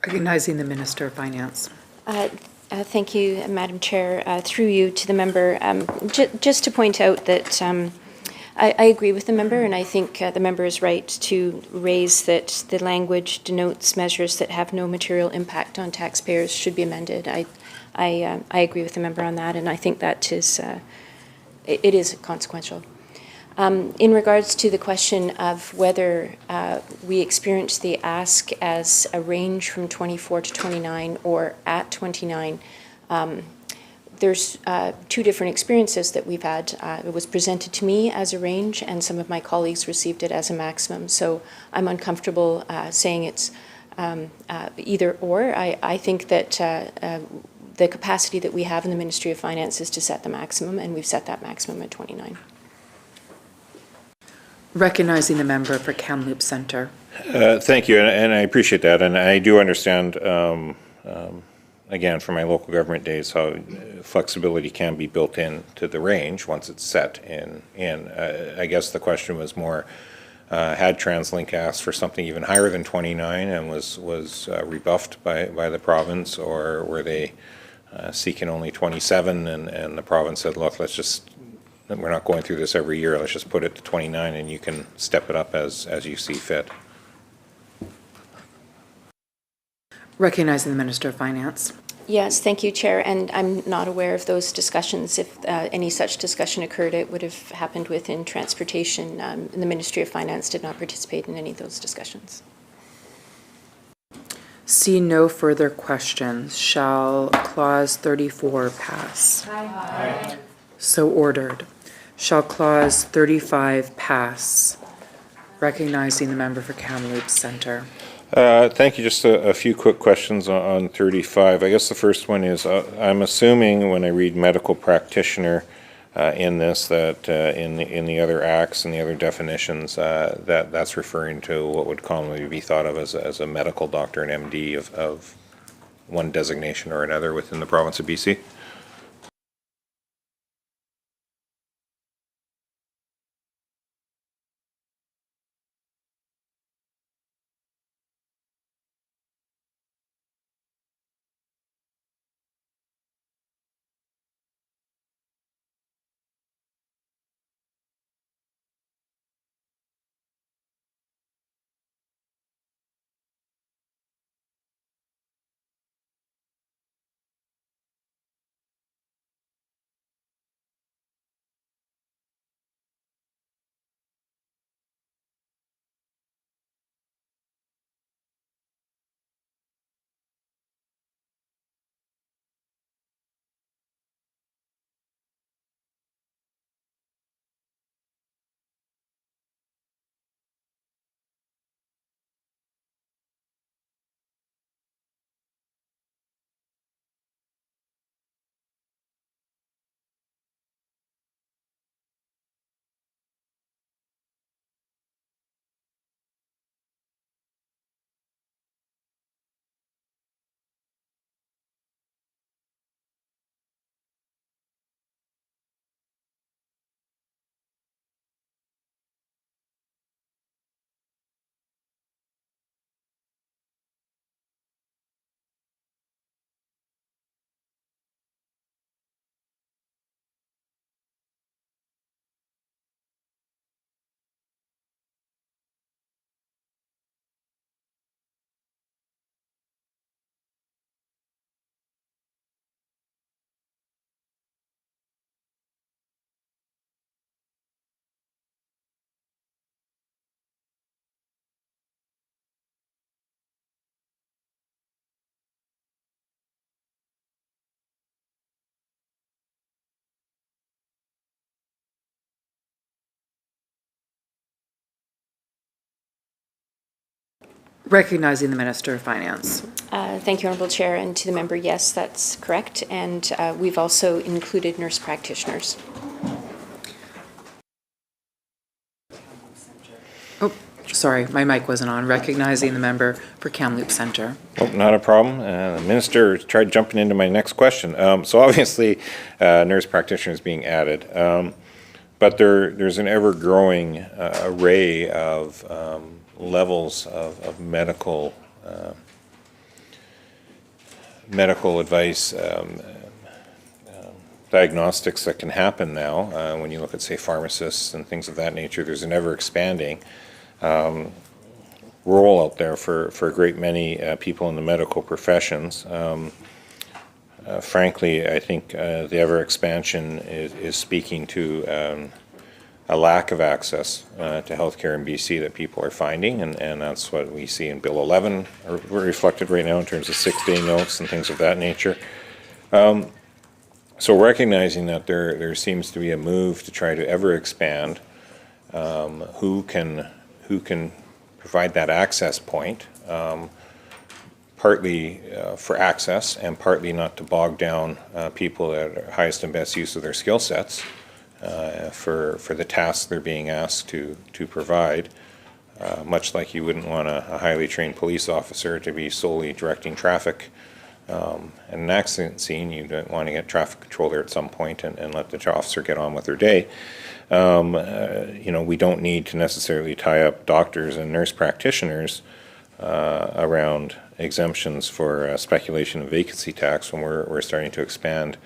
Recognizing the Minister of Finance. Thank you, Madam Chair. Through you to the member, just to point out that I agree with the member, and I think the member is right to raise that the language denotes measures that have no material impact on taxpayers should be amended. I agree with the member on that, and I think that is it is consequential. In regards to the question of whether we experience the ask as a range from 24 to 29 or at 29, there's two different experiences that we've had. It was presented to me as a range, and some of my colleagues received it as a maximum. So I'm uncomfortable saying it's either or. I think that the capacity that we have in the Ministry of Finance is to set the maximum, and we've set that maximum at 29. Recognizing the member for Kamloops Centre. Thank you, and I appreciate that, and I do understand, again, from my local government days, how flexibility can be built into the range once it's set in. I guess the question was more, had TransLink asked for something even higher than 29 and was rebuffed by the province, or were they seeking only 27 and the province said, look, we're not going through this every year, let's just put it to 29 and you can step it up as you see fit. Recognizing the Minister of Finance. Yes, thank you, Chair. And I'm not aware of those discussions. If any such discussion occurred, it would have happened within transportation. The Ministry of Finance did not participate in any of those discussions. See no further questions. Shall Clause 34 pass? Aye. So ordered. Shall Clause 35 pass? Recognizing the member for Kamloops Centre. Thank you. Just a few quick questions on 35. I guess the first one is, I'm assuming when I read medical practitioner in this, that in the other acts and the other definitions, that's referring to what would commonly be thought of as a medical doctor, an MD of one designation or another within the province of BC. Recognizing the Minister of Finance. Thank you, Honourable Chair, and to the member, yes, that's correct. And we've also included nurse practitioners. Oh, sorry, my mic wasn't on. Recognizing the member for Kamloops Centre. Oh, not a problem. The minister tried jumping into my next question. So obviously, nurse practitioners being added, but there's an ever-growing array of levels of medical medical advice diagnostics that can happen now. When you look at, say, pharmacists and things of that nature, there's an ever-expanding role out there for a great many people in the medical professions. Frankly, I think the ever-expansion is speaking to a lack of access to healthcare in BC that people are finding, and that's what we see in Bill 11, or reflected right now in terms of 6-day notes and things of that nature. So recognizing that there seems to be a move to try to ever expand who can provide that access point, partly for access and partly not to bog down people at highest and best use of their skill sets for the tasks they're being asked to provide. Much like you wouldn't want a highly trained police officer to be solely directing traffic in an accident scene. You don't want to get traffic control there at some point and let the officer get on with their day. We don't need to necessarily tie up doctors and nurse practitioners around exemptions for speculation of vacancy tax when we're starting to expand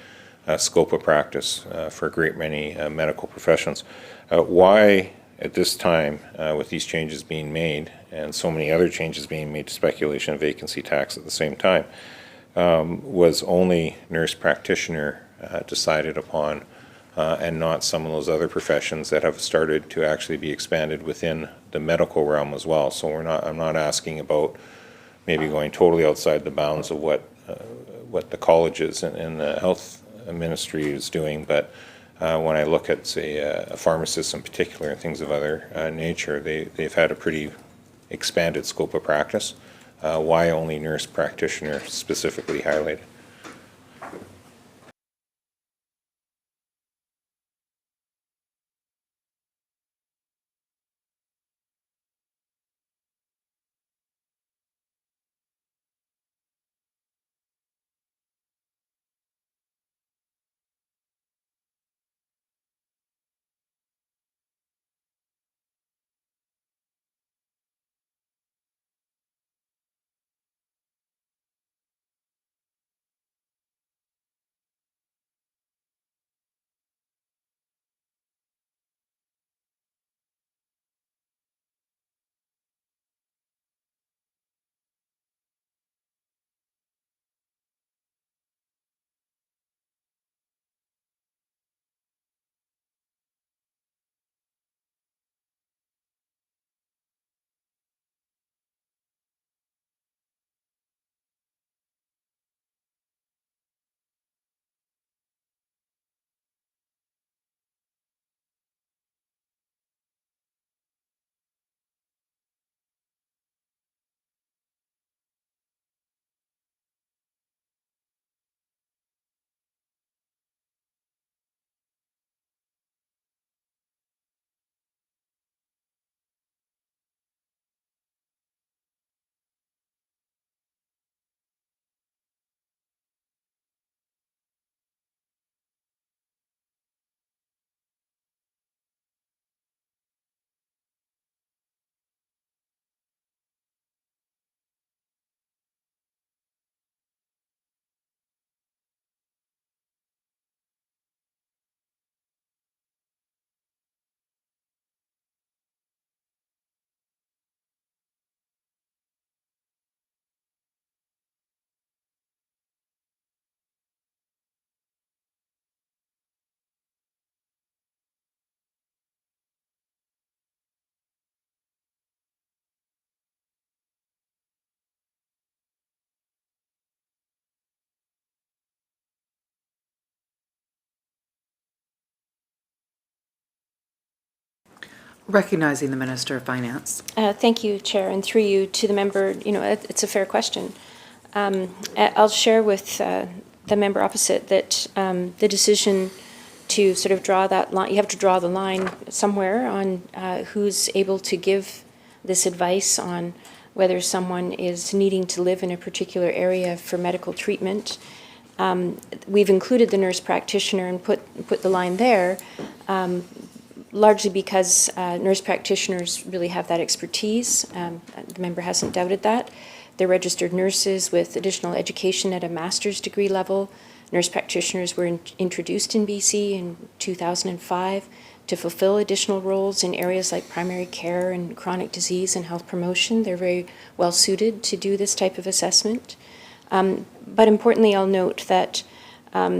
scope of practice for a great many medical professions. Why at this time, with these changes being made and so many other changes being made to speculation of vacancy tax at the same time, was only nurse practitioner decided upon and not some of those other professions that have started to actually be expanded within the medical realm as well. So I'm not asking about maybe going totally outside the bounds of what the colleges and the health ministry is doing, but when I look at, say, a pharmacist in particular and things of other nature, they've had a pretty expanded scope of practice. Why only nurse practitioner specifically highlighted? Recognizing the Minister of Finance. Thank you, Chair, and through you to the member, it's a fair question. I'll share with the member opposite that the decision to sort of draw that line, you have to draw the line somewhere on who's able to give this advice on whether someone is needing to live in a particular area for medical treatment. We've included the nurse practitioner and put the line there, largely because nurse practitioners really have that expertise. The member hasn't doubted that. They're registered nurses with additional education at a master's degree level. Nurse practitioners were introduced in BC in 2005 to fulfill additional roles in areas like primary care and chronic disease and health promotion. They're very well suited to do this type of assessment. But importantly, I'll note that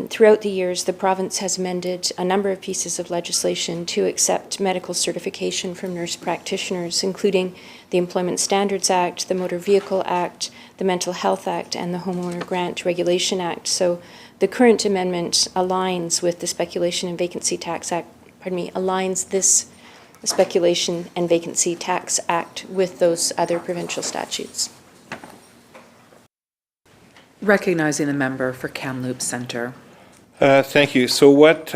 throughout the years, the province has amended a number of pieces of legislation to accept medical certification from nurse practitioners, including the Employment Standards Act, the Motor Vehicle Act, the Mental Health Act, and the Homeowner Grant Regulation Act. So the current amendment aligns with the Speculation and Vacancy Tax Act, aligns this Speculation and Vacancy Tax Act with those other provincial statutes. Recognizing the member for Kamloops Centre. Thank you. So what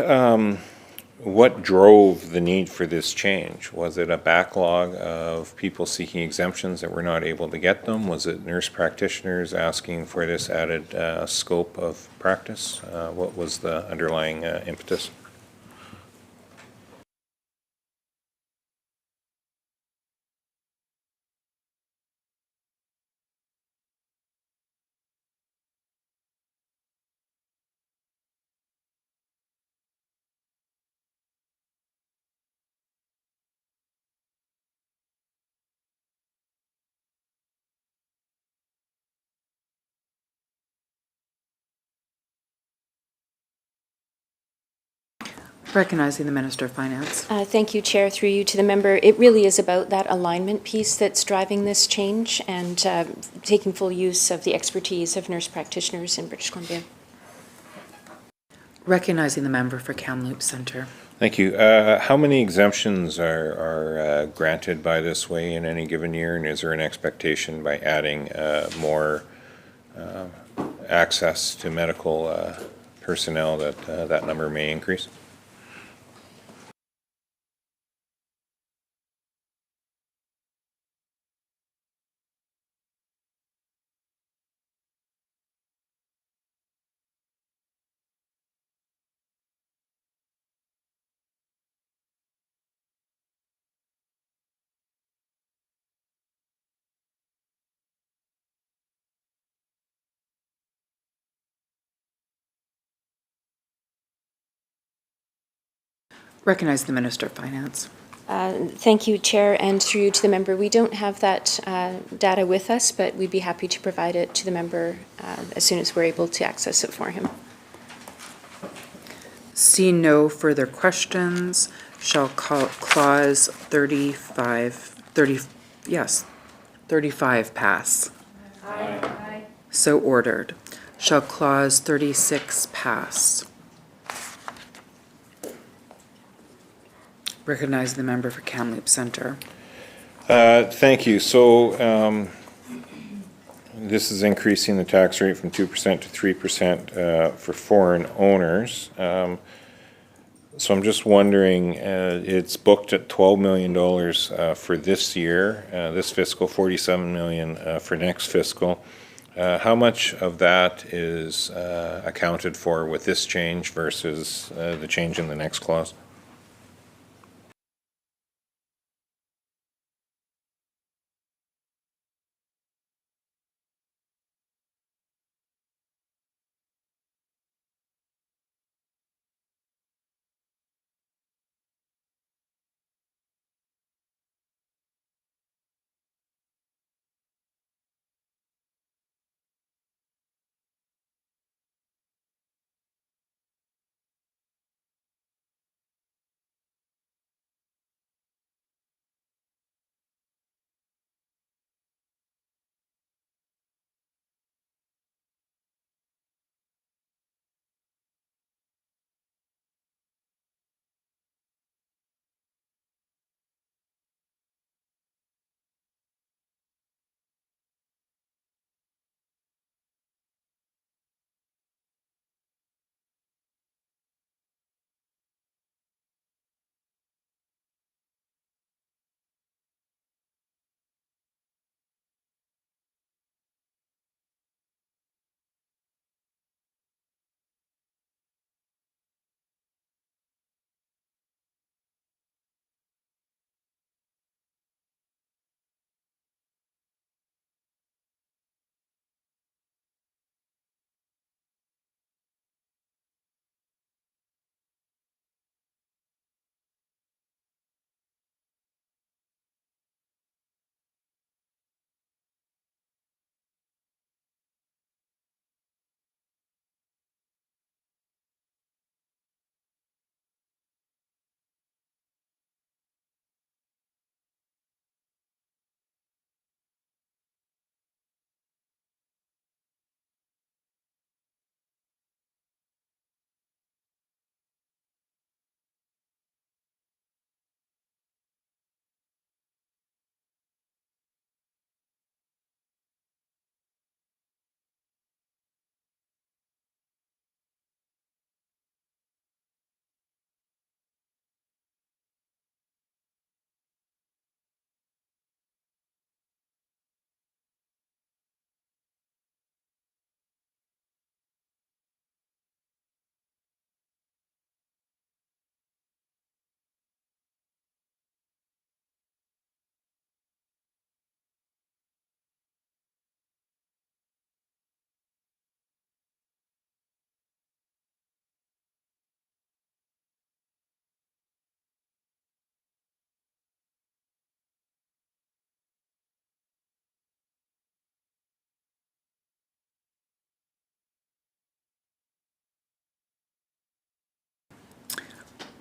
drove the need for this change? Was it a backlog of people seeking exemptions that were not able to get them? Was it nurse practitioners asking for this added scope of practice? What was the underlying impetus? Recognizing the Minister of Finance. Thank you, Chair. Through you to the member, it really is about that alignment piece that's driving this change and taking full use of the expertise of nurse practitioners in British Columbia. Recognizing the member for Kamloops Centre. Thank you. How many exemptions are granted by this way in any given year? And is there an expectation by adding more access to medical personnel that that number may increase? Recognize the Minister of Finance. Thank you, Chair, and through you to the member. We don't have that data with us, but we'd be happy to provide it to the member as soon as we're able to access it for him. See no further questions, shall call clause 35 pass. Aye. So ordered. Shall clause 36 pass? Recognize the member for Kamloops Centre. Thank you. So this is increasing the tax rate from 2% to 3% for foreign owners. So I'm just wondering, it's booked at $12 million for this year, this fiscal, $47 million for next fiscal. How much of that is accounted for with this change versus the change in the next clause?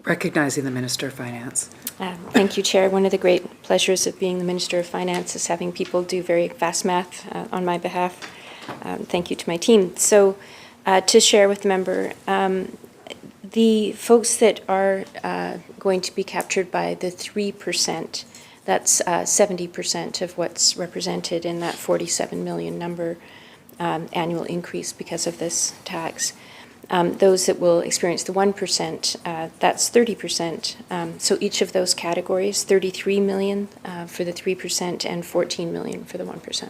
Recognizing the Minister of Finance. Thank you, Chair. One of the great pleasures of being the Minister of Finance is having people do very fast math on my behalf. Thank you to my team. So to share with the member, the folks that are going to be captured by the 3%, that's 70% of what's represented in that 47 million number annual increase because of this tax. Those that will experience the 1%, that's 30%. So each of those categories, 33 million for the 3% and 14 million for the 1%.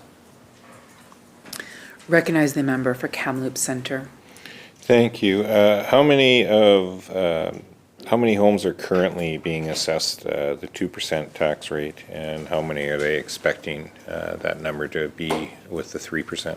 Recognize the member for Kamloops Centre. Thank you. How many homes are currently being assessed the 2% tax rate, and how many are they expecting that number to be with the 3%?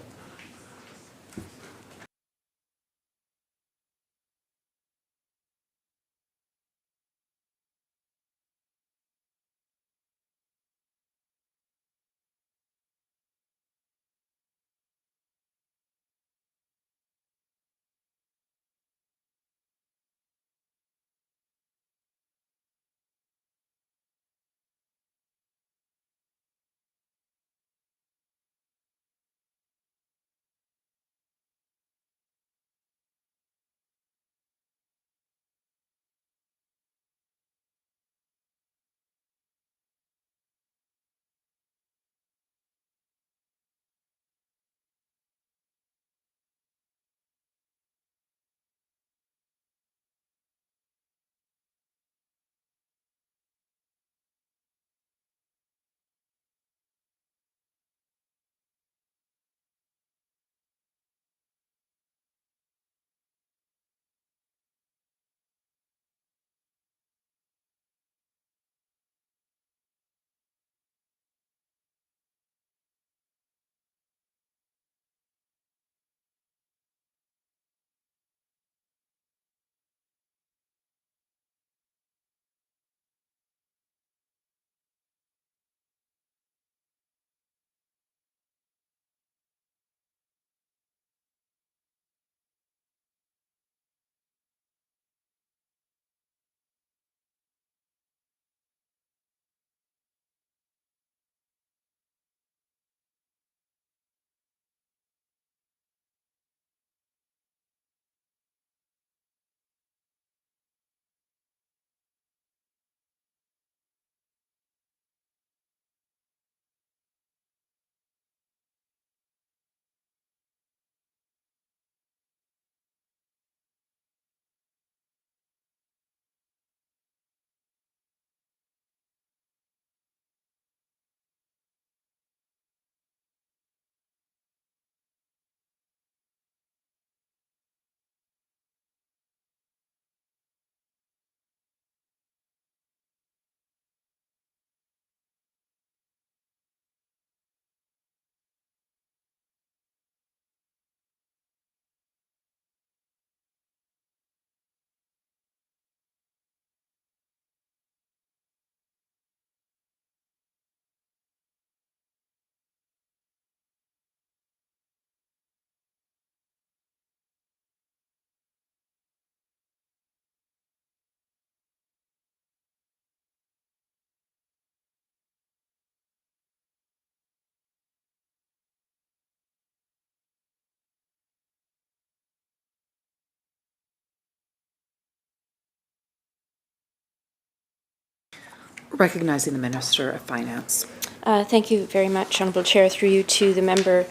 Recognizing the Minister of Finance. Thank you very much, Honourable Chair. Through you to the member.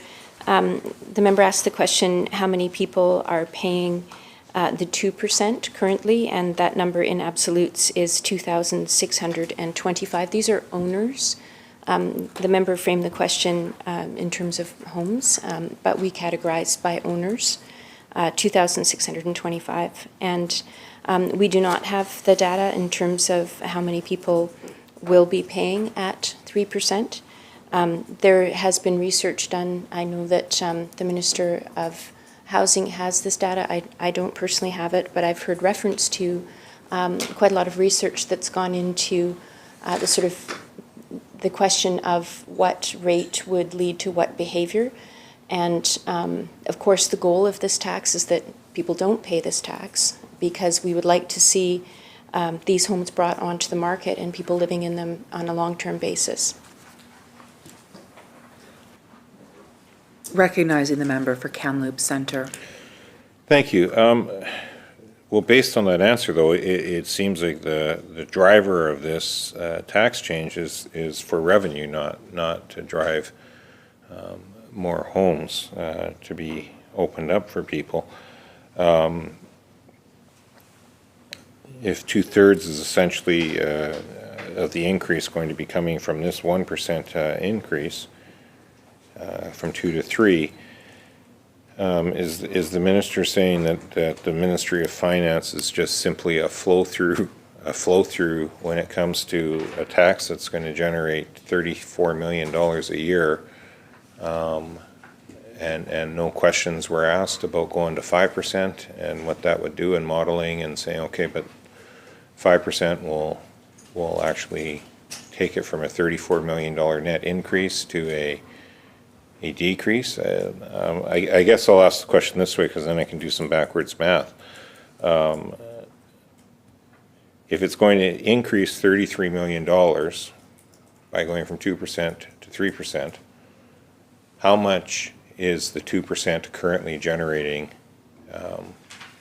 The member asked the question, how many people are paying the 2% currently, and that number in absolutes is 2,625. These are owners. The member framed the question in terms of homes, but we categorize by owners, 2,625. And we do not have the data in terms of how many people will be paying at 3%. There has been research done. I know that the Minister of Housing has this data. I don't personally have it, but I've heard reference to quite a lot of research that's gone into the question of what rate would lead to what behavior. And of course, the goal of this tax is that people don't pay this tax, because we would like to see these homes brought onto the market and people living in them on a long-term basis. Recognizing the member for Kamloops Centre. Thank you. Well, based on that answer, though, it seems like the driver of this tax change is for revenue, not to drive more homes to be opened up for people. If 2/3 is essentially of the increase going to be coming from this 1% increase from 2 to 3, is the minister saying that the Ministry of Finance is just simply a flow through when it comes to a tax that's going to generate $34 million a year, and no questions were asked about going to 5% and what that would do in modeling, and saying, okay, but 5% will actually take it from a $34 million net increase to a decrease? I guess I'll ask the question this way, because then I can do some backwards math. If it's going to increase $33 million by going from 2% to 3%, how much is the 2% currently generating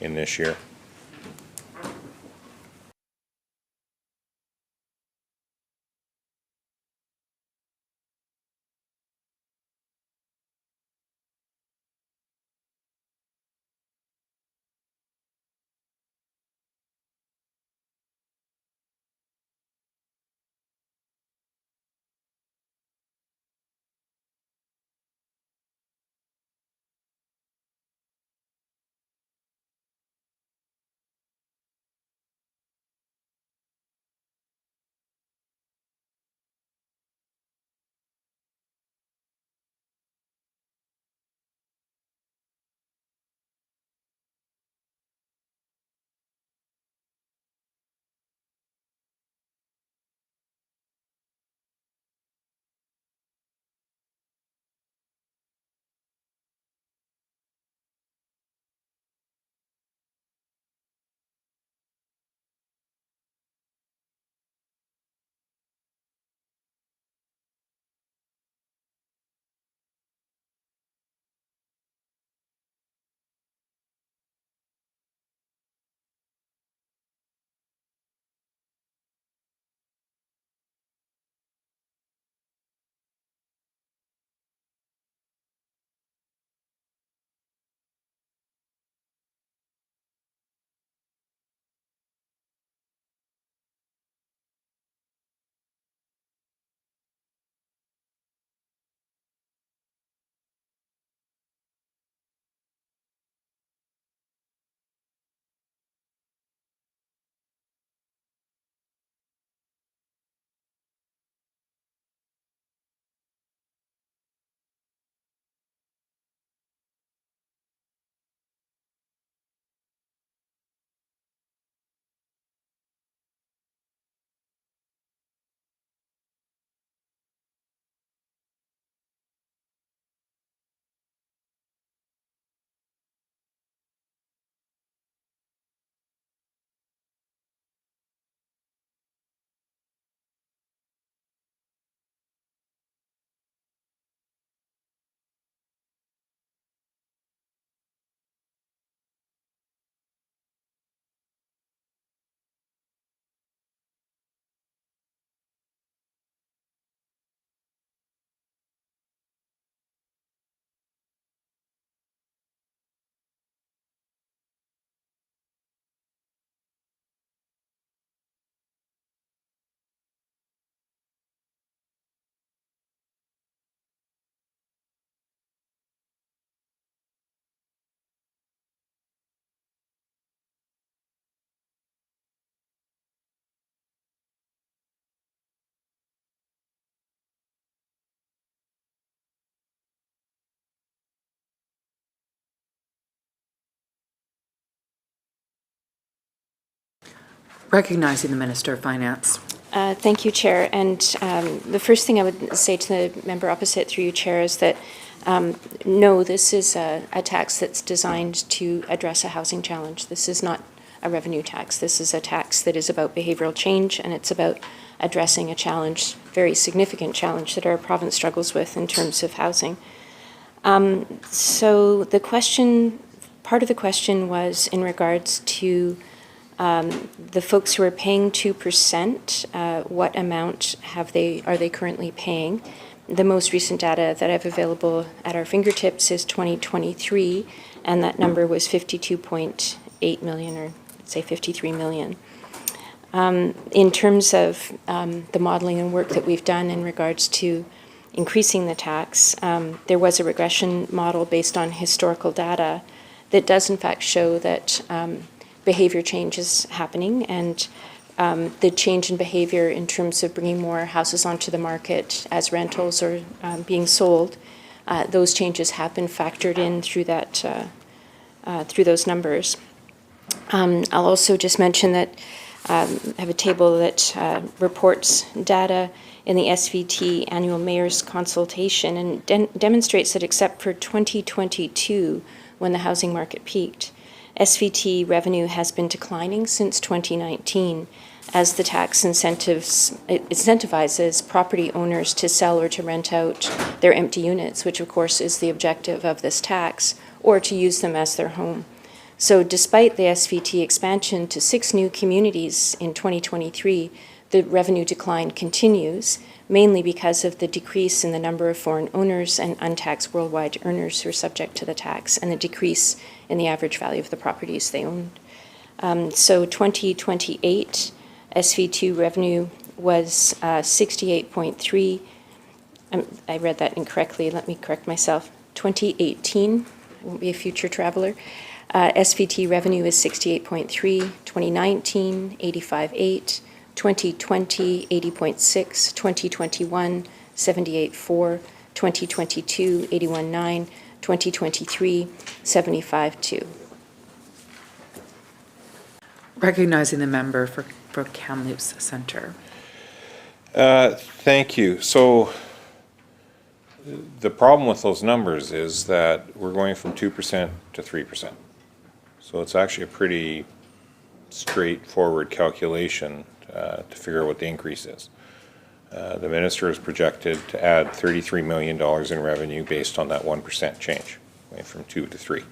in this year? Recognizing the Minister of Finance. Thank you, Chair. And the first thing I would say to the member opposite, through you, Chair, is that no, this is a tax that's designed to address a housing challenge. This is not a revenue tax. This is a tax that is about behavioral change, and it's about addressing a challenge, very significant challenge that our province struggles with in terms of housing. So the question, part of the question was in regards to the folks who are paying 2%, what amount are they currently paying? The most recent data that I have available at our fingertips is 2023, and that number was 52.8 million, or say 53 million. In terms of the modeling and work that we've done in regards to increasing the tax, there was a regression model based on historical data that does in fact show that behavior change is happening, and the change in behavior in terms of bringing more houses onto the market as rentals or being sold, those changes have been factored in through that through those numbers. I'll also just mention that I have a table that reports data in the SVT annual mayor's consultation and demonstrates that except for 2022, when the housing market peaked, SVT revenue has been declining since 2019 as the tax incentivizes property owners to sell or to rent out their empty units, which of course is the objective of this tax, or to use them as their home. So despite the SVT expansion to 6 new communities in 2023, the revenue decline continues, mainly because of the decrease in the number of foreign owners and untaxed worldwide earners who are subject to the tax, and the decrease in the average value of the properties they owned. So 2028 SV2 revenue was 68.3. I read that incorrectly. Let me correct myself. 2018, I won't be a future traveler. SVT revenue is 68.3, 2019, 85.8, 2020, 80.6, 2021, 78.4, 2022, 81.9, 2023, 75.2. Recognizing the member for Kamloops Centre. Thank you. So the problem with those numbers is that we're going from 2% to 3%. So it's actually a pretty straightforward calculation to figure out what the increase is. The minister is projected to add $33 million in revenue based on that 1% change, going from 2 to 3.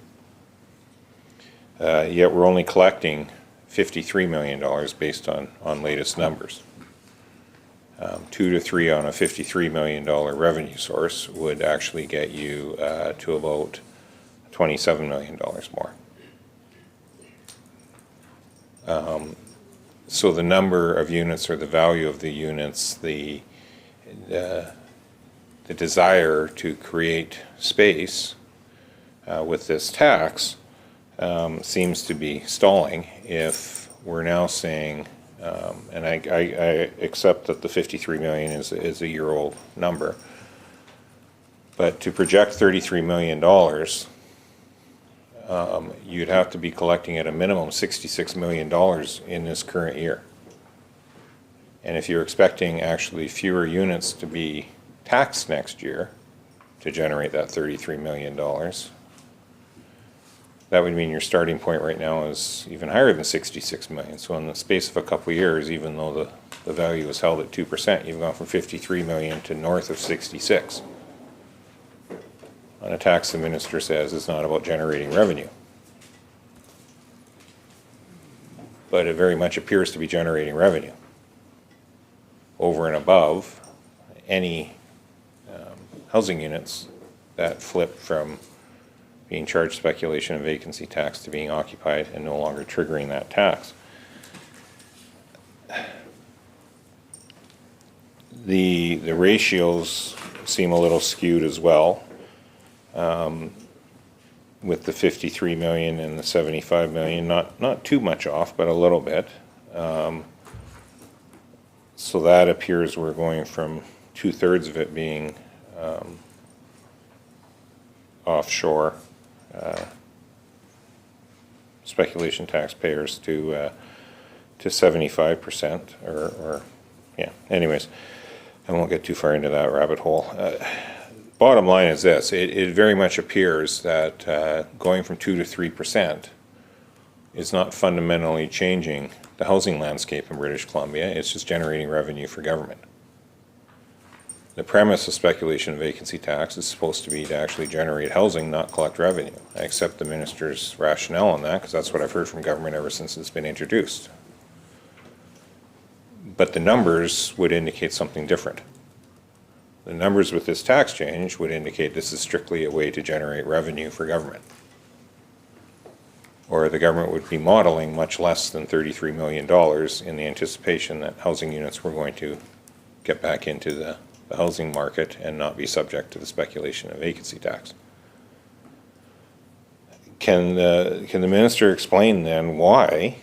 Yet we're only collecting $53 million based on latest numbers. 2 to 3 on a $53 million revenue source would actually get you to about $27 million more. So the number of units or the value of the units, the desire to create space with this tax seems to be stalling if we're now saying, and I accept that the 53 million is a year-old number, but to project $33 million, you'd have to be collecting at a minimum $66 million in this current year. And if you're expecting actually fewer units to be taxed next year to generate that $33 million, that would mean your starting point right now is even higher than 66 million. So in the space of a couple of years, even though the value is held at 2%, you've gone from 53 million to north of 66. On a tax, the minister says it's not about generating revenue. But it very much appears to be generating revenue over and above any housing units that flip from being charged speculation and vacancy tax to being occupied and no longer triggering that tax. The ratios seem a little skewed as well, with the 53 million and the 75 million, not too much off, but a little bit. So that appears we're going from 2/3 of it being offshore speculation taxpayers to 75%, or yeah. Anyways, I won't get too far into that rabbit hole. Bottom line is this: it very much appears that going from 2 to 3% is not fundamentally changing the housing landscape in British Columbia. It's just generating revenue for government. The premise of speculation vacancy tax is supposed to be to actually generate housing, not collect revenue. I accept the minister's rationale on that because that's what I've heard from government ever since it's been introduced. But the numbers would indicate something different. The numbers with this tax change would indicate this is strictly a way to generate revenue for government. Or the government would be modeling much less than $33 million in the anticipation that housing units were going to get back into the housing market and not be subject to the speculation of vacancy tax. Can the minister explain then why,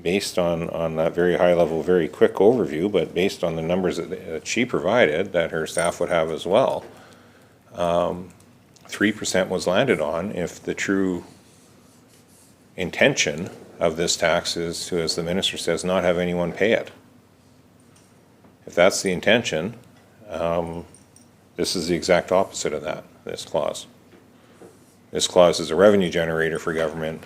based on that very high level, very quick overview, but based on the numbers that she provided, that her staff would have as well, 3% was landed on if the true intention of this tax is to, as the minister says, not have anyone pay it. If that's the intention, this is the exact opposite of that, this clause. This clause is a revenue generator for government,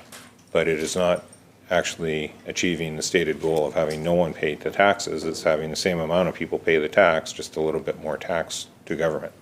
but it is not actually achieving the stated goal of having no one pay the taxes. It's having the same amount of people pay the tax, just a little bit more tax to government.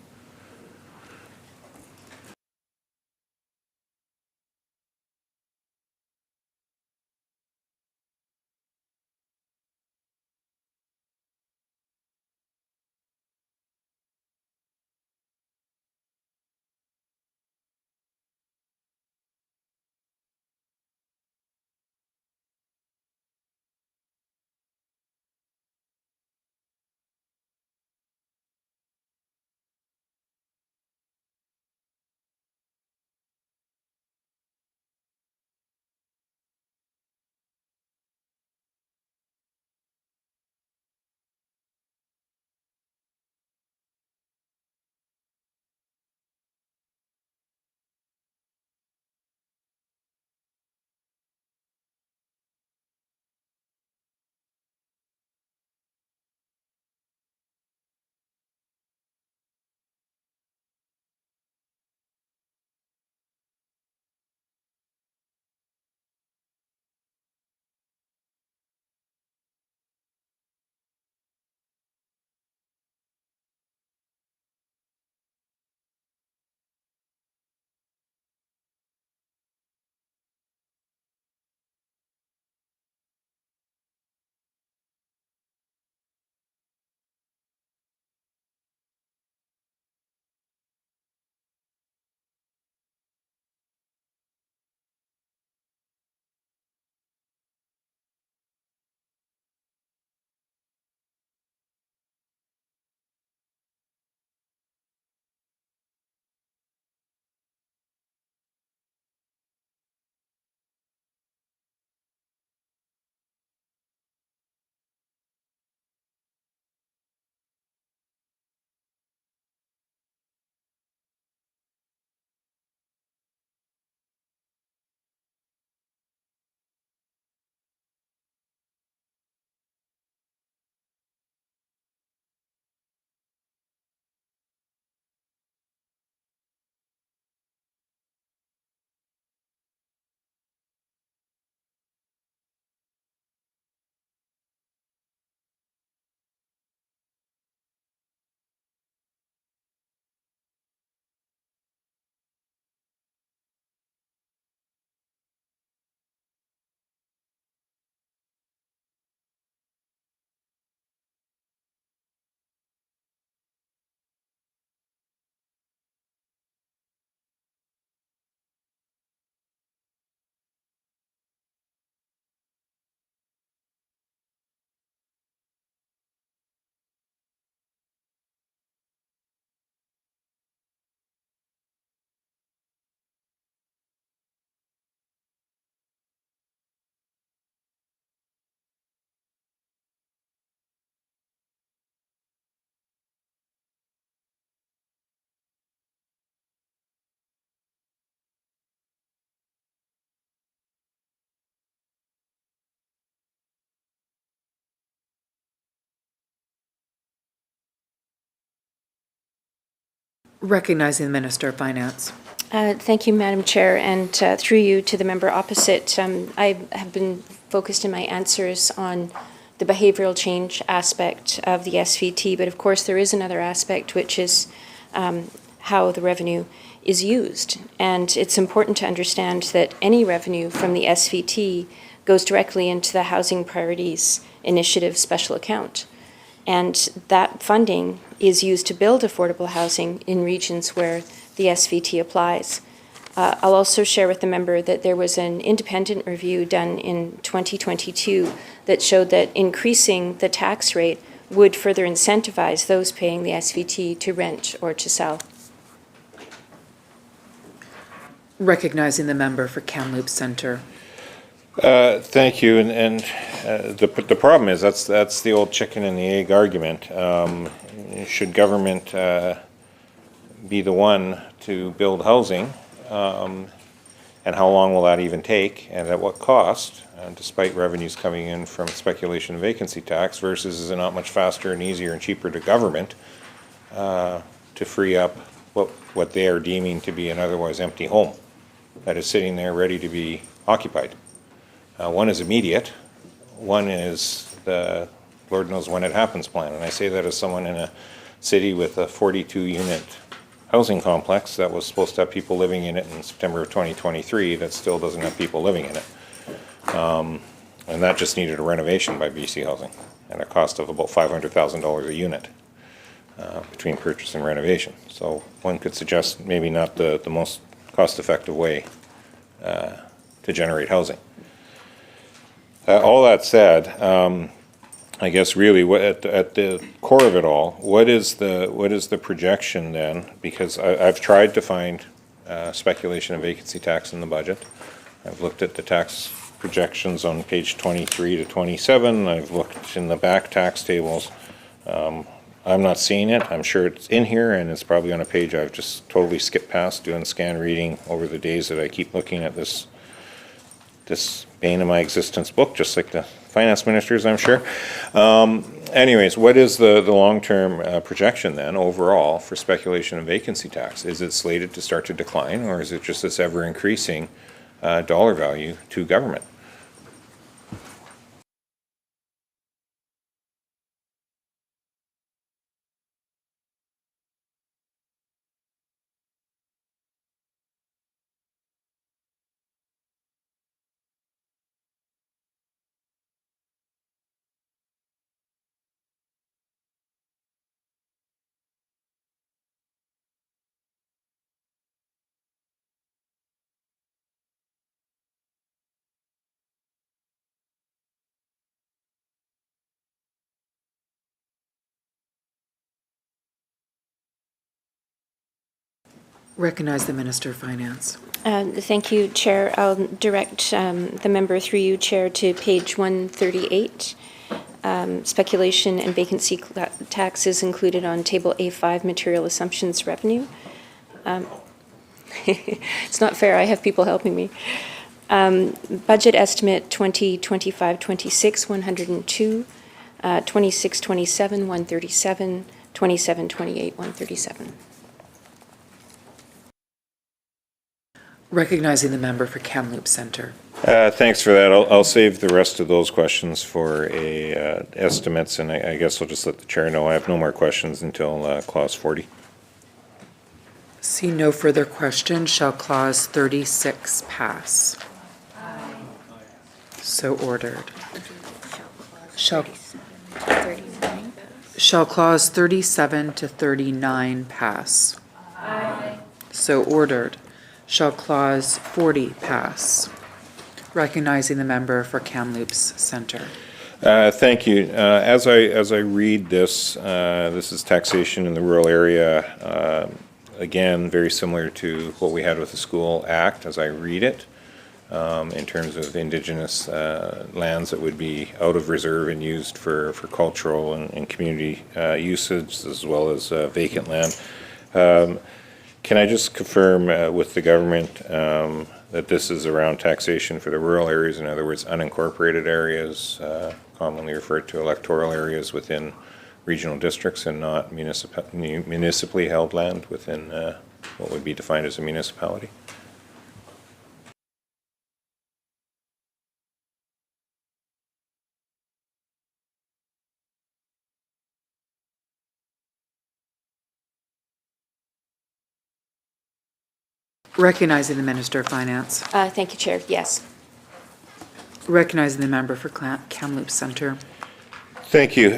Recognizing the Minister of Finance. Thank you, Madam Chair, and through you to the member opposite. I have been focused in my answers on the behavioral change aspect of the SVT, but of course there is another aspect, which is how the revenue is used. And it's important to understand that any revenue from the SVT goes directly into the Housing Priorities Initiative special account. And that funding is used to build affordable housing in regions where the SVT applies. I'll also share with the member that there was an independent review done in 2022 that showed that increasing the tax rate would further incentivize those paying the SVT to rent or to sell. Recognizing the member for Kamloops Centre. Thank you, and the problem is that's the old chicken and the egg argument. Should government be the one to build housing, and how long will that even take, and at what cost, despite revenues coming in from speculation and vacancy tax, versus is it not much faster and easier and cheaper to government to free up what they are deeming to be an otherwise empty home that is sitting there ready to be occupied. One is immediate, one is the Lord knows when it happens plan, and I say that as someone in a city with a 42-unit housing complex that was supposed to have people living in it in September of 2023 that still doesn't have people living in it. And that just needed a renovation by BC Housing at a cost of about $500,000 a unit between purchase and renovation. So one could suggest maybe not the most cost-effective way to generate housing. All that said, I guess really at the core of it all, what is the projection then? Because I've tried to find speculation and vacancy tax in the budget. I've looked at the tax projections on page 23 to 27. I've looked in the back tax tables. I'm not seeing it. I'm sure it's in here, and it's probably on a page I've just totally skipped past doing scan reading over the days that I keep looking at this bane of my existence book, just like the finance ministers, I'm sure. Anyways, what is the long-term projection then overall for speculation and vacancy tax? Is it slated to start to decline, or is it just this ever-increasing dollar value to government? Recognize the Minister of Finance. Thank you, Chair. I'll direct the member through you, Chair, to page 138. Speculation and vacancy tax is included on table A5, material assumptions revenue. It's not fair, I have people helping me. Budget estimate 2025-26, 102, 26-27, 137, 27-28, 137. Recognizing the member for Kamloops Centre. Thanks for that. I'll save the rest of those questions for estimates, and I guess I'll just let the chair know I have no more questions until clause 40. See no further questions. Shall clause 36 pass? Aye. So ordered. Shall clause 37 to 39 pass? Aye. So ordered. Shall clause 40 pass? Recognizing the member for Kamloops Centre. Thank you. As I read this, this is taxation in the rural area. Again, very similar to what we had with the School Act as I read it, in terms of Indigenous lands that would be out of reserve and used for cultural and community usage, as well as vacant land. Can I just confirm with the government that this is around taxation for the rural areas, in other words, unincorporated areas, commonly referred to electoral areas within regional districts, and not municipally held land within what would be defined as a municipality. Recognizing the Minister of Finance. Thank you, Chair. Yes. Recognizing the member for Kamloops Centre. Thank you.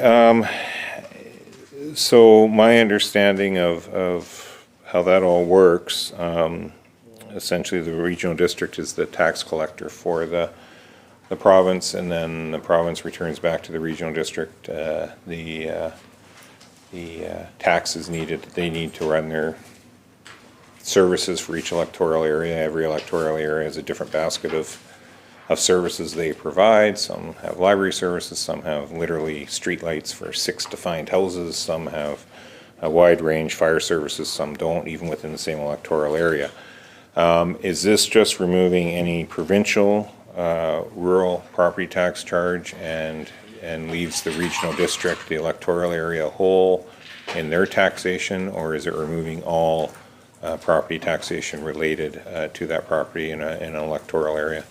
So my understanding of how that all works, essentially the regional district is the tax collector for the province, and then the province returns back to the regional district the taxes needed. They need to run their services for each electoral area. Every electoral area has a different basket of services they provide. Some have library services, some have literally streetlights for 6 defined houses, some have a wide range fire services, some don't, even within the same electoral area. Is this just removing any provincial rural property tax charge and leaves the regional district, the electoral area whole in their taxation, or is it removing all property taxation related to that property in an electoral area?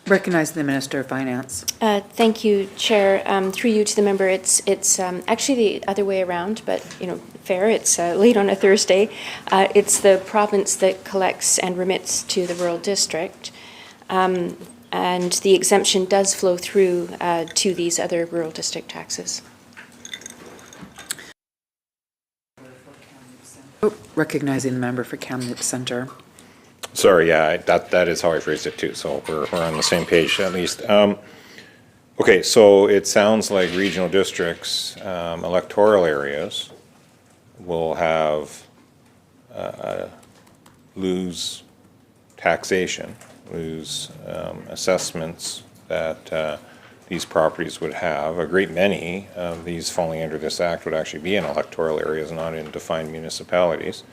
Recognizing the Minister of Finance. Thank you, Chair. Through you to the member, it's actually the other way around, but fair. It's late on a Thursday. It's the province that collects and remits to the rural district, and the exemption does flow through to these other rural district taxes. Recognizing the member for Kamloops Centre. Sorry, yeah, that is how I phrased it too, so we're on the same page at least. Okay, so it sounds like regional districts, electoral areas will have, lose taxation, lose assessments that these properties would have. A great many of these falling under this act would actually be in electoral areas, not in defined municipalities.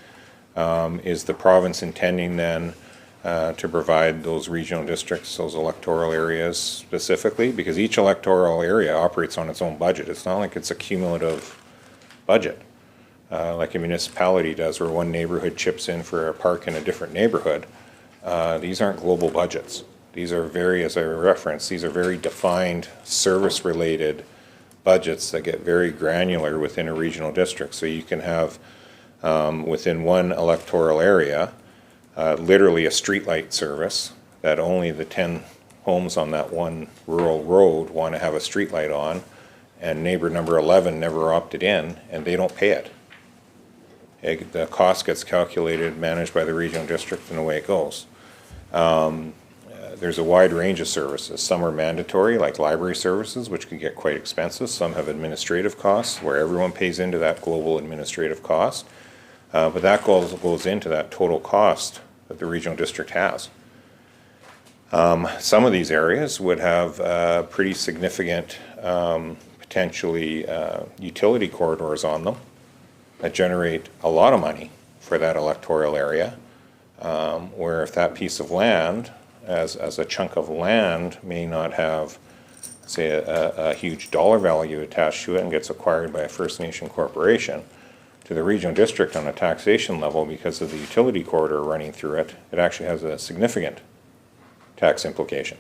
Is the province intending then to provide those regional districts, those electoral areas specifically? Because each electoral area operates on its own budget. It's not like it's a cumulative budget like a municipality does, where one neighborhood chips in for a park in a different neighborhood. These aren't global budgets. These are very, as I referenced, these are very defined service-related budgets that get very granular within a regional district. So you can have within one electoral area, literally a streetlight service that only the 10 homes on that one rural road want to have a streetlight on, and neighbor number 11 never opted in, and they don't pay it. The cost gets calculated, managed by the regional district, and away it goes. There's a wide range of services. Some are mandatory, like library services, which can get quite expensive. Some have administrative costs, where everyone pays into that global administrative cost. But that goes into that total cost that the regional district has. Some of these areas would have pretty significant, potentially utility corridors on them that generate a lot of money for that electoral area, where if that piece of land, as a chunk of land, may not have, say, a huge dollar value attached to it and gets acquired by a First Nation corporation, to the regional district on a taxation level, because of the utility corridor running through it, it actually has a significant tax implication.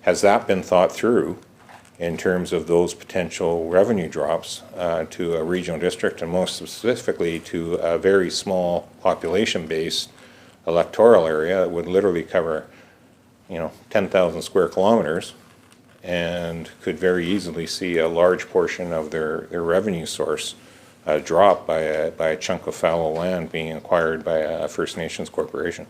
Has that been thought through in terms of those potential revenue drops to a regional district, and most specifically to a very small population-based electoral area that would literally cover, 10,000 square kilometers, and could very easily see a large portion of their revenue source drop by a chunk of fallow land being acquired by a First Nations corporation?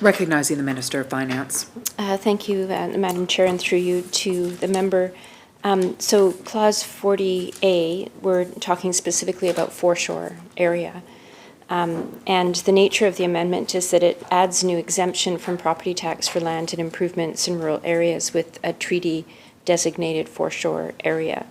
Recognizing the Minister of Finance. Thank you, Madam Chair, and through you to the member. So Clause 40A, we're talking specifically about foreshore area. And the nature of the amendment is that it adds new exemption from property tax for land and improvements in rural areas with a treaty-designated foreshore area.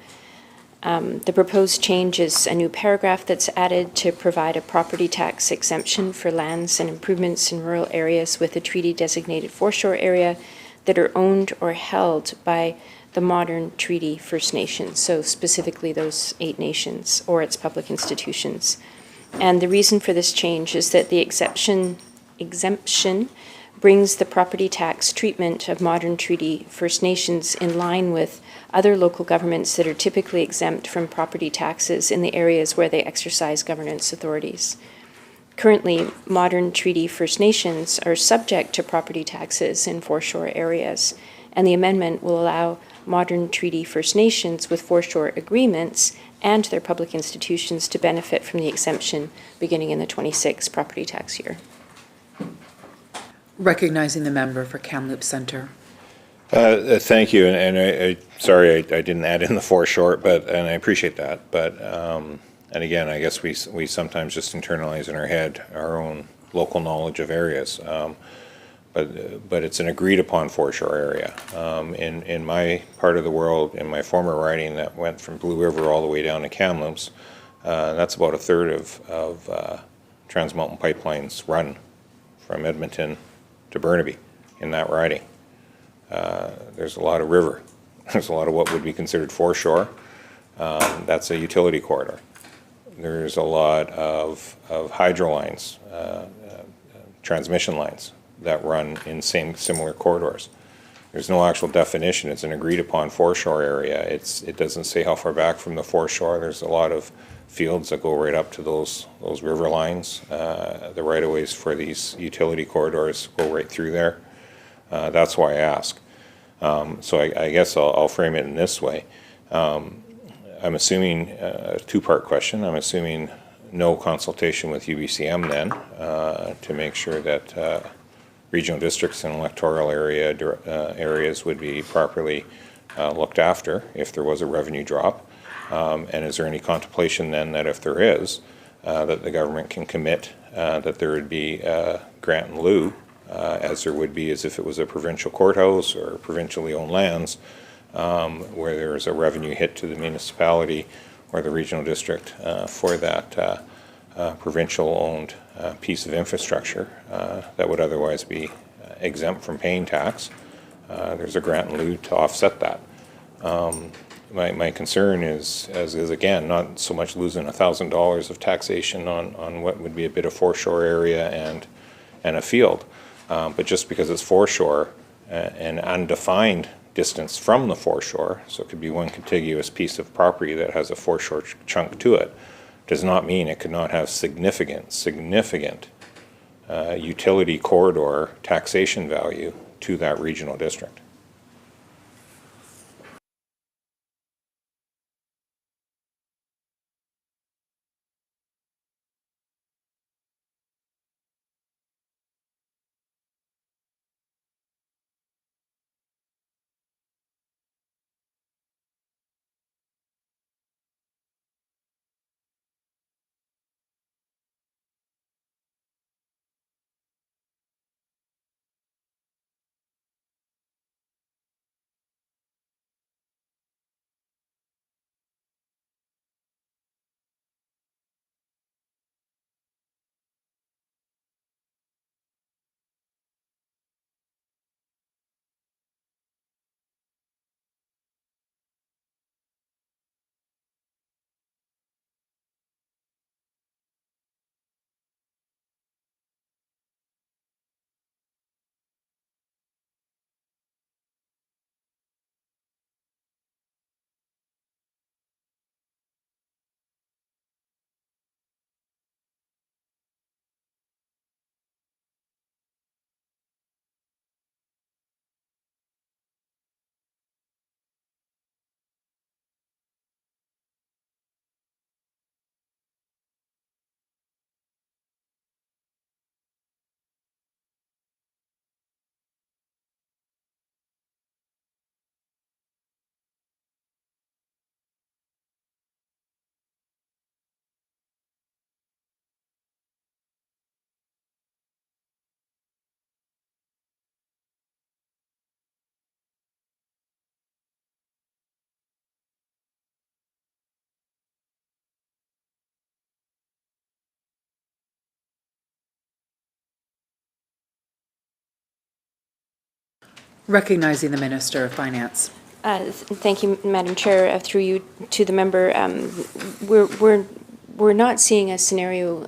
The proposed change is a new paragraph that's added to provide a property tax exemption for lands and improvements in rural areas with a treaty-designated foreshore area that are owned or held by the modern treaty First Nations, so specifically those 8 nations or its public institutions. And the reason for this change is that the exemption brings the property tax treatment of modern treaty First Nations in line with other local governments that are typically exempt from property taxes in the areas where they exercise governance authorities. Currently, modern treaty First Nations are subject to property taxes in foreshore areas, and the amendment will allow modern treaty First Nations with foreshore agreements and their public institutions to benefit from the exemption beginning in the 26 property tax year. Recognizing the member for Kamloops Centre. Thank you, and sorry I didn't add in the foreshore, and I appreciate that, but, and again, I guess we sometimes just internalize in our head our own local knowledge of areas, but it's an agreed upon foreshore area. In my part of the world, in my former riding that went from Blue River all the way down to Kamloops, that's about a third of Trans Mountain Pipeline's run from Edmonton to Burnaby in that riding. There's a lot of river. There's a lot of what would be considered foreshore. That's a utility corridor. There's a lot of hydro lines, transmission lines that run in similar corridors. There's no actual definition. It's an agreed upon foreshore area. It doesn't say how far back from the foreshore. There's a lot of fields that go right up to those river lines. The right-of-ways for these utility corridors go right through there. That's why I ask. So I guess I'll frame it in this way. I'm assuming, a two-part question, I'm assuming no consultation with UBCM then to make sure that regional districts and electoral areas would be properly looked after if there was a revenue drop. And is there any contemplation then that if there is, that the government can commit that there would be grant in lieu, as there would be as if it was a provincial courthouse or provincially owned lands, where there is a revenue hit to the municipality or the regional district for that provincial-owned piece of infrastructure that would otherwise be exempt from paying tax. There's a grant in lieu to offset that. My concern is again, not so much losing $1,000 of taxation on what would be a bit of foreshore area and a field, but just because it's foreshore and undefined distance from the foreshore, so it could be one contiguous piece of property that has a foreshore chunk to it, does not mean it could not have significant utility corridor taxation value to that regional district. Recognizing the Minister of Finance. Thank you, Madam Chair. Through you to the member, we're not seeing a scenario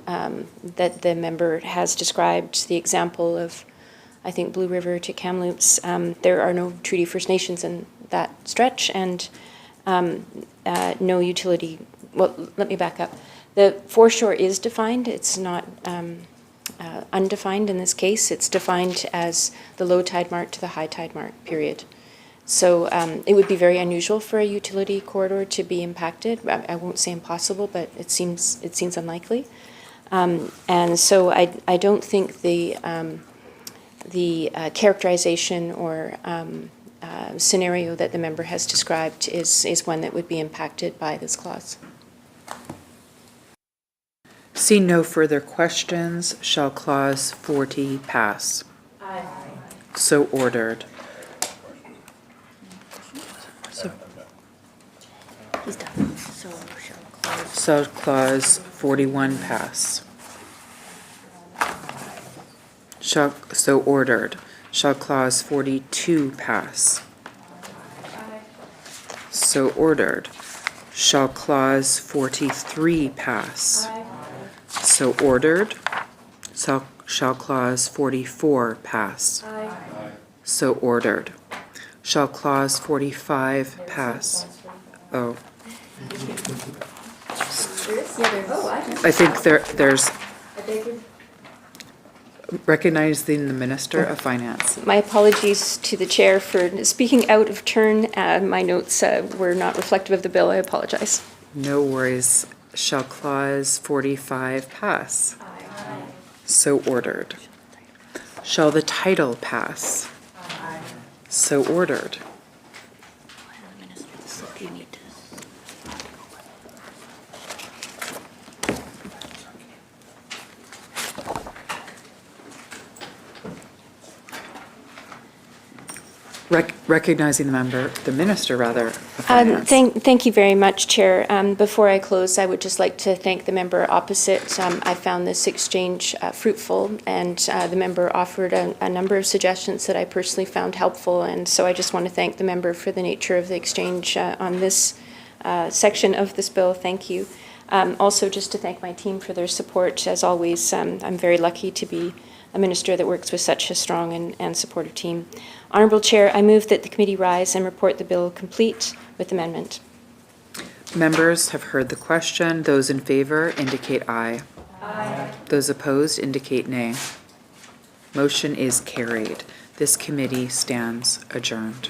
that the member has described, the example of, I think, Blue River to Kamloops. There are no Treaty First Nations in that stretch, and no utility. Well, let me back up. The foreshore is defined. It's not undefined in this case. It's defined as the low tide mark to the high tide mark, period. So it would be very unusual for a utility corridor to be impacted. I won't say impossible, but it seems unlikely. And so I don't think the characterization or scenario that the member has described is one that would be impacted by this clause. Seeing no further questions, shall Clause 40 pass? Aye. So ordered. He's done. So shall close. So Clause 41 pass? So ordered. Shall Clause 42 pass? So ordered. Shall Clause 43 pass? So ordered. Shall Clause 44 pass? So ordered. Shall Clause 45 pass? Oh. I think there's, recognizing the Minister of Finance. My apologies to the chair for speaking out of turn. My notes were not reflective of the bill. I apologize. No worries. Shall Clause 45 pass? Aye. So ordered. Shall the title pass? Aye. So ordered. You need to. Recognizing the Minister of Finance. Thank you very much, Chair. Before I close, I would just like to thank the member opposite. I found this exchange fruitful, and the member offered a number of suggestions that I personally found helpful, and so I just want to thank the member for the nature of the exchange on this section of this bill. Thank you. Also, just to thank my team for their support. As always, I'm very lucky to be a minister that works with such a strong and supportive team. Honourable Chair, I move that the committee rise and report the bill complete with amendment. Members have heard the question. Those in favour indicate aye. Aye. Those opposed indicate nay. Motion is carried. This committee stands adjourned.